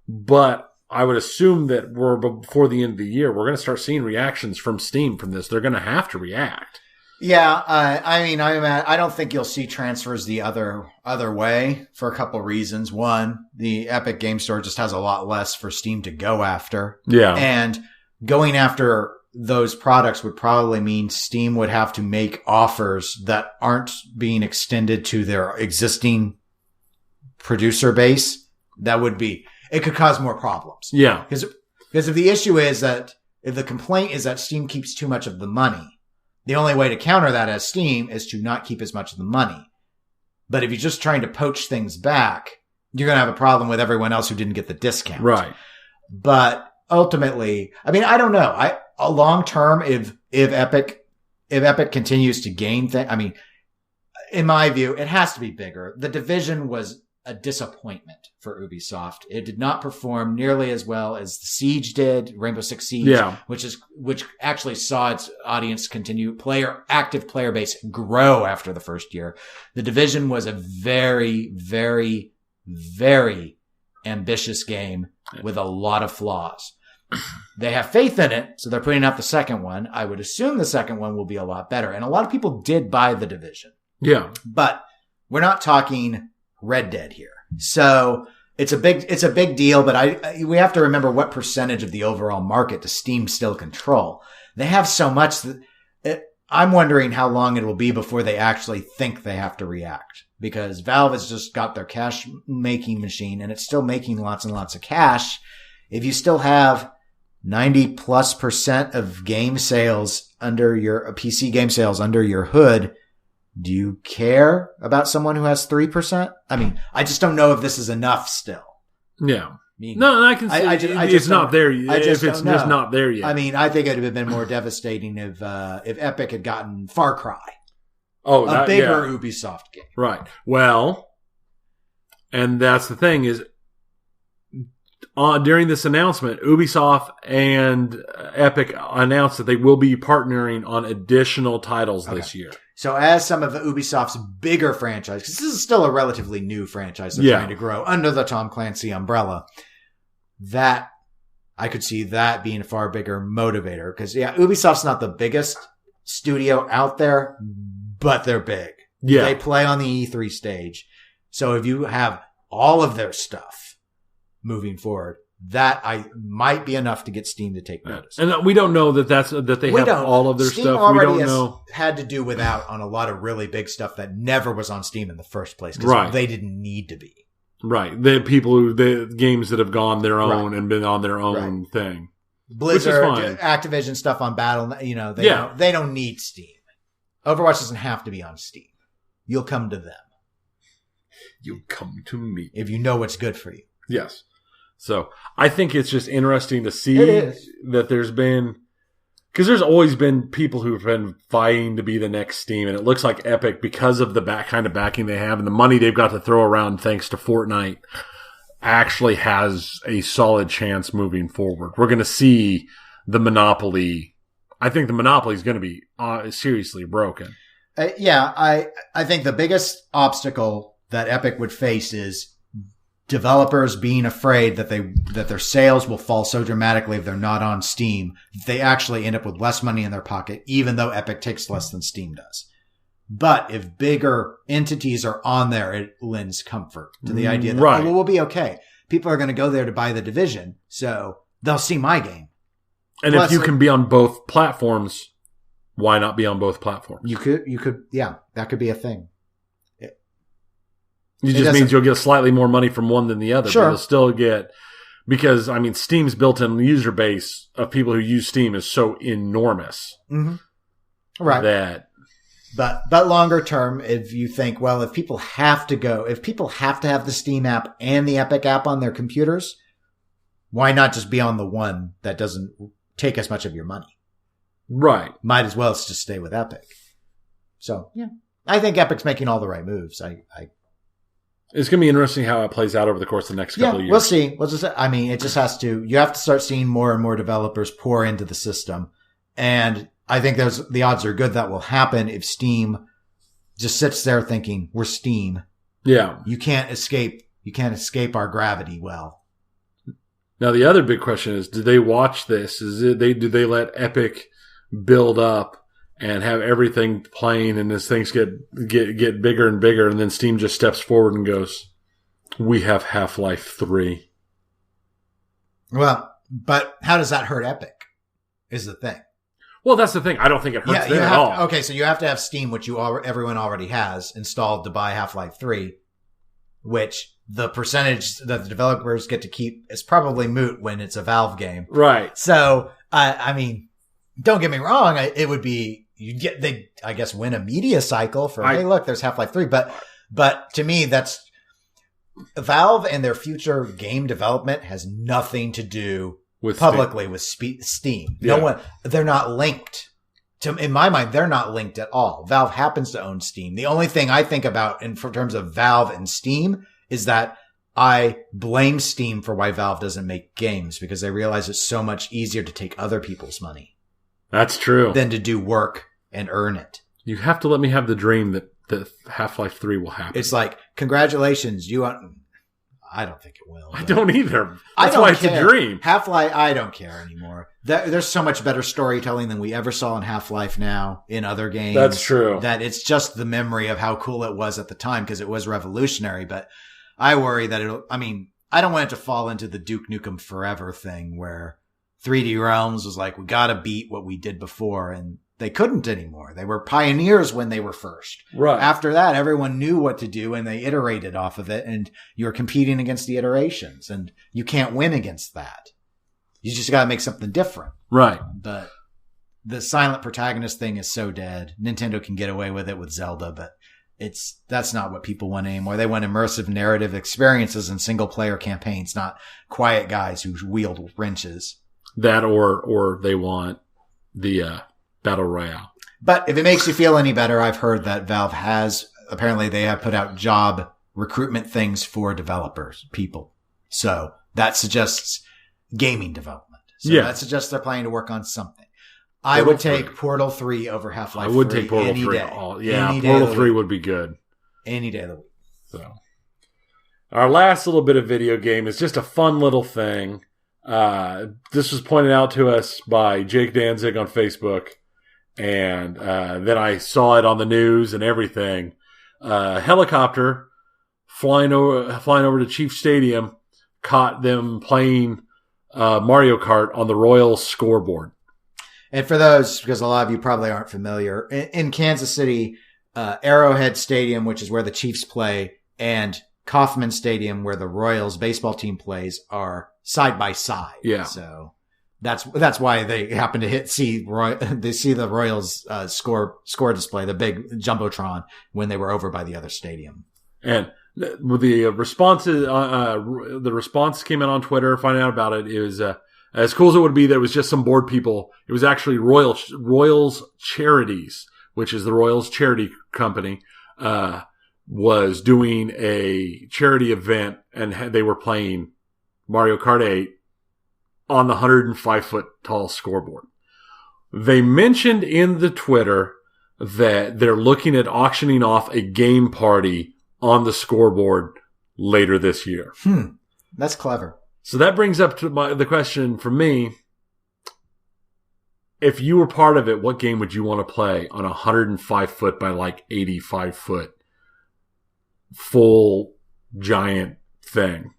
Speaker 1: But I would assume that before the end of the year, we're going to start seeing reactions from Steam from this. They're going to have to react.
Speaker 2: Yeah, I don't think you'll see transfers the other way for a couple of reasons. One, the Epic Game Store just has a lot less for Steam to go after.
Speaker 1: Yeah.
Speaker 2: And going after those products would probably mean Steam would have to make offers that aren't being extended to their existing producer base. It could cause more problems.
Speaker 1: Yeah.
Speaker 2: Because if the issue is that, if the complaint is that Steam keeps too much of the money, the only way to counter that as Steam is to not keep as much of the money. But if you're just trying to poach things back, you're going to have a problem with everyone else who didn't get the discount.
Speaker 1: Right.
Speaker 2: But ultimately, I don't know. Long term, if Epic continues to gain in my view, it has to be bigger. The Division was a disappointment for Ubisoft. It did not perform nearly as well as the Siege did, Rainbow Six Siege, which actually saw its audience active player base grow after the first year. The Division was a very, very, very ambitious game with a lot of flaws. They have faith in it, so they're putting out the second one. I would assume the second one will be a lot better. And a lot of people did buy the Division.
Speaker 1: Yeah.
Speaker 2: But we're not talking Red Dead here. So it's a big deal, but we have to remember what percentage of the overall market does Steam still control. They have so much that I'm wondering how long it will be before they actually think they have to react, because Valve has just got their cash making machine and it's still making lots and lots of cash. If you still have 90+% of game sales under your PC game sales under your hood, do you care about someone who has 3%? I just don't know if this is enough still.
Speaker 1: Yeah. No, I can see it's not there yet. If it's just not there yet.
Speaker 2: I think it would have been more devastating if Epic had gotten Far Cry.
Speaker 1: Oh,
Speaker 2: a bigger Ubisoft game.
Speaker 1: Right. Well, and that's the thing is, during this announcement, Ubisoft and Epic announced that they will be partnering on additional titles this year.
Speaker 2: So as some of Ubisoft's bigger franchises, because this is still a relatively new franchise they're trying to grow under the Tom Clancy umbrella, that I could see that being a far bigger motivator. Because, Ubisoft's not the biggest studio out there, but they're big. Yeah. They play on the E3 stage. So if you have all of their stuff moving forward, that might be enough to get Steam to take notice. And
Speaker 1: we don't know that they have all of their
Speaker 2: Steam
Speaker 1: stuff. We don't
Speaker 2: know. Had to do without on a lot of really big stuff that never was on Steam in the first place because they didn't need to be.
Speaker 1: Right. The games that have gone their own and been on their own thing.
Speaker 2: Blizzard, Activision stuff on Battle, they don't need Steam. Overwatch doesn't have to be on Steam. You'll come to them.
Speaker 1: You'll come to me.
Speaker 2: If you know what's good for you.
Speaker 1: Yes. So I think it's just interesting to see that there's been, because there's always been people who've been fighting to be the next Steam, and it looks like Epic, because of the kind of backing they have and the money they've got to throw around thanks to Fortnite, actually has a solid chance moving forward. We're going to see the monopoly. I think the monopoly is going to be seriously broken.
Speaker 2: I think the biggest obstacle that Epic would face is developers being afraid that their sales will fall so dramatically if they're not on Steam, they actually end up with less money in their pocket, even though Epic takes less than Steam does. But if bigger entities are on there, it lends comfort to the idea that, we'll be okay. People are going to go there to buy the Division, so they'll see my game.
Speaker 1: And plus, if you can be on both platforms, why not be on both platforms?
Speaker 2: You could, that could be a thing.
Speaker 1: It just means you'll get slightly more money from one than the other.
Speaker 2: Sure.
Speaker 1: But you'll still get, because, Steam's built-in user base of people who use Steam is so enormous.
Speaker 2: Mm-hmm. Right. But longer term, if you think, well, if people have to have the Steam app and the Epic app on their computers, why not just be on the one that doesn't take as much of your money?
Speaker 1: Right.
Speaker 2: Might as well just stay with Epic. So, I think Epic's making all the right moves.
Speaker 1: It's going to be interesting how it plays out over the course of the next couple of years.
Speaker 2: We'll see. It just has to, you have to start seeing more and more developers pour into the system. And I think the odds are good that will happen if Steam just sits there thinking, we're Steam.
Speaker 1: Yeah.
Speaker 2: You can't escape our gravity well.
Speaker 1: Now, the other big question is, do they watch this? Do they let Epic build up and have everything playing, and as things get bigger and bigger, and then Steam just steps forward and goes, we have Half-Life 3.
Speaker 2: Well, but how does that hurt Epic is the thing.
Speaker 1: Well, that's the thing. I don't think it hurts them at all.
Speaker 2: Okay, so you have to have Steam, which everyone already has installed to buy Half-Life 3, which the percentage that the developers get to keep is probably moot when it's a Valve game.
Speaker 1: Right.
Speaker 2: So, I mean, don't get me wrong. It would be, they, I guess, win a media cycle for, hey, look, there's Half-Life 3. But to me, that's Valve and their future game development has nothing to do with Steam.
Speaker 1: Yeah.
Speaker 2: No one, they're not linked. In my mind, they're not linked at all. Valve happens to own Steam. The only thing I think about in terms of Valve and Steam is that I blame Steam for why Valve doesn't make games, because they realize it's so much easier to take other people's money.
Speaker 1: That's true.
Speaker 2: Than to do work and earn it.
Speaker 1: You have to let me have the dream that Half-Life 3 will happen.
Speaker 2: It's like, congratulations, I don't think it will.
Speaker 1: I don't either. That's why it's a dream.
Speaker 2: Half-Life, I don't care anymore. There's so much better storytelling than we ever saw in Half-Life now in other games.
Speaker 1: That's true.
Speaker 2: That it's just the memory of how cool it was at the time, because it was revolutionary. But I worry that I don't want it to fall into the Duke Nukem Forever thing where 3D Realms was like, we gotta beat what we did before, and they couldn't anymore. They were pioneers when they were first.
Speaker 1: Right.
Speaker 2: After that, everyone knew what to do and they iterated off of it, and you're competing against the iterations, and you can't win against that. You just gotta make something different.
Speaker 1: Right.
Speaker 2: But the silent protagonist thing is so dead. Nintendo can get away with it with Zelda, but that's not what people want anymore. They want immersive narrative experiences and single player campaigns, not quiet guys who wield wrenches.
Speaker 1: That or they want the Battle Royale.
Speaker 2: But if it makes you feel any better, I've heard that Valve apparently they have put out job recruitment things for developers, people. So that suggests gaming development. So that suggests they're planning to work on something. I would take Portal 3 over Half-Life 3
Speaker 1: I would take Portal 3. Portal 3 would be good.
Speaker 2: Any day of the week.
Speaker 1: So, our last little bit of video game is just a fun little thing. This was pointed out to us by Jake Danzig on Facebook, and then I saw it on the news and everything. Helicopter flying over to Chief Stadium caught them playing Mario Kart on the Royals scoreboard.
Speaker 2: And for those, because a lot of you probably aren't familiar, in Kansas City, Arrowhead Stadium, which is where the Chiefs play, and Kauffman Stadium, where the Royals baseball team plays, are side by side.
Speaker 1: Yeah.
Speaker 2: So that's why they happen to see the Royals score display, the big jumbotron, when they were over by the other stadium. And
Speaker 1: the response came in on Twitter. Finding out about it, it was as cool as it would be that it was just some bored people. It was actually Royals Charities, which is the Royals charity company, was doing a charity event, and they were playing Mario Kart 8 on the 105-foot tall scoreboard. They mentioned in the Twitter that they're looking at auctioning off a game party on the scoreboard later this year.
Speaker 2: That's clever.
Speaker 1: So that brings up to the question for me. If you were part of it, what game would you want to play on a 105-foot by 85-foot full giant thing?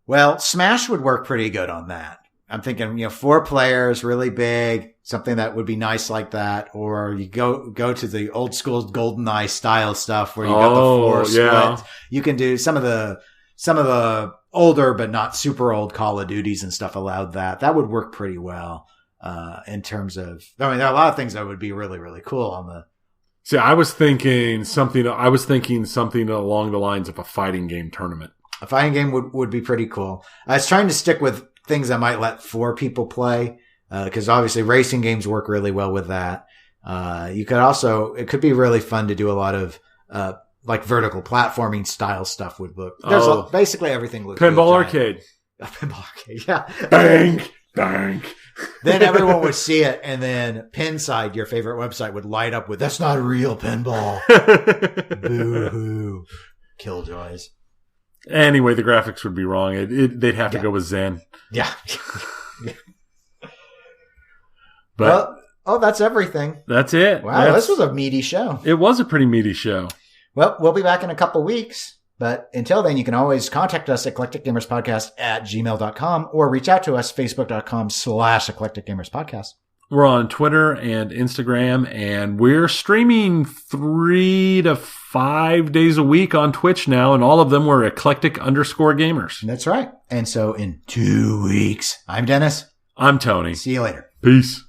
Speaker 2: Well, Smash would work pretty good on that. I'm thinking, 4 players, really big, something that would be nice like that. Or you go to the old school GoldenEye style stuff where you got the 4 split. You can do some of the older but not super old Call of Duties and stuff allowed that. That would work pretty well. In terms of, there are a lot of things that would be really, really cool on the.
Speaker 1: See, I was thinking something along the lines of a fighting game tournament.
Speaker 2: A fighting game would be pretty cool. I was trying to stick with things that might let 4 people play, because obviously racing games work really well with that. It could be really fun to do a lot of, like vertical platforming style stuff would look. There's basically everything looks
Speaker 1: Pinball Arcade.
Speaker 2: Pinball Arcade, yeah.
Speaker 1: Bang, bang.
Speaker 2: Then everyone would see it, and then Pinside, your favorite website, would light up with, "That's not a real pinball." Boo-hoo. Killjoys.
Speaker 1: Anyway, the graphics would be wrong. They'd have to go with Zen.
Speaker 2: Yeah.
Speaker 1: But
Speaker 2: that's everything.
Speaker 1: That's it.
Speaker 2: Wow, this was a meaty show.
Speaker 1: It was a pretty meaty show.
Speaker 2: Well, we'll be back in a couple weeks. But until then, you can always contact us at eclecticgamerspodcast@gmail.com or reach out to us, facebook.com/eclecticgamerspodcast.
Speaker 1: We're on Twitter and Instagram, and we're streaming 3 to 5 days a week on Twitch now, and all of them were eclectic_gamers.
Speaker 2: That's right. And so in 2 weeks, I'm Dennis.
Speaker 1: I'm Tony.
Speaker 2: See you later.
Speaker 1: Peace.